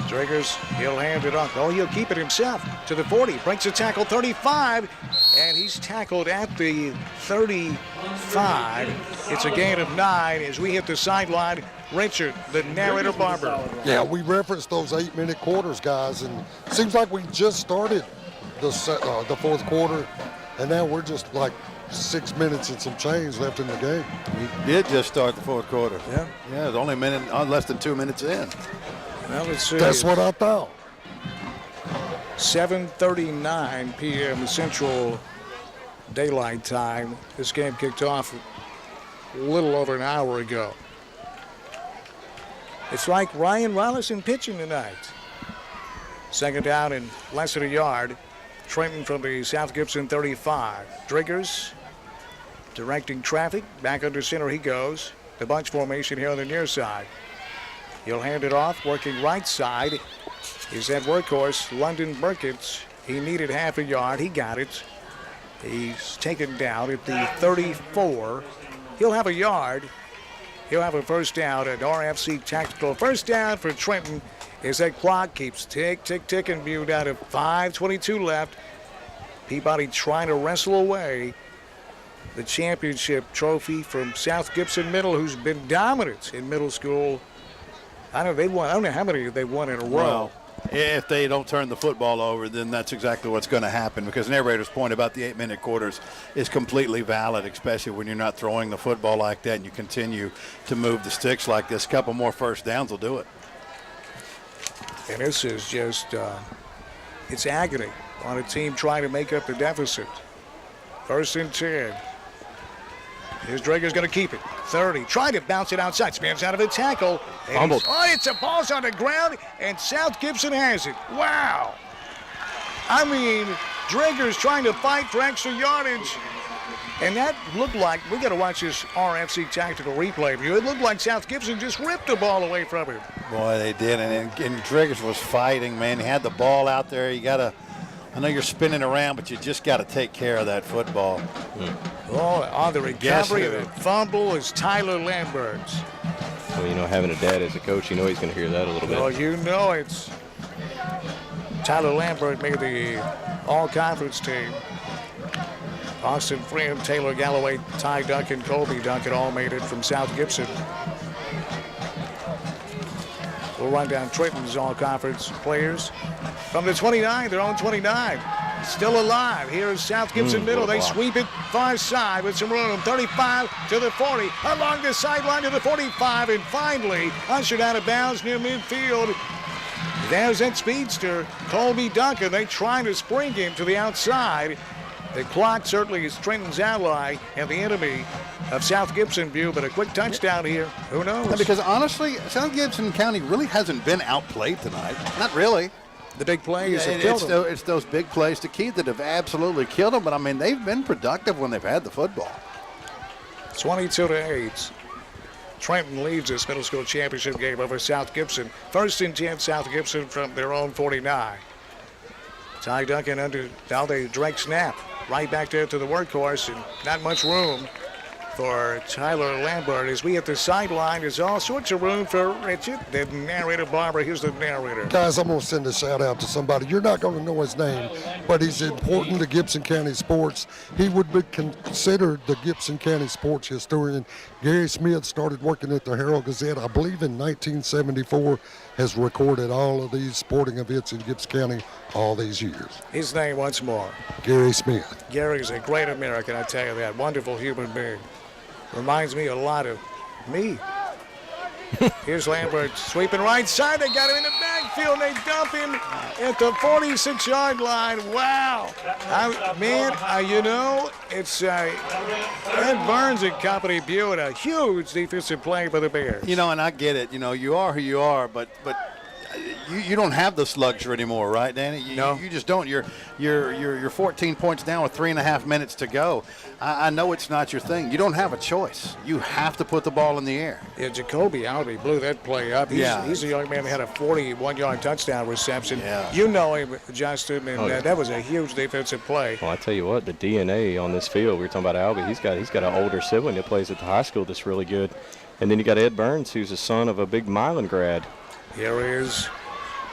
Driggers, he'll hand it off. Oh, he'll keep it himself to the 40. Breaks a tackle, 35, and he's tackled at the 35. It's a gain of 9 as we hit the sideline. Richard, the narrator Barber. Yeah, we referenced those 8-minute quarters, guys, and it seems like we just started the 4th quarter, and now we're just like 6 minutes and some change left in the game. We did just start the 4th quarter. Yeah. Yeah, it's only less than 2 minutes in. Well, let's see. That's what I thought. 7:39 p.m. Central Daylight Time. This game kicked off a little over an hour ago. It's like Ryan Rollison pitching tonight. 2nd down and less than a yard. Trenton from the South Gibson 35. Driggers directing traffic. Back under center he goes. The bunch formation here on the near side. He'll hand it off. Working right side is that workhorse, London Burkett. He needed half a yard. He got it. He's taken down at the 34. He'll have a yard. He'll have a first down at RFC Tactical. First down for Trenton as that clock keeps ticking. Viewed out of 5:22 left. Peabody trying to wrestle away the championship trophy from South Gibson Middle, who's been dominant in middle school. I don't know how many they won in a row. Well, if they don't turn the football over, then that's exactly what's going to happen, because narrator's point about the 8-minute quarters is completely valid, especially when you're not throwing the football like that and you continue to move the sticks like this. A couple more first downs will do it. And this is just, it's agony on a team trying to make up the deficit. 1st and 10. Here's Drager's going to keep it. 30. Trying to bounce it outside. Spins out of the tackle. Fumbled. It's a ball's on the ground, and South Gibson has it. Wow. I mean, Drager's trying to fight for extra yardage. And that looked like, we got to watch this RFC Tactical replay view. It looked like South Gibson just ripped the ball away from him. Boy, they did. And Driggers was fighting, man. He had the ball out there. You got to, I know you're spinning around, but you just got to take care of that football. Oh, on the recovery, the fumble is Tyler Lambert. Well, having a dad as a coach, he's going to hear that a little bit. Oh, it's Tyler Lambert made the all-conference team. Austin Friend, Taylor Galloway, Ty Duncan, Colby Duncan all made it from South Gibson. We'll run down Trenton's all-conference players. From the 29, their own 29. Still alive. Here's South Gibson Middle. They sweep it far side with some room. 35 to the 40. Along the sideline to the 45. And finally, ushered out of bounds near midfield. There's that speedster, Colby Duncan. They trying to spring him to the outside. The clock certainly is Trenton's ally and the enemy of South Gibson View, but a quick touchdown here. Who knows? Yeah, because honestly, South Gibson County really hasn't been outplayed tonight. Not really. The big plays have killed them. It's those big plays to Keith that have absolutely killed them, but I mean, they've been productive when they've had the football. 22-8. Trenton leads this middle school championship game over South Gibson. 1st and 10, South Gibson from their own 49. Ty Duncan under, now they direct snap. Right back there to the workhorse, and not much room for Tyler Lambert. As we hit the sideline, there's all sorts of room for Richard. The narrator, Barbara, here's the narrator. Guys, I'm going to send a shout out to somebody. You're not going to know his name, but he's important to Gibson County sports. He would be considered the Gibson County sports historian. Gary Smith started working at the Herald-Gazette, I believe in 1974, has recorded all of these sporting events in Gibson County all these years. His name once more. Gary Smith. Gary's a great American, I tell you that. Wonderful human being. Reminds me a lot of me. Here's Lambert sweeping right side. They got him in the backfield. They dump him at the 46-yard line. Wow. It's Ed Burns and company Buick, a huge defensive play for the Bears. And I get it. You are who you are, but you don't have this luxury anymore, right, Danny? No. You just don't. You're 14 points down with 3.5 minutes to go. I know it's not your thing. You don't have a choice. You have to put the ball in the air. Yeah, Jacoby Albee blew that play up. He's a young man that had a 41-yard touchdown reception. Yeah. You know him, Justin, and that was a huge defensive play. Well, I tell you what, the DNA on this field, we were talking about Albee, he's got an older sibling that plays at the high school that's really good. And then you got Ed Burns, who's the son of a big Milan grad. Here is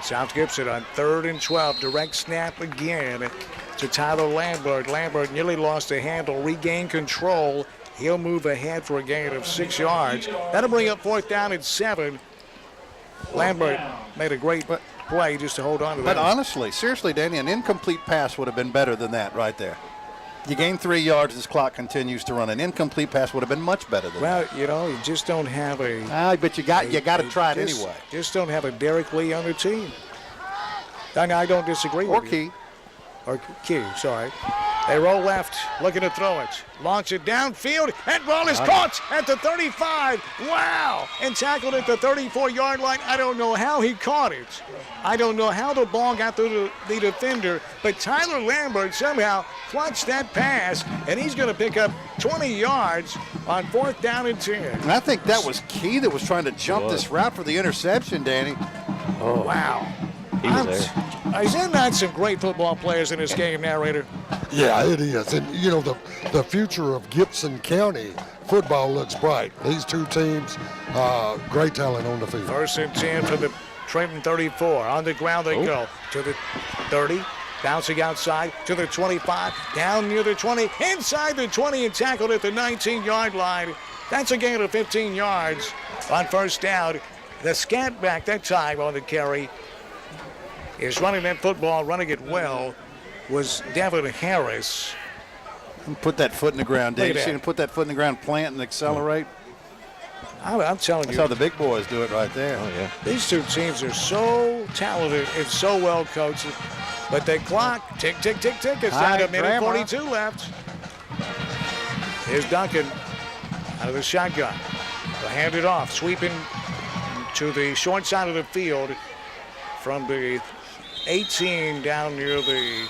South Gibson on 3rd and 12. Direct snap again to Tyler Lambert. Lambert nearly lost the handle, regained control. He'll move ahead for a gain of 6 yards. That'll bring up 4th down and 7. Lambert made a great play just to hold on to that. But honestly, seriously, Danny, an incomplete pass would have been better than that right there. You gain 3 yards, this clock continues to run. An incomplete pass would have been much better than that. Well, you just don't have a... but you got to try it anyway. Just don't have a Derek Lee on the team. I don't disagree with you. Or Key, sorry. They roll left, looking to throw it. Launch it downfield. That ball is caught at the 35. Wow! And tackled at the 34-yard line. I don't know how he caught it. I don't know how the ball got through the defender, but Tyler Lambert somehow clutched that pass, and he's going to pick up 20 yards on 4th down and 10. And I think that was Key that was trying to jump this route for the interception, Danny. Oh, wow. He was there. Is there not some great football players in this game, narrator? Yeah, it is. And, the future of Gibson County football looks bright. These two teams, great talent on the field. 1st and 10 for the Trenton 34. On the ground they go to the 30. Bouncing outside to the 25. Down near the 20. Inside the 20 and tackled at the 19-yard line. That's a gain of 15 yards on 1st down. The scat back that time on the carry is running that football, running it well, was Devin Harris. Put that foot in the ground, Dave. You seen him put that foot in the ground, plant, and accelerate? I'm telling That's you. how the big boys do it right there. Oh, yeah. These two teams are so talented and so well coached. But the clock, tick, tick, tick, tick. It's down to a minute 42 left. Here's Duncan out of the shotgun. They'll hand it off, sweeping to the short side of the field from the 18 down near the...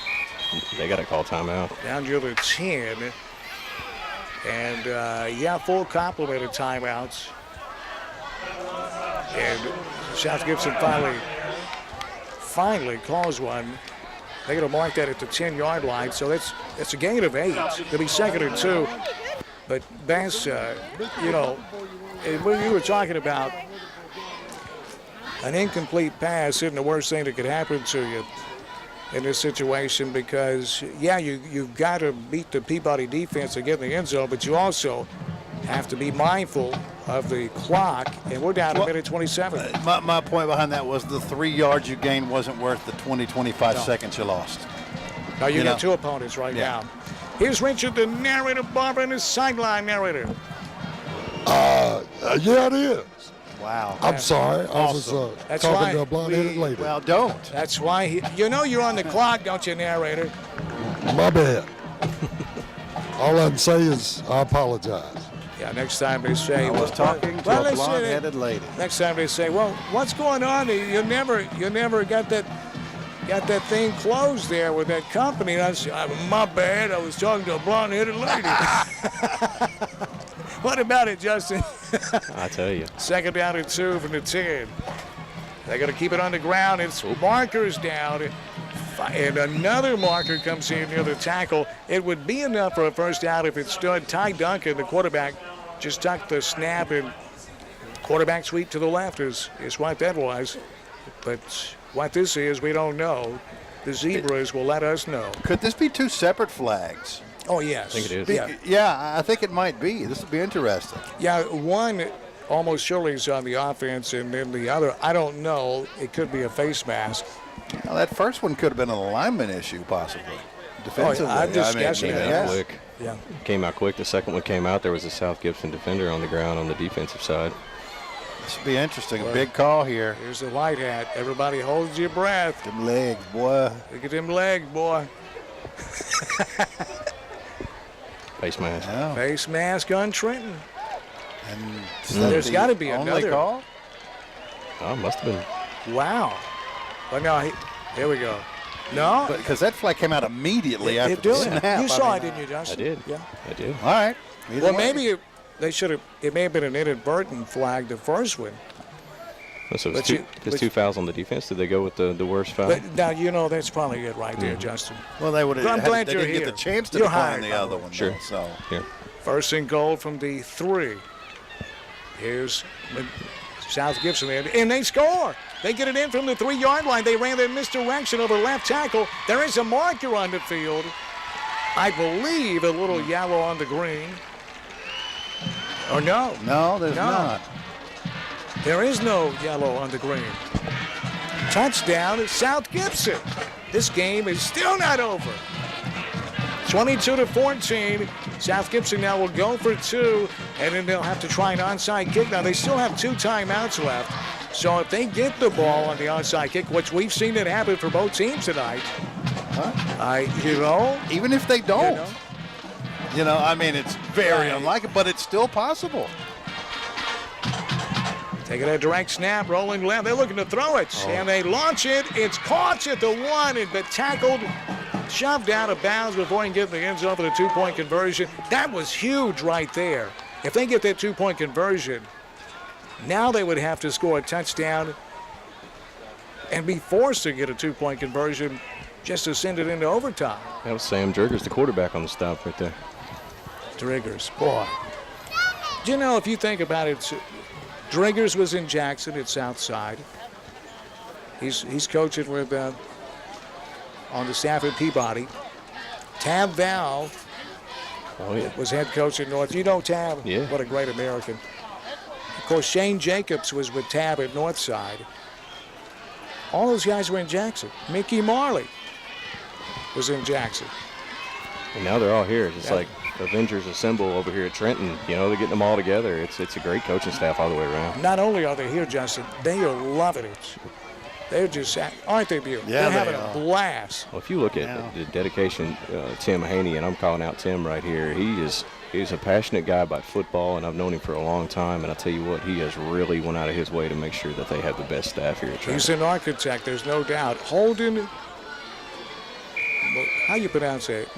They got to call timeout. Down near the 10. And, full complement of timeouts. And South Gibson finally calls one. They're going to mark that at the 10-yard line. So that's a gain of 8. It'll be 2nd and 2. But Bass, when you were talking about an incomplete pass isn't the worst thing that could happen to you in this situation because, you've got to beat the Peabody defense to get in the end zone, but you also have to be mindful of the clock, and we're down to minute 27. My point behind that was the 3 yards you gained wasn't worth the 25 seconds you lost. Now you got two opponents right now. Here's Richard, the narrator, Barbara, and his sideline narrator. Yeah, it is. Wow. I'm sorry. I was talking to a blonde-headed lady. Well, don't. That's why you're on the clock, don't you, narrator? My bad. All I can say is I apologize. Yeah, next time they say... I was talking to a blonde-headed lady. Next time they say, well, what's going on? You never got that thing closed there with that company. And I said, my bad. I was talking to a blonde-headed lady. What about it, Justin? I tell you. 2nd down and 2 from the 10. They're going to keep it on the ground. It's markers down. And another marker comes in near the tackle. It would be enough for a 1st down if it stood. Ty Duncan, the quarterback, just tucked the snap and quarterback sweep to the left is what that was. But what this is, we don't know. The Zebras will let us know. Could this be 2 separate flags? Oh, yes. I think it is. Yeah, I think it might be. This would be interesting. Yeah, one almost surely is on the offense, and then the other, I don't know. It could be a face mask. Well, that first one could have been an alignment issue, possibly. Defensively. I'm just guessing. Quick. Yeah. Came out quick. The second one came out. There was a South Gibson defender on the ground on the defensive side. Should be interesting. A big call here. Here's the white hat. Everybody holds your breath. Them legs, boy. Look at them legs, boy. Face mask. Yeah. Face mask on Trenton. And there's got to be another call. Oh, must have been. Wow. But no, here we go. No. Because that flag came out immediately after the snap. You saw it, didn't you, Justin? I did. Yeah. I did. All right. Well, maybe they should have. It may have been an inadvertent flag, the first one. So it's two fouls on the defense. Did they go with the worst foul? But now you know that's probably it right there, Justin. Well, they would have. I'm glad they you're didn't here. get the chance to You're decline hired, the by other the way. one. Sure. Though, so. Yeah. First and goal from the 3. Here's South Gibson, and they score. They get it in from the 3-yard line. They ran their misdirection over left tackle. There is a marker on the field. I believe a little yellow on the green. Or no? No, there's not. There is no yellow on the green. Touchdown is South Gibson. This game is still not over. 22-14. South Gibson now will go for 2, and then they'll have to try an onside kick. Now, they still have 2 timeouts left. So if they get the ball on the onside kick, which we've seen it happen for both teams tonight, even if they don't, I mean, it's very unlikely, but it's still possible. Taking a direct snap, rolling left. They're looking to throw it, and they launch it. It's caught at the 1, but tackled, shoved out of bounds before he can get in the end zone for the 2-point conversion. That was huge right there. If they get that 2-point conversion, now they would have to score a touchdown and be forced to get a 2-point conversion just to send it into overtime. That was Sam Driggers, the quarterback on the stop right there. Driggers, boy. Do you know, if you think about it, Driggers was in Jackson at Southside. He's coaching with on the staff at Peabody. Tab Val was head coach at North. You know Tab? Yeah. What a great American. Of course, Shane Jacobs was with Tab at Northside. All those guys were in Jackson. Mickey Marley was in Jackson. And now they're all here. It's like Avengers Assemble over here at Trenton. They're getting them all together. It's a great coaching staff all the way around. Not only are they here, Justin, they are loving it. They're just, aren't they beautiful? Yeah, they're having a blast. Well, if you look at the dedication, Tim Haney, and I'm calling out Tim right here, he's a passionate guy about football, and I've known him for a long time, and I tell you what, he has really went out of his way to make sure that they have the best staff here at Trenton. He's an architect, there's no doubt. Holden, how you pronounce it?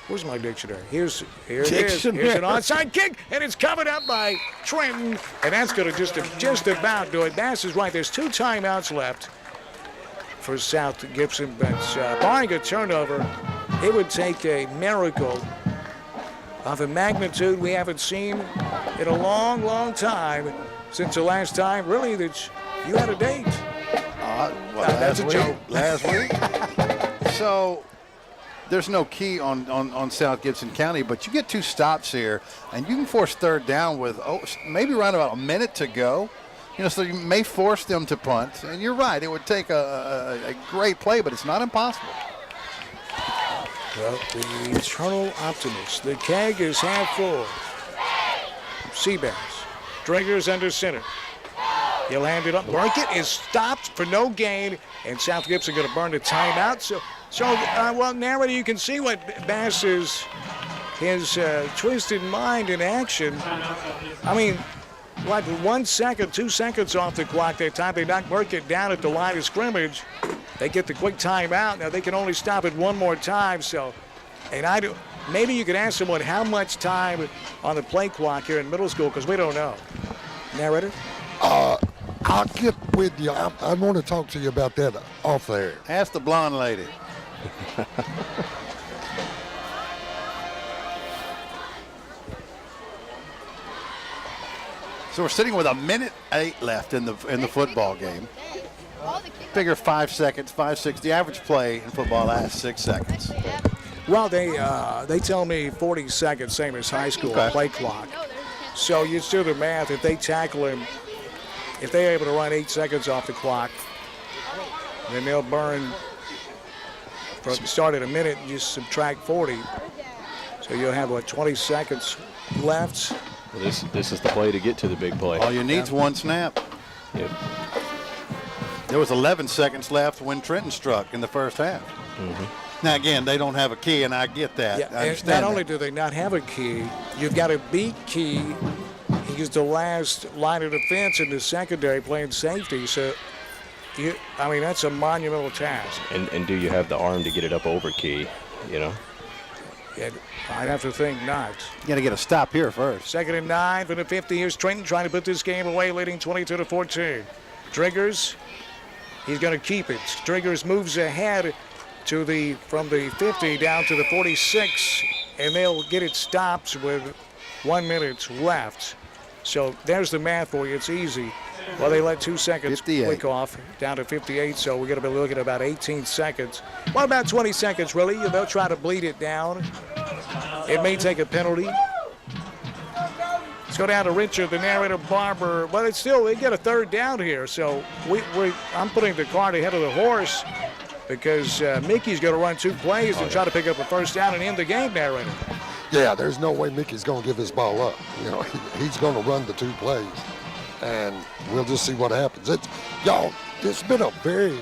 Where's my dictionary? Here it is. Here's an onside kick, and it's covered up by Trenton, and that's going to just about do it. Bass is right. There's 2 timeouts left for South Gibson, but barring a turnover, it would take a miracle of a magnitude we haven't seen in a long, long time since the last time, really, that you had a date. That's a joke. Last week. So there's no key on South Gibson County, but you get 2 stops here, and you can force 3rd down with maybe around about a minute to go. So you may force them to punt. And you're right, it would take a great play, but it's not impossible. Well, the eternal optimist. The keg is half full. Seabass. Driggers under center. He'll hand it up. Burkett is stopped for no gain, and South Gibson going to burn the timeout. Well, narrator, you can see what Bass is, his twisted mind in action. I mean, like 1 second, 2 seconds off the clock that time. They knock Burkett down at the line of scrimmage. They get the quick timeout. Now they can only stop it one more time. Maybe you could ask someone how much time on the play clock here in middle school, because we don't know. Narrator? I'll get with you. I want to talk to you about that off there. Ask the blonde lady. So we're sitting with 1:08 left in the football game. Figure 5 seconds, 5-6. The average play in football lasts 6 seconds. Well, they tell me 40 seconds, same as high school play clock. So you do the math. If they tackle him, if they're able to run 8 seconds off the clock, then they'll burn. Start at a minute and just subtract 40. So you'll have 20 seconds left. Well, this is the play to get to the big play. All you need is one snap. Yep. There was 11 seconds left when Trenton struck in the first half. Now, again, they don't have a key, and I get that. Yeah, I understand not that. only do they not have a key, you've got to beat Key. He's the last line of defense in the secondary playing safety. So, that's a monumental task. And do you have the arm to get it up over Key, you know? Yeah, I'd have to think not. You got to get a stop here first. 2nd and 9 from the 50. Here's Trenton trying to put this game away, leading 22-14. Driggers, he's going to keep it. Driggers moves ahead from the 50 down to the 46, and they'll get it stopped with 1 minute left. So there's the math for you. It's easy. Well, they let 2 seconds 58. quick off down to 58, so we're going to be looking at about 18 seconds. Well, about 20 seconds, really. They'll try to bleed it down. It may take a penalty. Let's go down to Richard, the narrator, Barber. But it's still, they get a 3rd down here, so I'm putting the cart ahead of the horse because Mickey's going to run 2 plays and try to pick up a 1st down and end the game, narrator. Yeah, there's no way Mickey's going to give his ball up. You know, he's going to run the 2 plays, and we'll just see what happens. It's been a very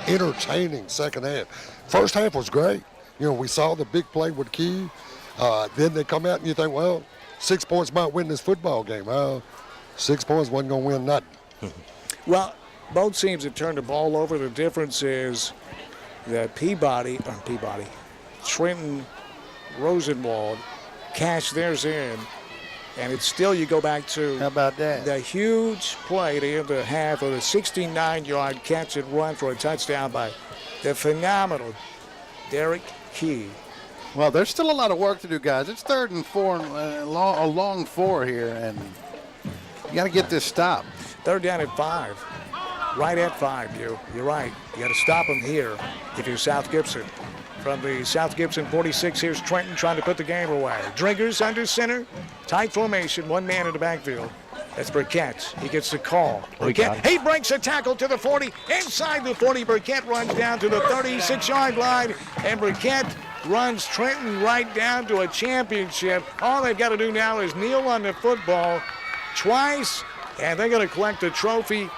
entertaining second half. First half was great. You know, we saw the big play with Key. Then they come out and you think, well, 6 points might win this football game. Well, 6 points wasn't going to win nothing. Well, both teams have turned the ball over. The difference is that Trenton, Rosenwald cashed theirs in, and it's still, you go back to How about that? The huge play to end the half of the 69-yard catch and run for a touchdown by the phenomenal Derek Key. Well, there's still a lot of work to do, guys. It's 3rd and 4, a long 4 here, and you got to get this stopped. 3rd down at 5. Right at 5, you're right. You got to stop them here if you're South Gibson. From the South Gibson 46, here's Trenton trying to put the game away. Driggers under center, tight formation, 1 man in the backfield. That's Burkett. He gets the call. Burkett, he breaks a tackle to the 40. Inside the 40, Burkett runs down to the 36-yard line, and Burkett runs Trenton right down to a championship. All they've got to do now is kneel on the football twice, and they're going to collect the trophy,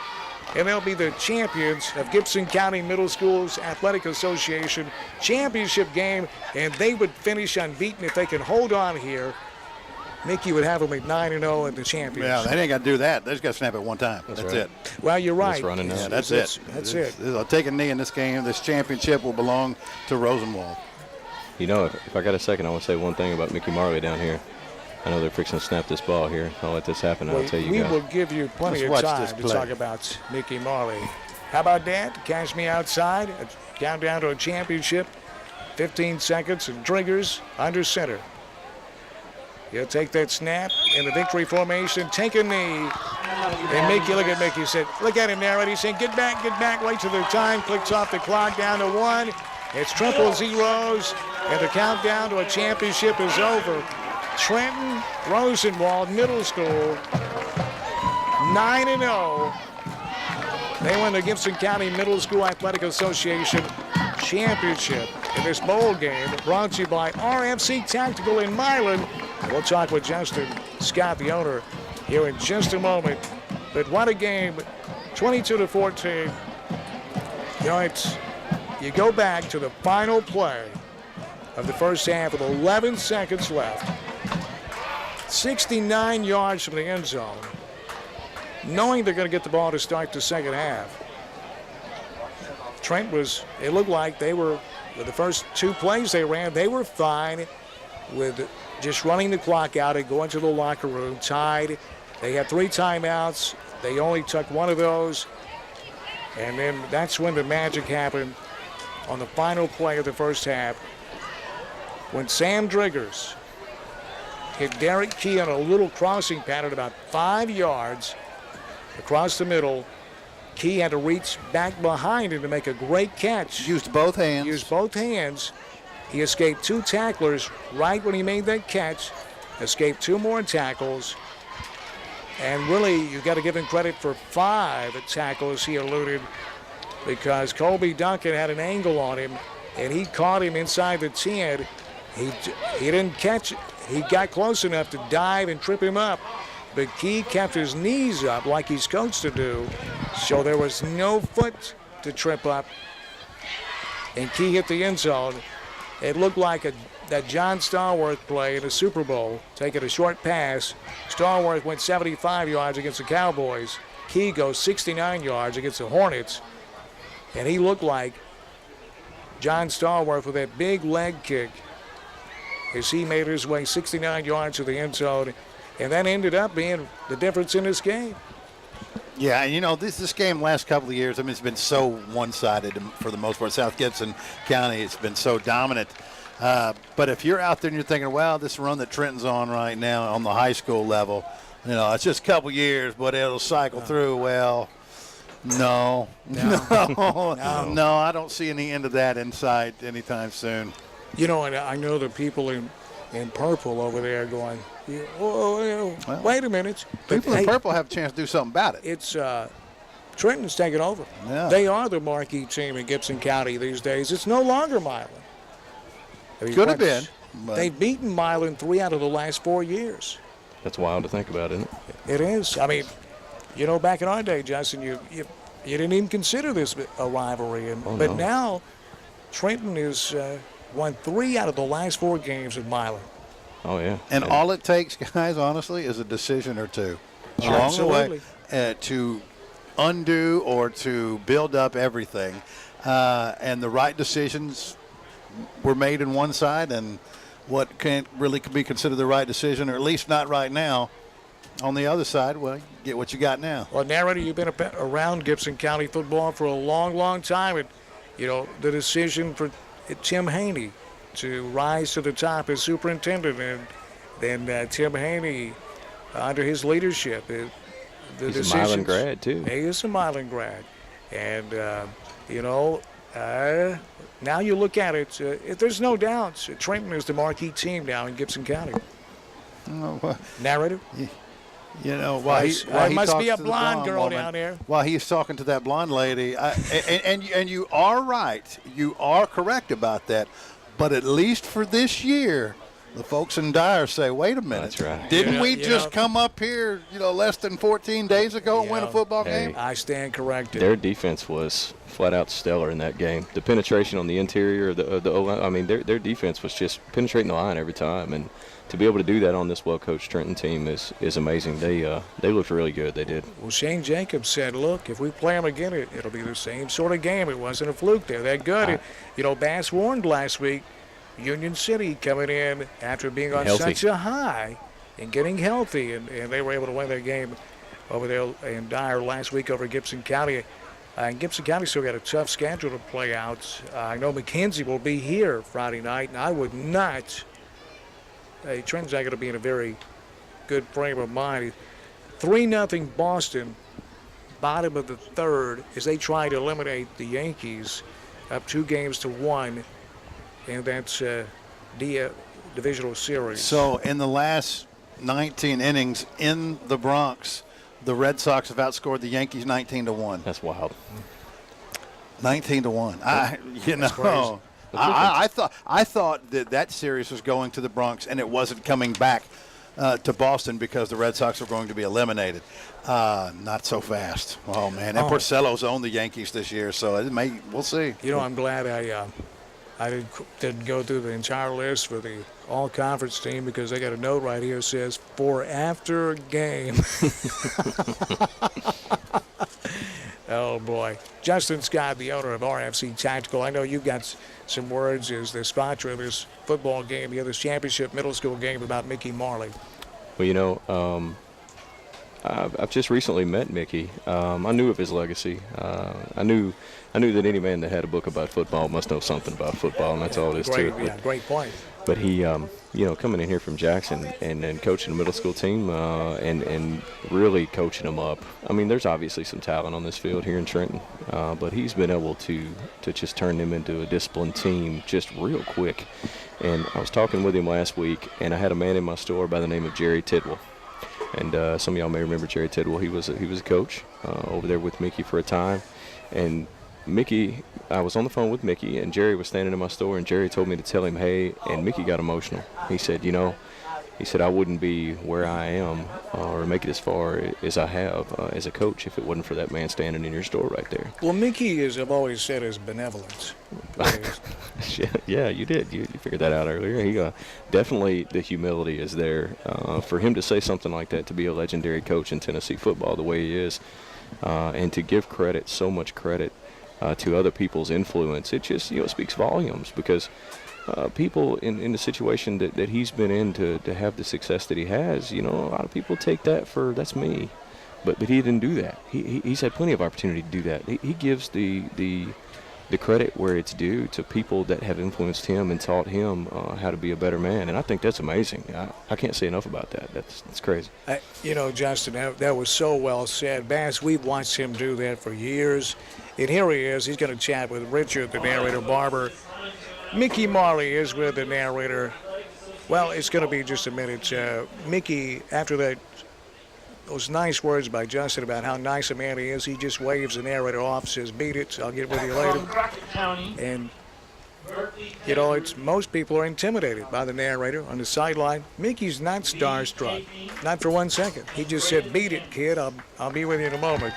and they'll be the champions of Gibson County Middle Schools Athletic Association championship game, and they would finish unbeaten if they can hold on here. Mickey would have them at 9-0 in the champions. Yeah, they ain't got to do that. They just got to snap it one time. That's right. it. Well, you're right. Yeah, that's it. That's it. They'll take a knee in this game. This championship will belong to Rosenwald. You know, if I got a second, I want to say one thing about Mickey Marley down here. I know they're fixing to snap this ball here. I'll let this happen, and I'll tell you guys. We will give you plenty of time to talk about Mickey Marley. How about that? Cash me outside. A countdown to a championship. 15 seconds, and Driggers under center. He'll take that snap in the victory formation, take a knee. And Mickey, look at Mickey, said, look at him there, he's saying, get back, wait till the time clicks off the clock down to 1. It's triple zeros, and the countdown to a championship is over. Trenton, Rosenwald Middle School, 9-0. They win the Gibson County Middle School Athletic Association championship in this bowl game, brought to you by RFC Tactical in Milan. We'll talk with Justin Scott, the owner, here in just a moment. But what a game, 22-14. You know, you go back to the final play of the first half with 11 seconds left. 69 yards from the end zone, knowing they're going to get the ball to start the second half. Trent it looked like they were, with the first 2 plays they ran, they were fine with just running the clock out and going to the locker room, tied. They had 3 timeouts. They only took 1 of those. And then that's when the magic happened on the final play of the first half, when Sam Driggers hit Derek Key on a little crossing pattern about 5 yards across the middle. Key had to reach back behind him to make a great catch. Used both hands. He escaped 2 tacklers right when he made that catch. Escaped 2 more tackles. And really, you got to give him credit for 5 tackles he eluded, because Colby Duncan had an angle on him, and he caught him inside the 10 He didn't catch it. He got close enough to dive and trip him up, but Key kept his knees up like he's coached to do, so there was no foot to trip up, and Key hit the end zone. It looked like that John Stallworth play in the Super Bowl, taking a short pass. Stallworth went 75 yards against the Cowboys. Key goes 69 yards against the Hornets, and he looked like John Stallworth with that big leg kick as he made his way 69 yards to the end zone, and that ended up being the difference in this game. Yeah, and you know, this game last couple of years, I mean, it's been so one-sided for the most part. South Gibson County, it's been so dominant. But if you're out there and you're thinking, well, this run that Trenton's on right now on the high school level, you know, it's just a couple years, but it'll cycle through. Well, no, I don't see any end of that in sight anytime soon. You know, and I know the people in purple over there going, wait a minute. People in purple have a chance to do something about it. It's Trenton's taking over. Yeah. They are the marquee team in Gibson County these days. It's no longer Milan. I mean, Could have been. But they've beaten Milan 3 out of the last 4 years. That's wild to think about, isn't it? It is. I mean, you know, back in our day, Justin, you didn't even consider this a rivalry. But now Trenton has won 3 out of the last 4 games at Milan. Oh, yeah. And all it takes, guys, honestly, is a decision or two along the way to undo or to build up everything. And the right decisions were made in one side, and what can't really be considered the right decision, or at least not right now, on the other side, well, you get what you got now. Well, narrator, you've been around Gibson County football for a long, long time. And, you know, the decision for Tim Haney to rise to the top as superintendent, and then Tim Haney, under his leadership, he's a Milan grad, too. He is a Milan grad. And, you know, now you look at it, there's no doubt Trenton is the marquee team now in Gibson County. Narrator? You know, while he must talks be a to the blonde girl woman, down there. While he's talking to that blonde lady, and you are right. You are correct about that. But at least for this year, the folks in Dyer say, wait a minute. That's right. Didn't we just come up here, less than 14 days ago and win a football game? I stand corrected. Their defense was flat out stellar in that game. The penetration on the interior of the O-line, I mean, their defense was just penetrating the line every time. And to be able to do that on this well-coached Trenton team is amazing. They looked really good. They did. Well, Shane Jacobs said, look, if we play them again, it'll be the same sort of game. It wasn't a fluke. They're that good. Bass warned last week, Union City coming in after being on such a high and getting healthy, and they were able to win their game over there in Dyer last week over Gibson County. And Gibson County still got a tough schedule to play out. I know McKenzie will be here Friday night, and I would not. Trenton's not going to be in a very good frame of mind. 3-0 Boston, bottom of the third, as they try to eliminate the Yankees, up 2-1, and that's divisional series. So in the last 19 innings in the Bronx, the Red Sox have outscored the Yankees 19-1. That's wild. 19-1. I thought that series was going to the Bronx and it wasn't coming back to Boston because the Red Sox were going to be eliminated. Not so fast. Oh man, and Porcello's owned the Yankees this year, so we'll see. I'm glad I didn't go through the entire list for the all-conference team because they got a note right here that says for after game. Oh, boy. Justin Scott, the owner of RFC Tactical. I know you've got some words as the sponsor of this football game, this championship middle school game about Mickey Marley. Well, I've just recently met Mickey. I knew of his legacy. I knew that any man that had a book about football must know something about football, and that's all it is to it. Great point. But he, coming in here from Jackson and coaching a middle school team and really coaching them up. I mean, there's obviously some talent on this field here in Trenton, but he's been able to just turn them into a disciplined team just real quick. And I was talking with him last week, and I had a man in my store by the name of Jerry Tidwell. And some of y'all may remember Jerry Tidwell. He was a coach over there with Mickey for a time. And Mickey I was on the phone with Mickey, and Jerry was standing in my store, and Jerry told me to tell him, hey, and Mickey got emotional. He said, I wouldn't be where I am or make it as far as I have as a coach if it wasn't for that man standing in your store right there. Well, Mickey I've always said, is benevolence. Yeah, you did. You figured that out earlier. He definitely, the humility is there. For him to say something like that, to be a legendary coach in Tennessee football the way he is, and to give credit, so much credit, to other people's influence, it just speaks volumes, because people in the situation that he's been in to have the success that he has, a lot of people take that for that's me, but he didn't do that. He's had plenty of opportunity to do that. He gives the credit where it's due to people that have influenced him and taught him how to be a better man, and I think that's amazing. I can't say enough about that. That's crazy. Justin, that was so well said. Bass, we've watched him do that for years, and here he is. He's going to chat with Richard, the narrator, Barber. Mickey Marley is with the narrator. Well, it's going to be just a minute. Mickey, after those nice words by Justin about how nice a man he is, he just waves the narrator off, says, beat it, I'll get with you later. And, it's most people are intimidated by the narrator on the sideline. Mickey's not starstruck, not for 1 second. He just said, beat it, kid, I'll be with you in a moment.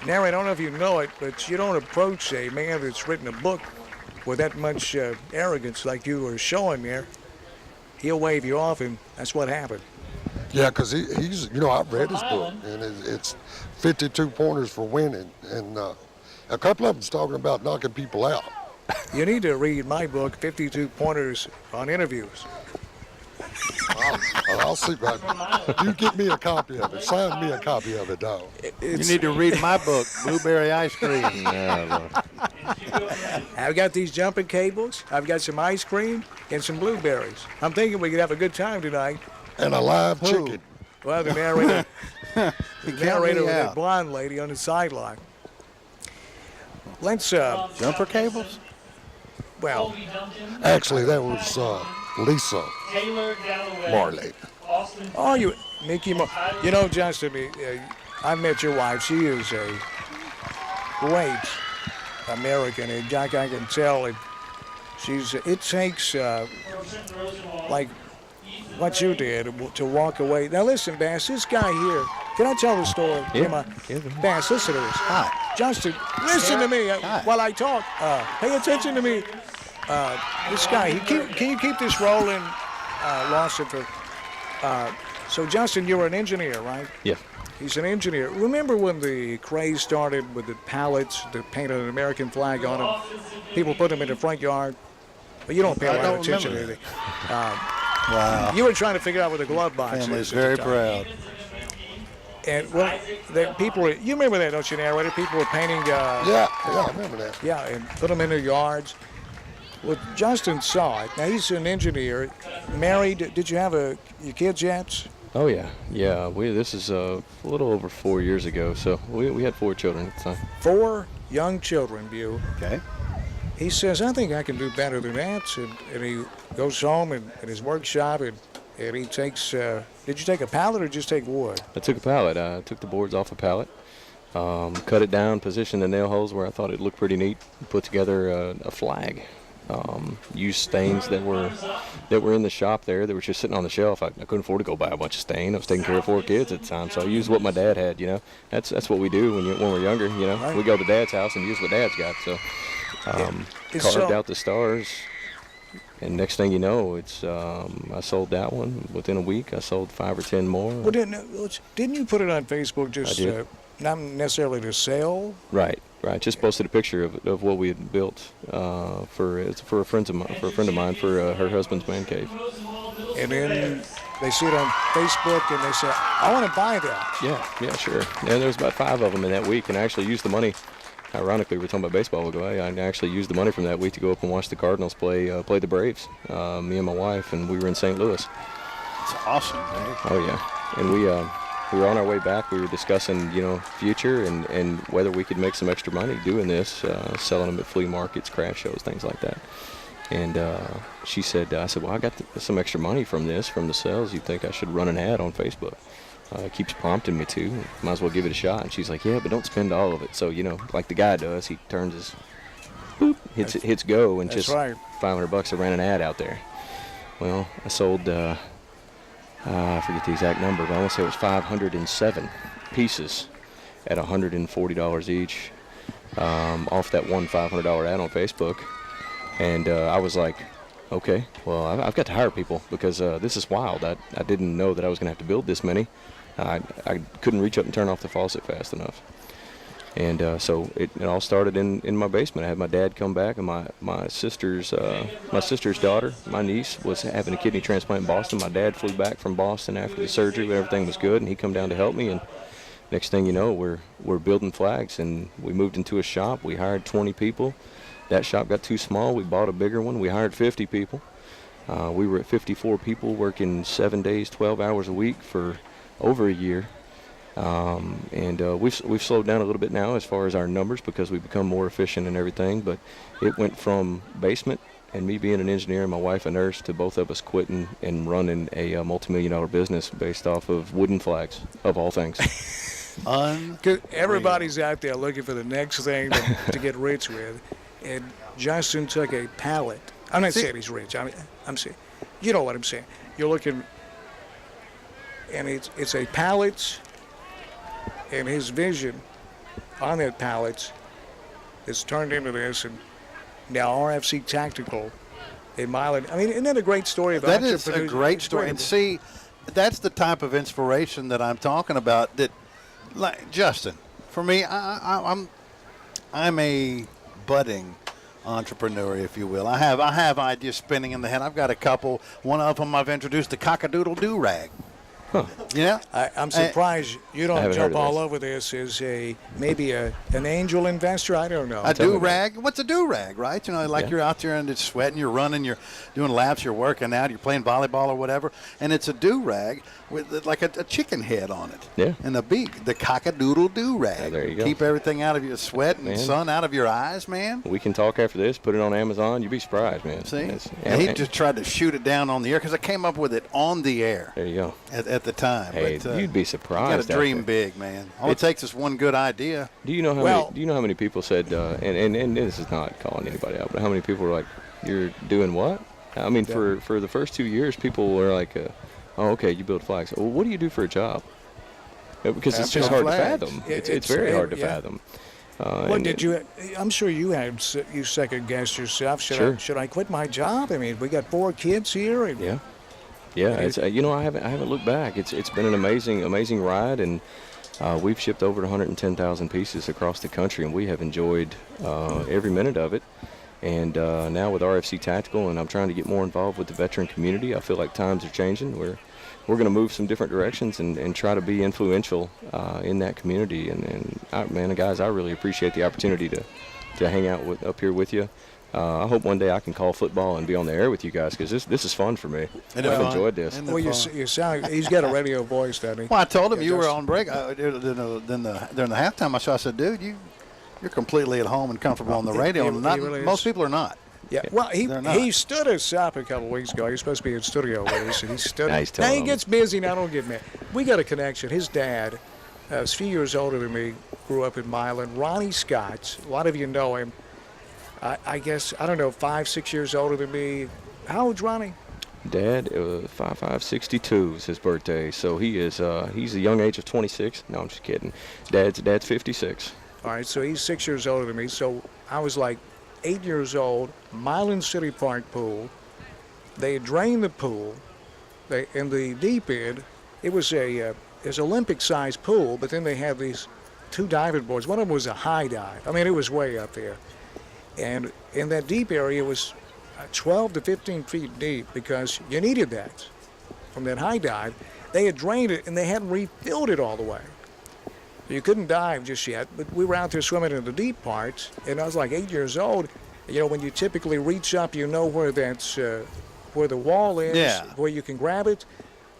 Narrator, I don't know if you know it, but you don't approach a man that's written a book with that much arrogance like you were showing there. He'll wave you off, and that's what happened. Yeah, because he's, I've read his book, and it's 52 pointers for winning, and a couple of them's talking about knocking people out. You need to read my book, 52 Pointers on Interviews. I'll see. You get me a copy of it. Sign me a copy of it, dog. You need to read my book, Blueberry Ice Cream. I've got these jumping cables. I've got some ice cream and some blueberries. I'm thinking we could have a good time tonight. And a live chicken. Well, the narrator, with that blonde lady on the sideline. Let's jumper cables. Well, actually, that was Lisa Marley. Oh, Mickey Marley. Justin, I met your wife. She is a great American, and Jack, I can tell it. It takes like what you did to walk away. Now listen, Bass, this guy here. Can I tell the story? Yeah. Bass, listen to this. Hi, Justin. Listen to me while I talk. Pay attention to me. This guy. Can you keep this rolling, Lawson? So Justin, you were an engineer, right? Yeah. He's an engineer. Remember when the craze started with the pallets that painted an American flag on them? People put them in the front yard. But you don't pay a lot of attention to anything. Wow. You were trying to figure out where the glove box is. Family's very proud. And you remember that, don't you, narrator? People were painting. Yeah, I remember that. Yeah, and put them in their yards. Well, Justin saw it. Now he's an engineer, married. Did you have your kids yet? Oh yeah. This is a little over 4 years ago. So we had 4 children at the time. 4 young children, Bew. Okay. He says, I think I can do better than that. And he goes home in his workshop and he takes, did you take a pallet or just take wood? I took a pallet. I took the boards off a pallet, cut it down, positioned the nail holes where I thought it looked pretty neat, put together a flag. Used stains that were in the shop there that were just sitting on the shelf. I couldn't afford to go buy a bunch of stain. I was taking care of 4 kids at the time, so I used what my dad had. That's what we do when we're younger. Right. We go to Dad's house and use what Dad's got. So carved out the stars, and next thing you know, I sold that one within a week. I sold 5 or 10 more. Well, didn't you put it on Facebook just not necessarily to sell? Right. Just posted a picture of what we had built for a friend of mine for her husband's man cave. And then they see it on Facebook and they say, I want to buy that. Yeah, sure. And there was about 5 of them in that week, and I actually used the money. Ironically, we were talking about baseball ago. I actually used the money from that week to go up and watch the Cardinals play the Braves. Me and my wife, and we were in St. Louis. It's awesome, man. Oh yeah, and we were on our way back. We were discussing, future and whether we could make some extra money doing this, selling them at flea markets, craft shows, things like that. And I said, well, I got some extra money from the sales. You think I should run an ad on Facebook? keeps prompting me to. Might as well give it a shot. And she's like, yeah, but don't spend all of it. So, like the guy does, he turns his, boop, hits go, and just right. $500. I ran an ad out there. Well, I sold, I forget the exact number, but I want to say it was 507 pieces at $140 each off that one $500 ad on Facebook. And I was like, okay, well, I've got to hire people because this is wild. I didn't know that I was going to have to build this many. I couldn't reach up and turn off the faucet fast enough. And so it all started in my basement. I had my dad come back, and my sister's daughter, my niece, was having a kidney transplant in Boston. My dad flew back from Boston after the surgery, but everything was good, and he come down to help me. And next thing you know, we're building flags, and we moved into a shop. We hired 20 people. That shop got too small. We bought a bigger one. We hired 50 people. We were at 54 people working 7 days, 12 hours a week for over a year. And we've slowed down a little bit now as far as our numbers because we've become more efficient and everything. But it went from basement and me being an engineer and my wife a nurse to both of us quitting and running a multi-million-dollar business based off of wooden flags, of all things. Everybody's out there looking for the next thing to get rich with. And Justin took a pallet. I'm not saying he's rich. I'm saying, you know what I'm saying. You're looking, and it's a pallet, and his vision on that pallet is turned into this, and now RFC Tactical in Milan. I mean, isn't that a great story about that is a great story. And see, that's the type of inspiration that I'm talking about. That, like Justin, for me, I'm a budding entrepreneur, if you will. I have ideas spinning in the head. I've got a couple. One of them I've introduced, the cockadoodle do-rag. Huh. Yeah, I'm surprised you don't jump all over this as maybe an angel investor. I don't know. A do-rag? What's a do-rag, right? You're out there and it's sweating, you're running, you're doing laps, you're working out, you're playing volleyball or whatever, and it's a do-rag with like a chicken head on it. Yeah. And the beak, the cockadoodle do-rag. There you go. Keep everything out of your sweat and sun out of your eyes, man. We can talk after this. Put it on Amazon. You'd be surprised, man. See? And he just tried to shoot it down on the air because I came up with it on the air. There you go. At the time. Hey, but, you'd be surprised. You got to dream big, man. All it takes is one good idea. Do you know how many people said, and this is not calling anybody out, but how many people were like, "You're doing what?" I mean, for the first 2 years, people were like, "Oh, okay, you build flags. Well, what do you do for a job?" Because it's just hard to fathom. It's very hard to fathom. I'm sure you second guessed yourself. Should I quit my job? I mean, we got 4 kids here. And Yeah, it's I haven't looked back. It's been an amazing ride, and we've shipped over 110,000 pieces across the country, and we have enjoyed every minute of it. And now with RFC Tactical, and I'm trying to get more involved with the veteran community. I feel like times are changing. We're going to move some different directions and try to be influential in that community. And guys, I really appreciate the opportunity to hang out up here with you. I hope one day I can call football and be on the air with you guys because this is fun for me. I've enjoyed this. Well, you sound, he's got a radio voice, doesn't he? Well, I told him you were on break. During the halftime, I said, dude, you're completely at home and comfortable on the radio. Most people are not. Yeah, well, he stood us up a couple of weeks ago. He was supposed to be in studio with us, and he stood us. Now he gets busy, now don't get mad. We got a connection. His dad is a few years older than me, grew up in Milan. Ronnie Scott, a lot of you know him. I guess, I don't know, 5, 6 years older than me. How old's Ronnie? Dad, 62 is his birthday, so he's a young age of 26. No, I'm just kidding. Dad's 56. All right, so he's 6 years older than me. So I was like 8 years old, Milan City Park pool. They had drained the pool. In the deep end, it was it's Olympic-sized pool, but then they had these 2 diving boards. One of them was a high dive. I mean, it was way up there. And in that deep area, it was 12 to 15 feet deep because you needed that from that high dive. They had drained it, and they hadn't refilled it all the way. You couldn't dive just yet, but we were out there swimming in the deep parts, and I was like 8 years old. You know, when you typically reach up, you know where that's where the wall is, where you can grab it.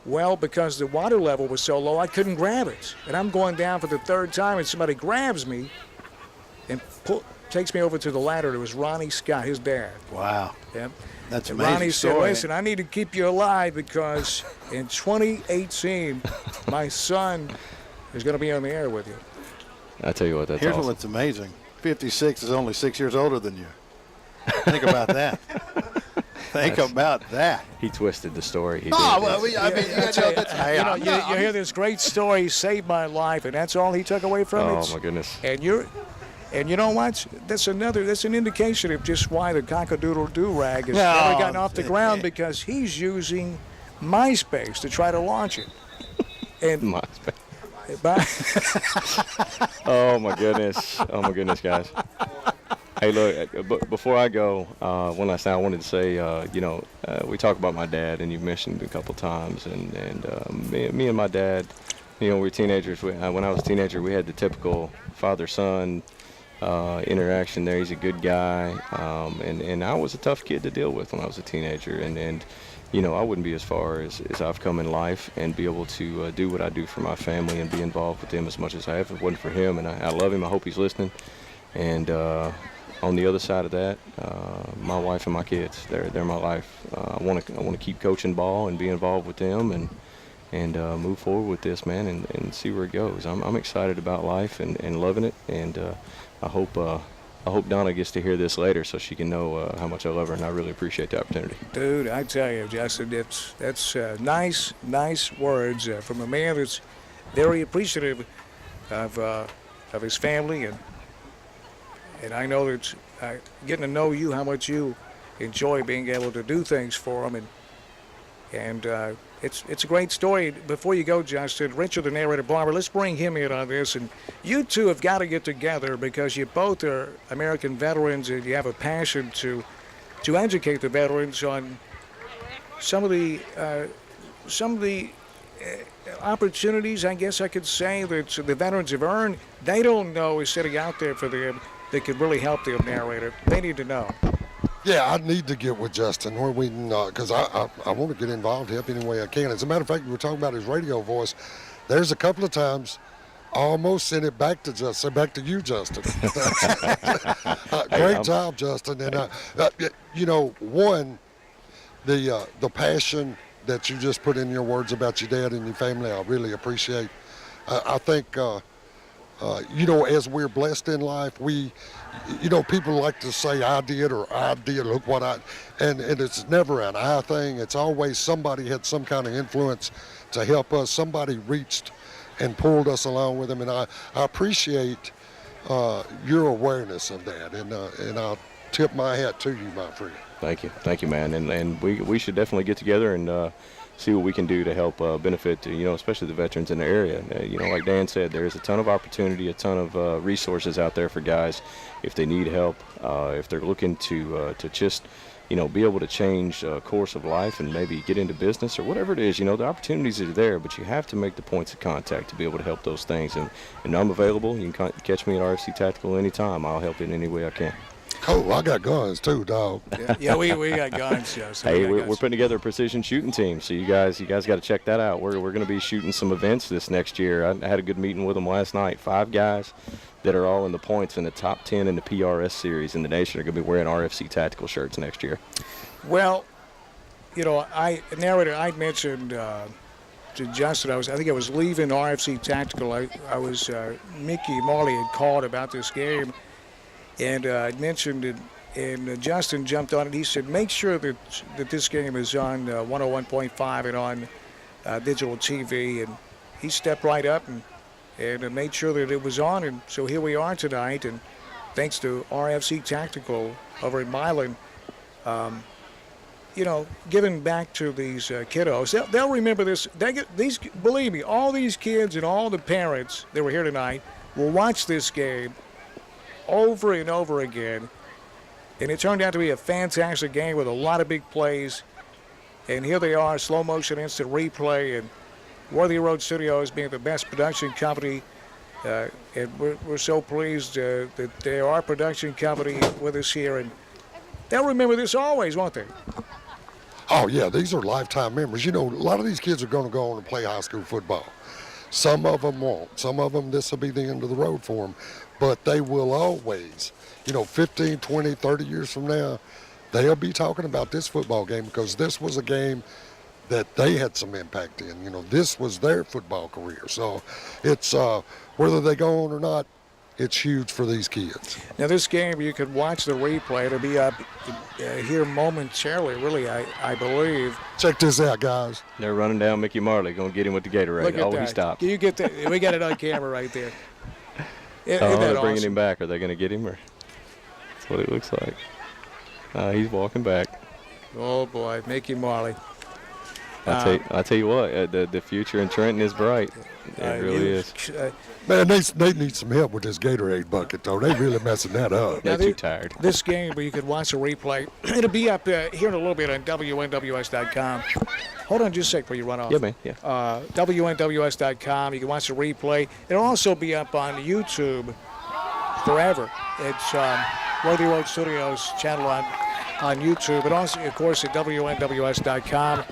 Well, because the water level was so low, I couldn't grab it. And I'm going down for the 3rd time, and somebody grabs me and takes me over to the ladder. It was Ronnie Scott, his dad. Wow. Yep. That's and amazing. Ronnie story. said, listen, I need to keep you alive because in 2018, my son is going to be on the air with you. I tell you what, that's Here's awesome. what's amazing. 56 is only 6 years older than you. Think about that. Think about that. He twisted the story. He Oh, did. well, You hear this great story, saved my life, and that's all he took away from it. Oh, my goodness. And you know what? That's an indication of just why the cockadoodle do-rag has never gotten off the ground, because he's using MySpace to try to launch it. And MySpace. Oh my goodness, guys. Hey, look, before I go, one last thing I wanted to say, we talk about my dad, and you've mentioned it a couple times, and me and my dad, we were teenagers. When I was a teenager, we had the typical father-son interaction there. He's a good guy, and I was a tough kid to deal with when I was a teenager, and I wouldn't be as far as I've come in life and be able to do what I do for my family and be involved with them as much as I have if it wasn't for him. And I love him. I hope he's listening. And on the other side of that, my wife and my kids, they're my life. I want to keep coaching ball and be involved with them and move forward with this, man, and see where it goes. I'm excited about life and loving it. And I hope Donna gets to hear this later so she can know how much I love her, and I really appreciate the opportunity. Dude, I tell you, Justin, that's nice words from a man that's very appreciative of his family, and I know that getting to know you, how much you enjoy being able to do things for him, and it's a great story. Before you go, Justin, Richard, the narrator, Barber, let's bring him in on this. And you two have got to get together because you both are American veterans and you have a passion to educate the veterans on some of the opportunities, I guess I could say, that the veterans have earned. They don't know is sitting out there for them that could really help them, narrator. They need to know. Yeah, I need to get with Justin where we can, because I want to get involved, help any way I can. As a matter of fact, we were talking about his radio voice. There's a couple of times I almost sent it back to Justin, back to you, Justin. Great job, Justin. And, one, the passion that you just put in your words about your dad and your family, I really appreciate. I think, as we're blessed in life, people like to say I did, look what and it's never an I thing. It's always somebody had some kind of influence to help us. Somebody reached and pulled us along with them, and I appreciate your awareness of that, and I'll tip my hat to you, my friend. Thank you, man, and we should definitely get together and see what we can do to help benefit, especially the veterans in the area. Like Dan said, there's a ton of opportunity, a ton of resources out there for guys if they need help, if they're looking to just, be able to change course of life and maybe get into business or whatever it is. The opportunities are there, but you have to make the points of contact to be able to help those things. And I'm available. You can catch me at RFC Tactical anytime. I'll help in any way I can. Oh, I got guns too, dog. Yeah, we got guns. Yeah, so hey, we're putting together a precision shooting team, so you guys got to check that out. We're going to be shooting some events this next year. I had a good meeting with them last night. 5 guys that are all in the points in the top 10 in the PRS series in the nation are going to be wearing RFC Tactical shirts next year. Well, I mentioned to Justin, I think I was leaving RFC Tactical. I was Mickey Marley had called about this game. And I mentioned it, and Justin jumped on it. He said, make sure that this game is on 101.5 and on digital TV. And he stepped right up and made sure that it was on. And so here we are tonight. And thanks to RFC Tactical over in Milan, giving back to these kiddos. They'll remember this. Believe me, all these kids and all the parents that were here tonight will watch this game over and over again, and it turned out to be a fantastic game with a lot of big plays. And here they are, slow motion instant replay, and Worthy Road Studios being the best production company, and we're so pleased that they are our production company with us here, and they'll remember this always, won't they? Oh yeah, these are lifetime memories. A lot of these kids are going to go on and play high school football. Some of them won't. Some of them, this will be the end of the road for them. But they will always, 15, 20, 30 years from now, they'll be talking about this football game because this was a game that they had some impact in. You know, this was their football career. So it's whether they go on or not, it's huge for these kids. Now, this game, you could watch the replay. It'll be up here momentarily, really, I believe. Check this out, guys. They're running down Mickey Marley, going to get him with the Gatorade. Look at that. He stopped. You get that? We got it on camera right there. They're bringing him back. Are they going to get him? Or that's what it looks like. He's walking back. Oh, boy, Mickey Marley. I tell you what, the future in Trenton is bright. It really is. Man, they need some help with this Gatorade bucket, though. They really messing that up. They're too tired. This game, where you can watch a replay, it'll be up here in a little bit on WNWS.com. Hold on just a sec before you run off. Yeah, man. Yeah. WNWS.com. You can watch the replay. It'll also be up on YouTube forever. It's Worthy Road Studios channel on YouTube, and also, of course, at WNWS.com.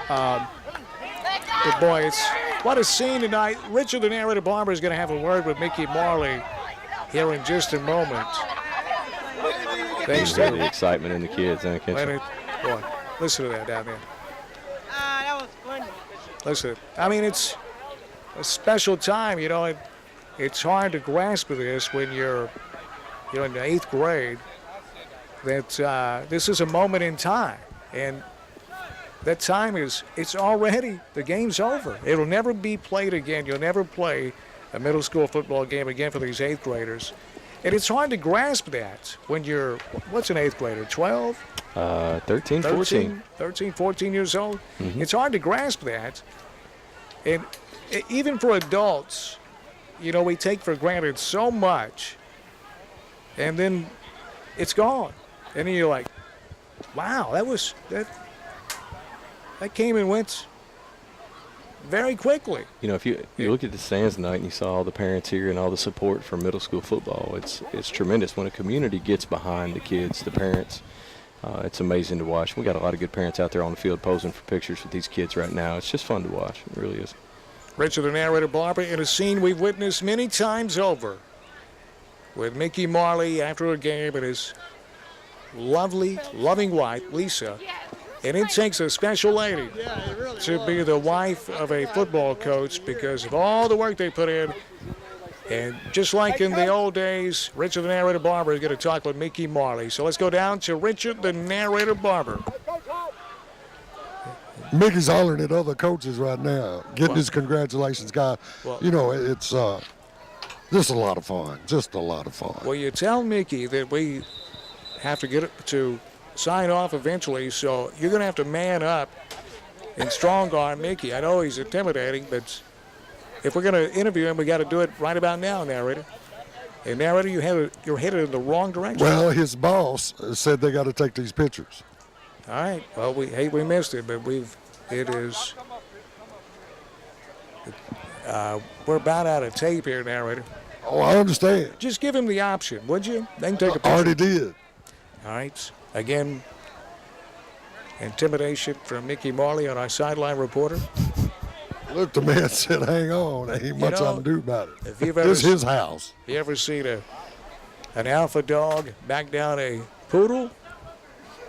But boy, what a scene tonight. Richard, the narrator Barber, is going to have a word with Mickey Marley here in just a moment. Thanks to the excitement in the kids. Boy, listen to that down there. That was fun. Listen, I mean, it's a special time, you know. It's hard to grasp this when you're in the 8th grade. That this is a moment in time, and that time it's already, the game's over. It'll never be played again. You'll never play a middle school football game again for these 8th graders. And it's hard to grasp that when you're, what's an 8th grader, 12? 13, 14. 13, 14 years old. Mm-hmm. It's hard to grasp that. And even for adults, you know, we take for granted so much, and then it's gone. And then you're like, wow, that came and went very quickly. You know, if you look at the stands tonight and you saw all the parents here and all the support for middle school football, it's tremendous. When a community gets behind the kids, the parents, it's amazing to watch. We got a lot of good parents out there on the field posing for pictures with these kids right now. It's just fun to watch. It really is. Richard, the narrator Barber, in a scene we've witnessed many times over with Mickey Marley after a game and his lovely, loving wife, Lisa. And it takes a special lady to be the wife of a football coach because of all the work they put in. And just like in the old days, Richard the Narrator Barber is going to talk with Mickey Marley. So let's go down to Richard the Narrator Barber. Mickey's hollering at other coaches right now, getting his congratulations, guy. You know, it's just a lot of fun, just a lot of fun. Well, you tell Mickey that we have to get it to sign off eventually, so you're going to have to man up and strong arm Mickey. I know he's intimidating, but if we're going to interview him, we got to do it right about now, narrator. And narrator, you're headed in the wrong direction. Well, his boss said they got to take these pictures. All right. Well, we missed it, but we're about out of tape here, narrator. Oh, I understand. Just give him the option, would you? They can take a picture. Already did. All right. Again, intimidation from Mickey Marley on our sideline reporter. Look, the man said, hang on. There ain't much I can do about it. If you've This is his house. You ever seen an alpha dog back down a poodle?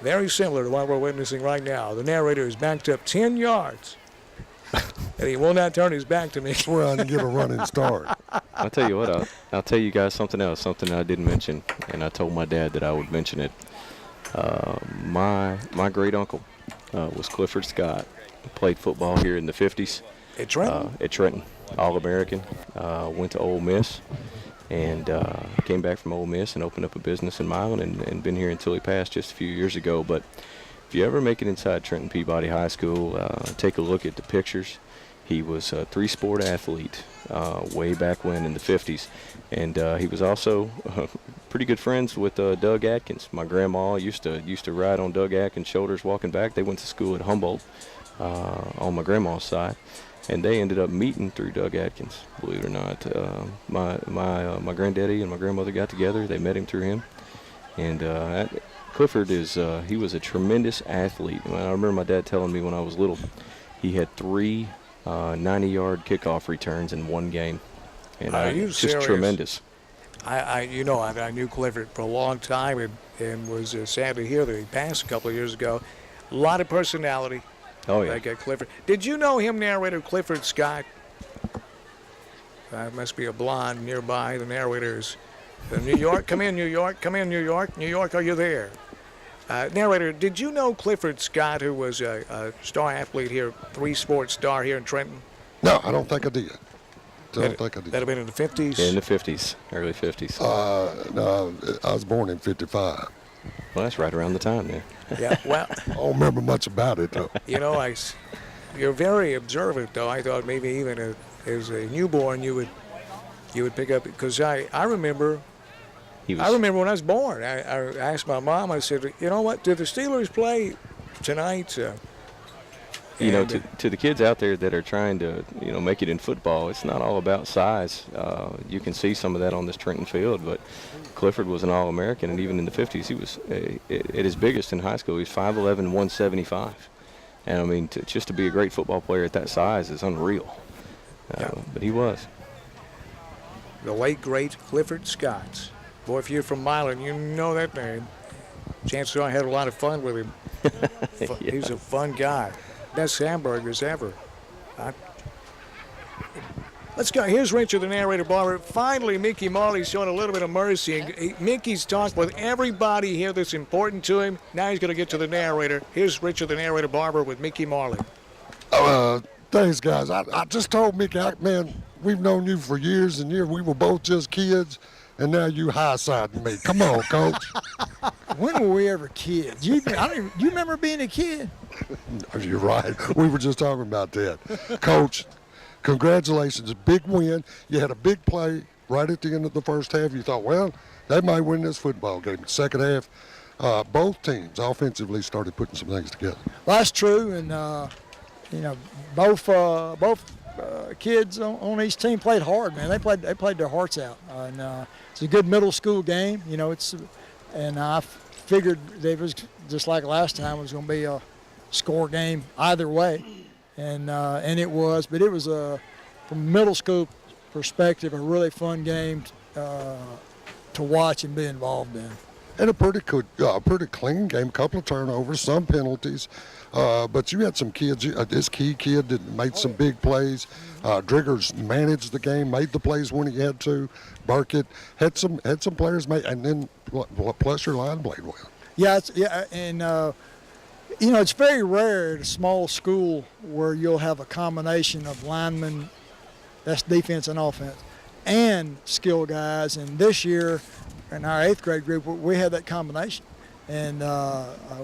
Very similar to what we're witnessing right now. The narrator is backed up 10 yards. And he will not turn his back to me. Where I can get a running start. I'll tell you what, I'll tell you guys something else, something I didn't mention, and I told my dad that I would mention it. My great uncle was Clifford Scott. He played football here in the 50s. At Trenton? At Trenton, All-American. Went to Ole Miss and came back from Ole Miss and opened up a business in Milan and been here until he passed just a few years ago. But if you ever make it inside Trenton Peabody High School, take a look at the pictures. He was a 3-sport athlete way back when in the 50s. And he was also pretty good friends with Doug Atkins. My grandma used to ride on Doug Atkins' shoulders walking back. They went to school at Humboldt on my grandma's side. And they ended up meeting through Doug Atkins, believe it or not. My granddaddy and my grandmother got together. They met him through him. And Clifford he was a tremendous athlete. I remember my dad telling me when I was little, he had 3 90-yard kickoff returns in one game. And Are you just serious? Tremendous. I knew Clifford for a long time and was sad to hear that he passed a couple of years ago. A lot of personality, Oh, yeah. Back at Clifford. Did you know him, narrator Clifford Scott? Must be a blonde nearby. The narrator's New York. Come in, New York. Come in, New York. New York, are you there? Narrator, did you know Clifford Scott, who was a star athlete here, 3-sport star here in Trenton? No, I don't think I did. Don't think I did. That'd have been in the 50s? In the 50s, early 50s. No, I was born in 55. Well, that's right around the time there. Yeah, well. I don't remember much about it, though. You know, you're very observant, though. I thought maybe even as a newborn you would pick up, because I remember when I was born, I asked my mom, I said, you know what, do the Steelers play tonight? You know, to the kids out there that are trying to, make it in football, it's not all about size. You can see some of that on this Trenton field, but Clifford was an All-American, and even in the 50s, he was at his biggest in high school. He was 5'11", 175. And, I mean, just to be a great football player at that size is unreal. But he was. The late, great Clifford Scott. Boy, if you're from Milan, you know that name. Chances are I had a lot of fun with him. Yeah. He's a fun guy. Best hamburgers ever. Let's go. Here's Richard, the narrator barber. Finally, Mickey Marley's showing a little bit of mercy. Mickey's talked with everybody here that's important to him. Now he's going to get to the narrator. Here's Richard, the narrator barber, with Mickey Marley. Thanks, guys. I just told Mickey, man, we've known you for years and years. We were both just kids, and now you high-siding me. Come on, Coach. When were we ever kids? You remember being a kid? You're right. We were just talking about that. Coach, congratulations. A big win. You had a big play right at the end of the first half. You thought, well, they might win this football game. Second half, both teams offensively started putting some things together. Well, that's true, and both kids on each team played hard, man. They played their hearts out, and it's a good middle school game. And I figured it was just like last time. It was going to be a score game either way, and it was. But it was from a middle school perspective a really fun game to watch and be involved in. And a pretty clean game. A couple of turnovers, some penalties. But you had some kids, this key kid that made some big plays. Driggers managed the game, made the plays when he had to. Burkett had some players made, and then plus your line played well. Yeah, it's very rare at a small school where you'll have a combination of linemen, that's defense and offense, and skill guys. And this year, in our 8th grade group, we had that combination. And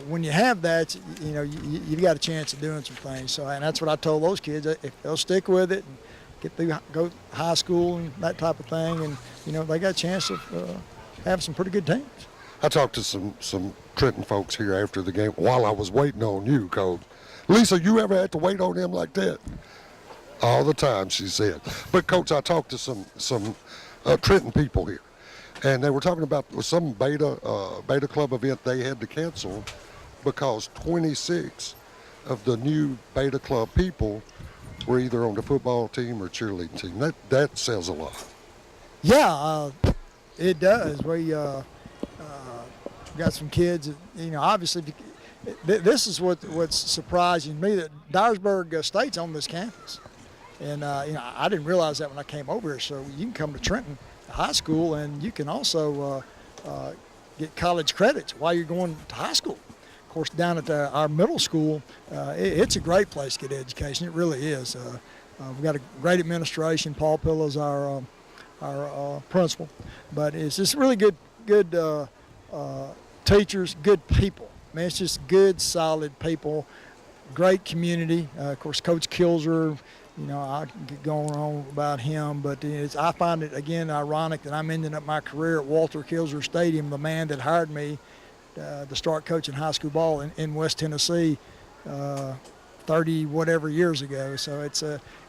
when you have that, you've got a chance of doing some things. So, and that's what I told those kids. If they'll stick with it and get through, go high school and that type of thing, and they got a chance of having some pretty good teams. I talked to some Trenton folks here after the game while I was waiting on you, Coach. Lisa, you ever had to wait on them like that? All the time, she said. But Coach, I talked to some Trenton people here. And they were talking about some beta club event they had to cancel because 26 of the new beta club people were either on the football team or cheerleading team. That says a lot. Yeah, it does. We got some kids. Obviously, this is what's surprising me, that Dyersburg State's on this campus, and I didn't realize that when I came over here. So you can come to Trenton high school, and you can also get college credits while you're going to high school. Of course, down at our middle school, it's a great place to get education. It really is. We've got a great administration. Paul Pilla's our principal, but it's just really good teachers, good people. Man, it's just good, solid people, great community. Of course, Coach Kilser. I can get going on about him, but I find it, again, ironic that I'm ending up my career at Walter Kilser Stadium, the man that hired me to start coaching high school ball in West Tennessee 30-whatever years ago. So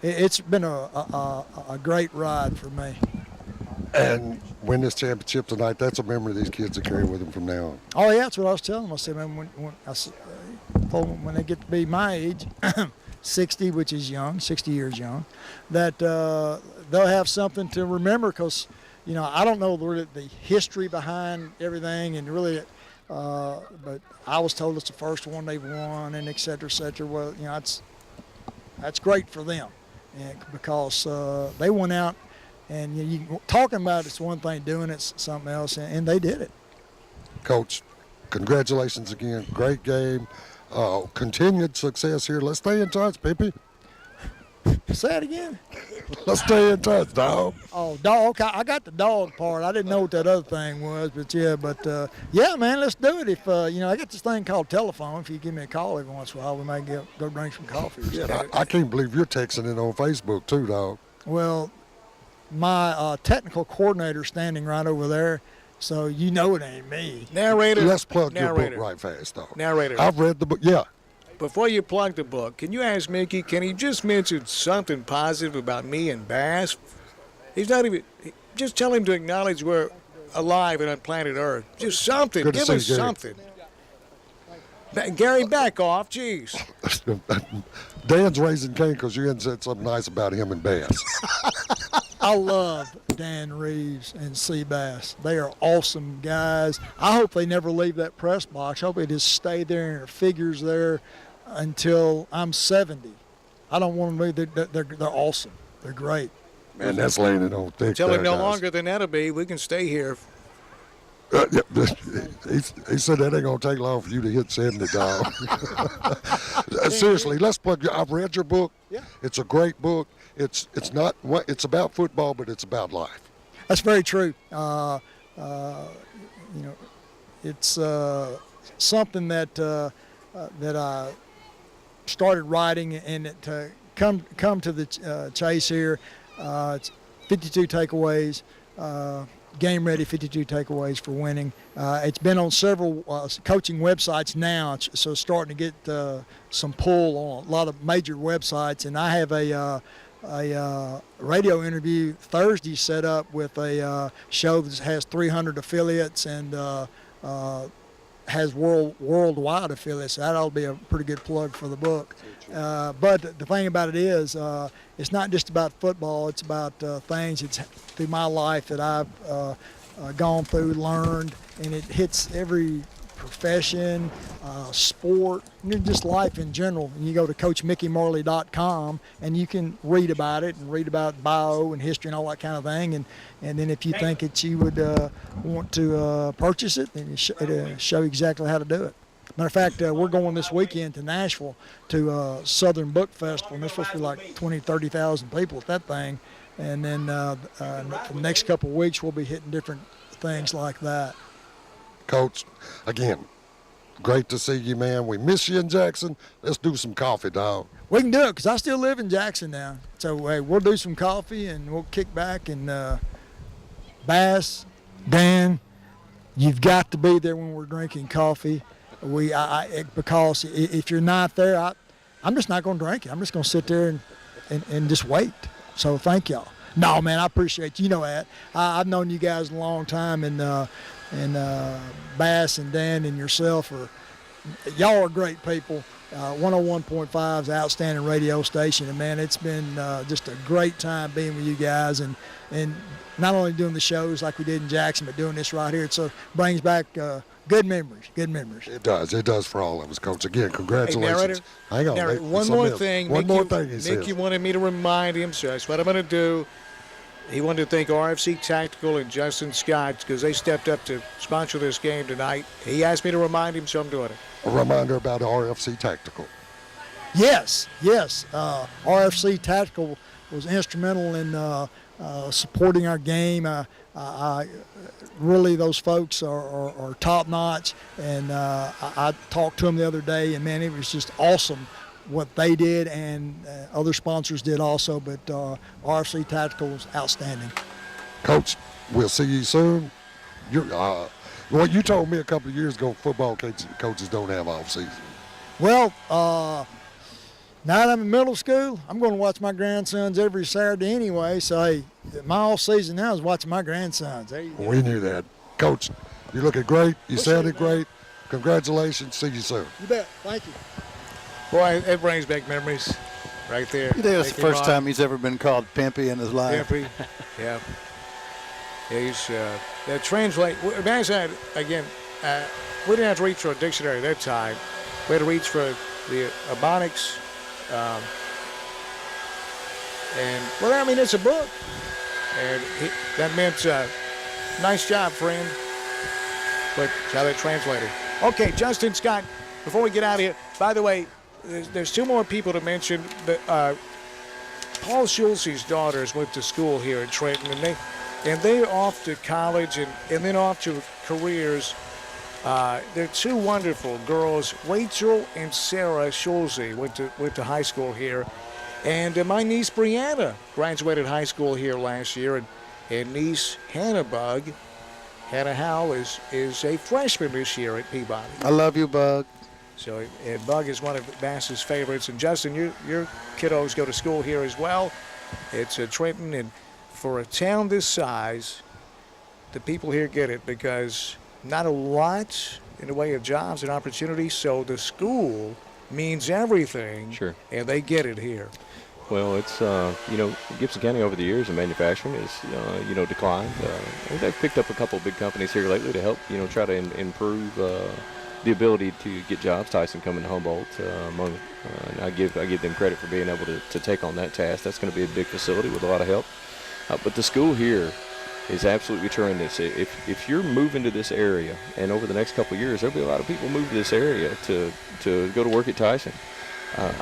it's been a great ride for me. And win this championship tonight, that's a memory these kids will carry with them from now on. Oh, yeah, that's what I was telling them. I said, man, when they get to be my age, 60, which is young, 60 years young, that they'll have something to remember, because, I don't know the history behind everything, and really but I was told it's the first one they've won, and et cetera, et cetera. Well, you know, that's great for them, and because they went out, and you talking about it's one thing, doing it's something else, and they did it. Coach, congratulations again. Great game. Continued success here. Let's stay in touch, Pippi. Say it again. Let's stay in touch, dog. Oh, dog. Okay, I got the dog part. I didn't know what that other thing was, but yeah, man, let's do it. If I got this thing called telephone. If you give me a call every once in a while, we might go drink some coffee. Yeah, I can't believe you're texting it on Facebook too, dog. Well, my technical coordinator standing right over there, so you know it ain't me. Narrator. Let's plug your book right fast, dog. Narrator. I've read the book. Yeah. Before you plug the book, can you ask Mickey, can he just mention something positive about me and Bass? He's not even, just tell him to acknowledge we're alive and on planet Earth. Just something. Good to Give see us you, something. Gary, back off. Jeez. Dan's raising Cain because you hadn't said something nice about him and Bass. I love Dan Reeves and C. Bass. They are awesome guys. I hope they never leave that press box. I hope they just stay there and their figures there until I'm 70. I don't want them to leave. They're awesome. They're great. Man, that's landing on thick. Tell him no guys. longer than that'll be. We can stay here. He said that ain't gonna take long for you to hit 70, dog. Seriously, let's plug you. I've read your book. Yeah. It's a great book. It's not what it's about football, but it's about life. That's very true. It's something that I started writing, and to come to the chase here. It's 52 takeaways. Game ready, 52 takeaways for winning. It's been on several coaching websites now, so it's starting to get some pull on a lot of major websites. And I have a radio interview Thursday set up with a show that has 300 affiliates and has worldwide affiliates. So that ought to be a pretty good plug for the book. But the thing about it is, it's not just about football. It's about things. It's through my life that I've gone through, learned, and it hits every profession, sport, just life in general. And you go to CoachMickeyMarley.com and you can read about it and read about bio and history and all that kind of thing. And then if you think that you would want to purchase it, then it'll show you exactly how to do it. Matter of fact, we're going this weekend to Nashville to Southern Book Festival, and there's supposed to be like 20,000, 30,000 people at that thing. And then for the next couple of weeks, we'll be hitting different things like that. Coach, again, great to see you, man. We miss you in Jackson. Let's do some coffee, dog. We can do it because I still live in Jackson now. So, hey, we'll do some coffee and we'll kick back. And Bass, Dan, you've got to be there when we're drinking coffee. Because if you're not there, I'm just not going to drink it. I'm just going to sit there and just wait. So thank y'all. No, man, I appreciate you. You know that. I've known you guys a long time, and Bass and Dan and yourself y'all are great people. 101.5 is an outstanding radio station, and man, it's been just a great time being with you guys, and not only doing the shows like we did in Jackson, but doing this right here. So brings back good memories. Good memories. It does for all of us, Coach. Again, congratulations. Hey, narrator, hang on. Narrator, one more thing. He says. Mickey wanted me to remind him, so that's what I'm going to do. He wanted to thank RFC Tactical and Justin Scott because they stepped up to sponsor this game tonight. He asked me to remind him, so I'm doing it. A reminder about RFC Tactical. Yes. RFC Tactical was instrumental in supporting our game. Really, those folks are top notch, and I talked to them the other day, and man, it was just awesome what they did, and other sponsors did also, but RFC Tactical was outstanding. Coach, we'll see you soon. You told me a couple of years ago football coaches don't have off season. Well, now that I'm in middle school, I'm going to watch my grandsons every Saturday anyway, so hey, my off season now is watching my grandsons. There you go. We knew that. Coach, you're looking great. You sounded great. Congratulations. See you soon. You bet. Thank you. Boy, it brings back memories right there. You think that's the first time he's ever been called Pimpy in his life? Pimpy, yeah. He's that translate. Man said again. we didn't have to reach for a dictionary at that time. We had to reach for the Ebonics. And, well, I mean, it's a book. And that meant, nice job, friend. But how that translated. Okay, Justin Scott, before we get out of here, by the way, there's two more people to mention. Paul Schulze's daughters went to school here in Trenton, and they're off to college and then off to careers. They're two wonderful girls. Rachel and Sarah Schulze went to high school here. And my niece Brianna graduated high school here last year, and niece Hannah Howell is a freshman this year at Peabody. I love you, Bug. So Bug is one of Bass's favorites. And Justin, your kiddos go to school here as well. It's Trenton, and for a town this size, the people here get it because not a lot in the way of jobs and opportunities. So the school means everything. Sure. And they get it here. Well, it's, Gibson County over the years in manufacturing has, declined. They've picked up a couple of big companies here lately to help, try to improve the ability to get jobs. Tyson coming to Humboldt, and I give them credit for being able to take on that task. That's going to be a big facility with a lot of help. But the school here is absolutely tremendous. If you're moving to this area, and over the next couple of years, there'll be a lot of people moving to this area to go to work at Tyson.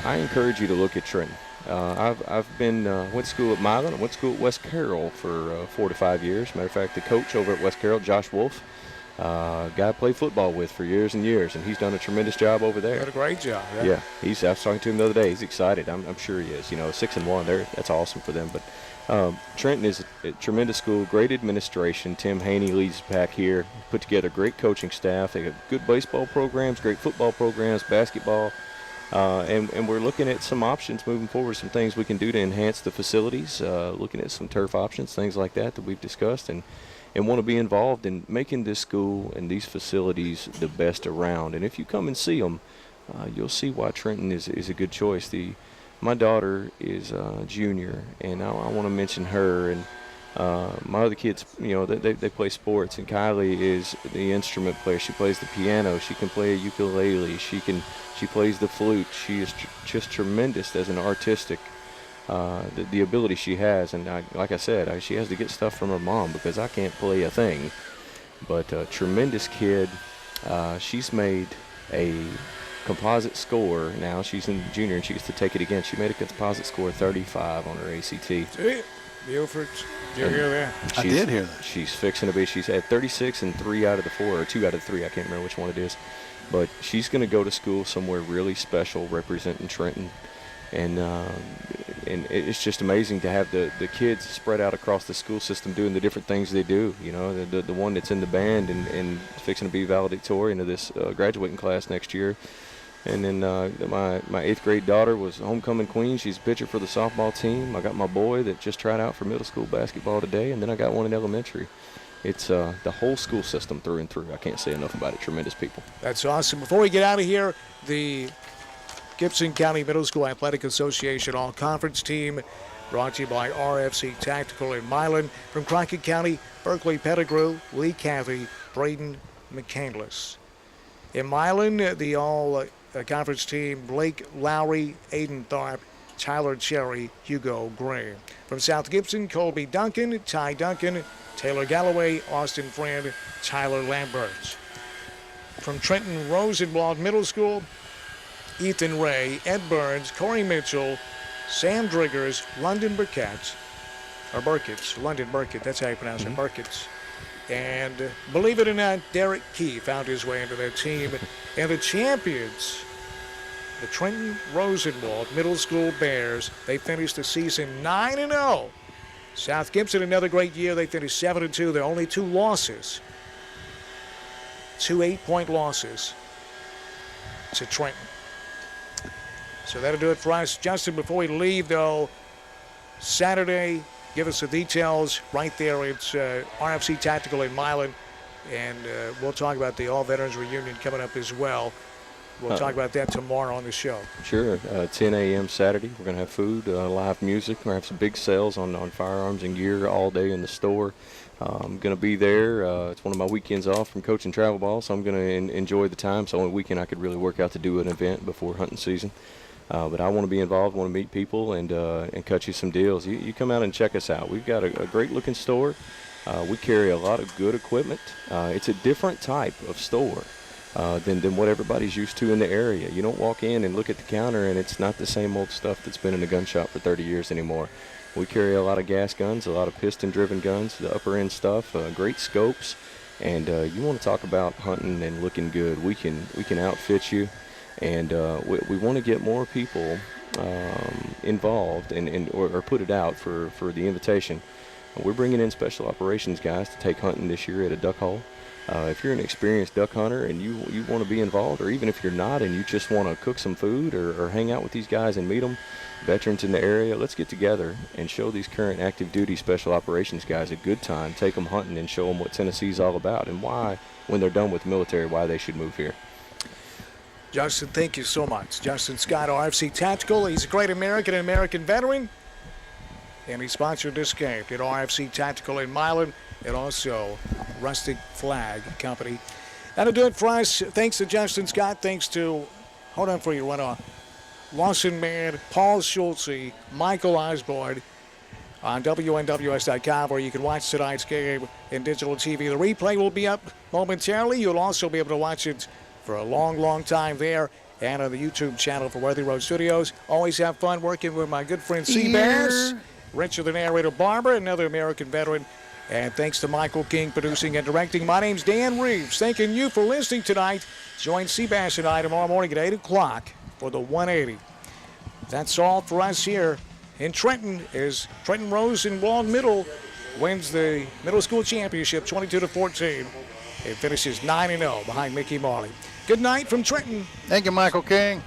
I encourage you to look at Trenton. I've been went to school at Milan. I went to school at West Carroll for 4 to 5 years. Matter of fact, the coach over at West Carroll, Josh Wolf, guy I played football with for years and years, and he's done a tremendous job over there. Did a great job. Yeah, I was talking to him the other day. He's excited. I'm sure he is. 6-1. That's awesome for them. But Trenton is a tremendous school, great administration. Tim Haney leads the pack here. Put together great coaching staff. They have good baseball programs, great football programs, basketball. And we're looking at some options moving forward, some things we can do to enhance the facilities, looking at some turf options, things like that we've discussed, and want to be involved in making this school and these facilities the best around. And if you come and see them, you'll see why Trenton is a good choice. My daughter is a junior, and I want to mention her. And my other kids, they play sports, and Kylie is the instrument player. She plays the piano. She can play a ukulele. She plays the flute. She is just tremendous as an artistic, the ability she has. And like I said, she has to get stuff from her mom because I can't play a thing. But a tremendous kid. She's made a composite score. Now she's in junior and she gets to take it again. She made a composite score of 35 on her ACT. Beaufort, did you hear that? I did hear that. She's fixing to be. She's had 36 in 3 out of the 4, or 2 out of the 3. I can't remember which one it is. But she's going to go to school somewhere really special representing Trenton. And it's just amazing to have the kids spread out across the school system doing the different things they do. The one that's in the band and fixing to be valedictorian of this graduating class next year. And then my 8th grade daughter was homecoming queen. She's a pitcher for the softball team. I got my boy that just tried out for middle school basketball today, and then I got one in elementary. It's the whole school system through and through. I can't say enough about it. Tremendous people. That's awesome. Before we get out of here, the Gibson County Middle School Athletic Association All-Conference Team brought to you by RFC Tactical in Milan. From Crockett County, Berkeley Pettigrew, Lee Cathy, Braden McCandless. In Milan, the All-Conference Team, Blake Lowry, Aiden Tharp, Tyler Cherry, Hugo Graham. From South Gibson, Colby Duncan, Ty Duncan, Taylor Galloway, Austin Friend, Tyler Lambert. From Trenton Rosenwald Middle School, Ethan Ray, Ed Burns, Corey Mitchell, Sam Driggers, London Burkett, London Burkett, that's how you pronounce it, Burkett. And believe it or not, Derek Key found his way into that team. And the champions, the Trenton Rosenwald Middle School Bears, they finished the season 9-0. South Gibson, another great year. They finished 7-2. Their only 2 losses, 2 8-point losses to Trenton. So that'll do it for us. Justin, before we leave, though, Saturday, give us the details right there. It's RFC Tactical in Milan, and we'll talk about the All Veterans Reunion coming up as well. We'll talk about that tomorrow on the show. Sure. 10 a.m. Saturday. We're going to have food, live music. We're going to have some big sales on firearms and gear all day in the store. I'm going to be there. It's one of my weekends off from coaching travel ball, so I'm going to enjoy the time. It's the only weekend I could really work out to do an event before hunting season. But I want to be involved, want to meet people, and cut you some deals. You come out and check us out. We've got a great-looking store. We carry a lot of good equipment. It's a different type of store than what everybody's used to in the area. You don't walk in and look at the counter, and it's not the same old stuff that's been in the gun shop for 30 years anymore. We carry a lot of gas guns, a lot of piston-driven guns, the upper-end stuff, great scopes. And you want to talk about hunting and looking good, we can outfit you. And we want to get more people involved or put it out for the invitation. We're bringing in special operations guys to take hunting this year at a duck hole. If you're an experienced duck hunter and you want to be involved, or even if you're not and you just want to cook some food or hang out with these guys and meet them, veterans in the area, let's get together and show these current active duty special operations guys a good time, take them hunting and show them what Tennessee's all about and why, when they're done with the military, why they should move here. Justin, thank you so much. Justin Scott, RFC Tactical. He's a great American and American veteran. And he sponsored this game at RFC Tactical in Milan and also Rustic Flag Company. That'll do it for us. Thanks to Justin Scott. Thanks to, hold on for you, run off. Lawson Mann, Paul Schulze, Michael Osborne on WNWS.com, where you can watch tonight's game in digital TV. The replay will be up momentarily. You'll also be able to watch it for a long, long time there and on the YouTube channel for Worthy Road Studios. Always have fun working with my good friend Seabass, Richard the Narrator Barber, another American veteran. And thanks to Michael King producing and directing. My name's Dan Reeves. Thanking you for listening tonight. Join Seabass and I tomorrow morning at 8 o'clock for the 180. That's all for us here in Trenton as Trenton Rosenwald Middle wins the middle school championship 22-14 and finishes 9-0 behind Mickey Marley. Good night from Trenton. Thank you, Michael King.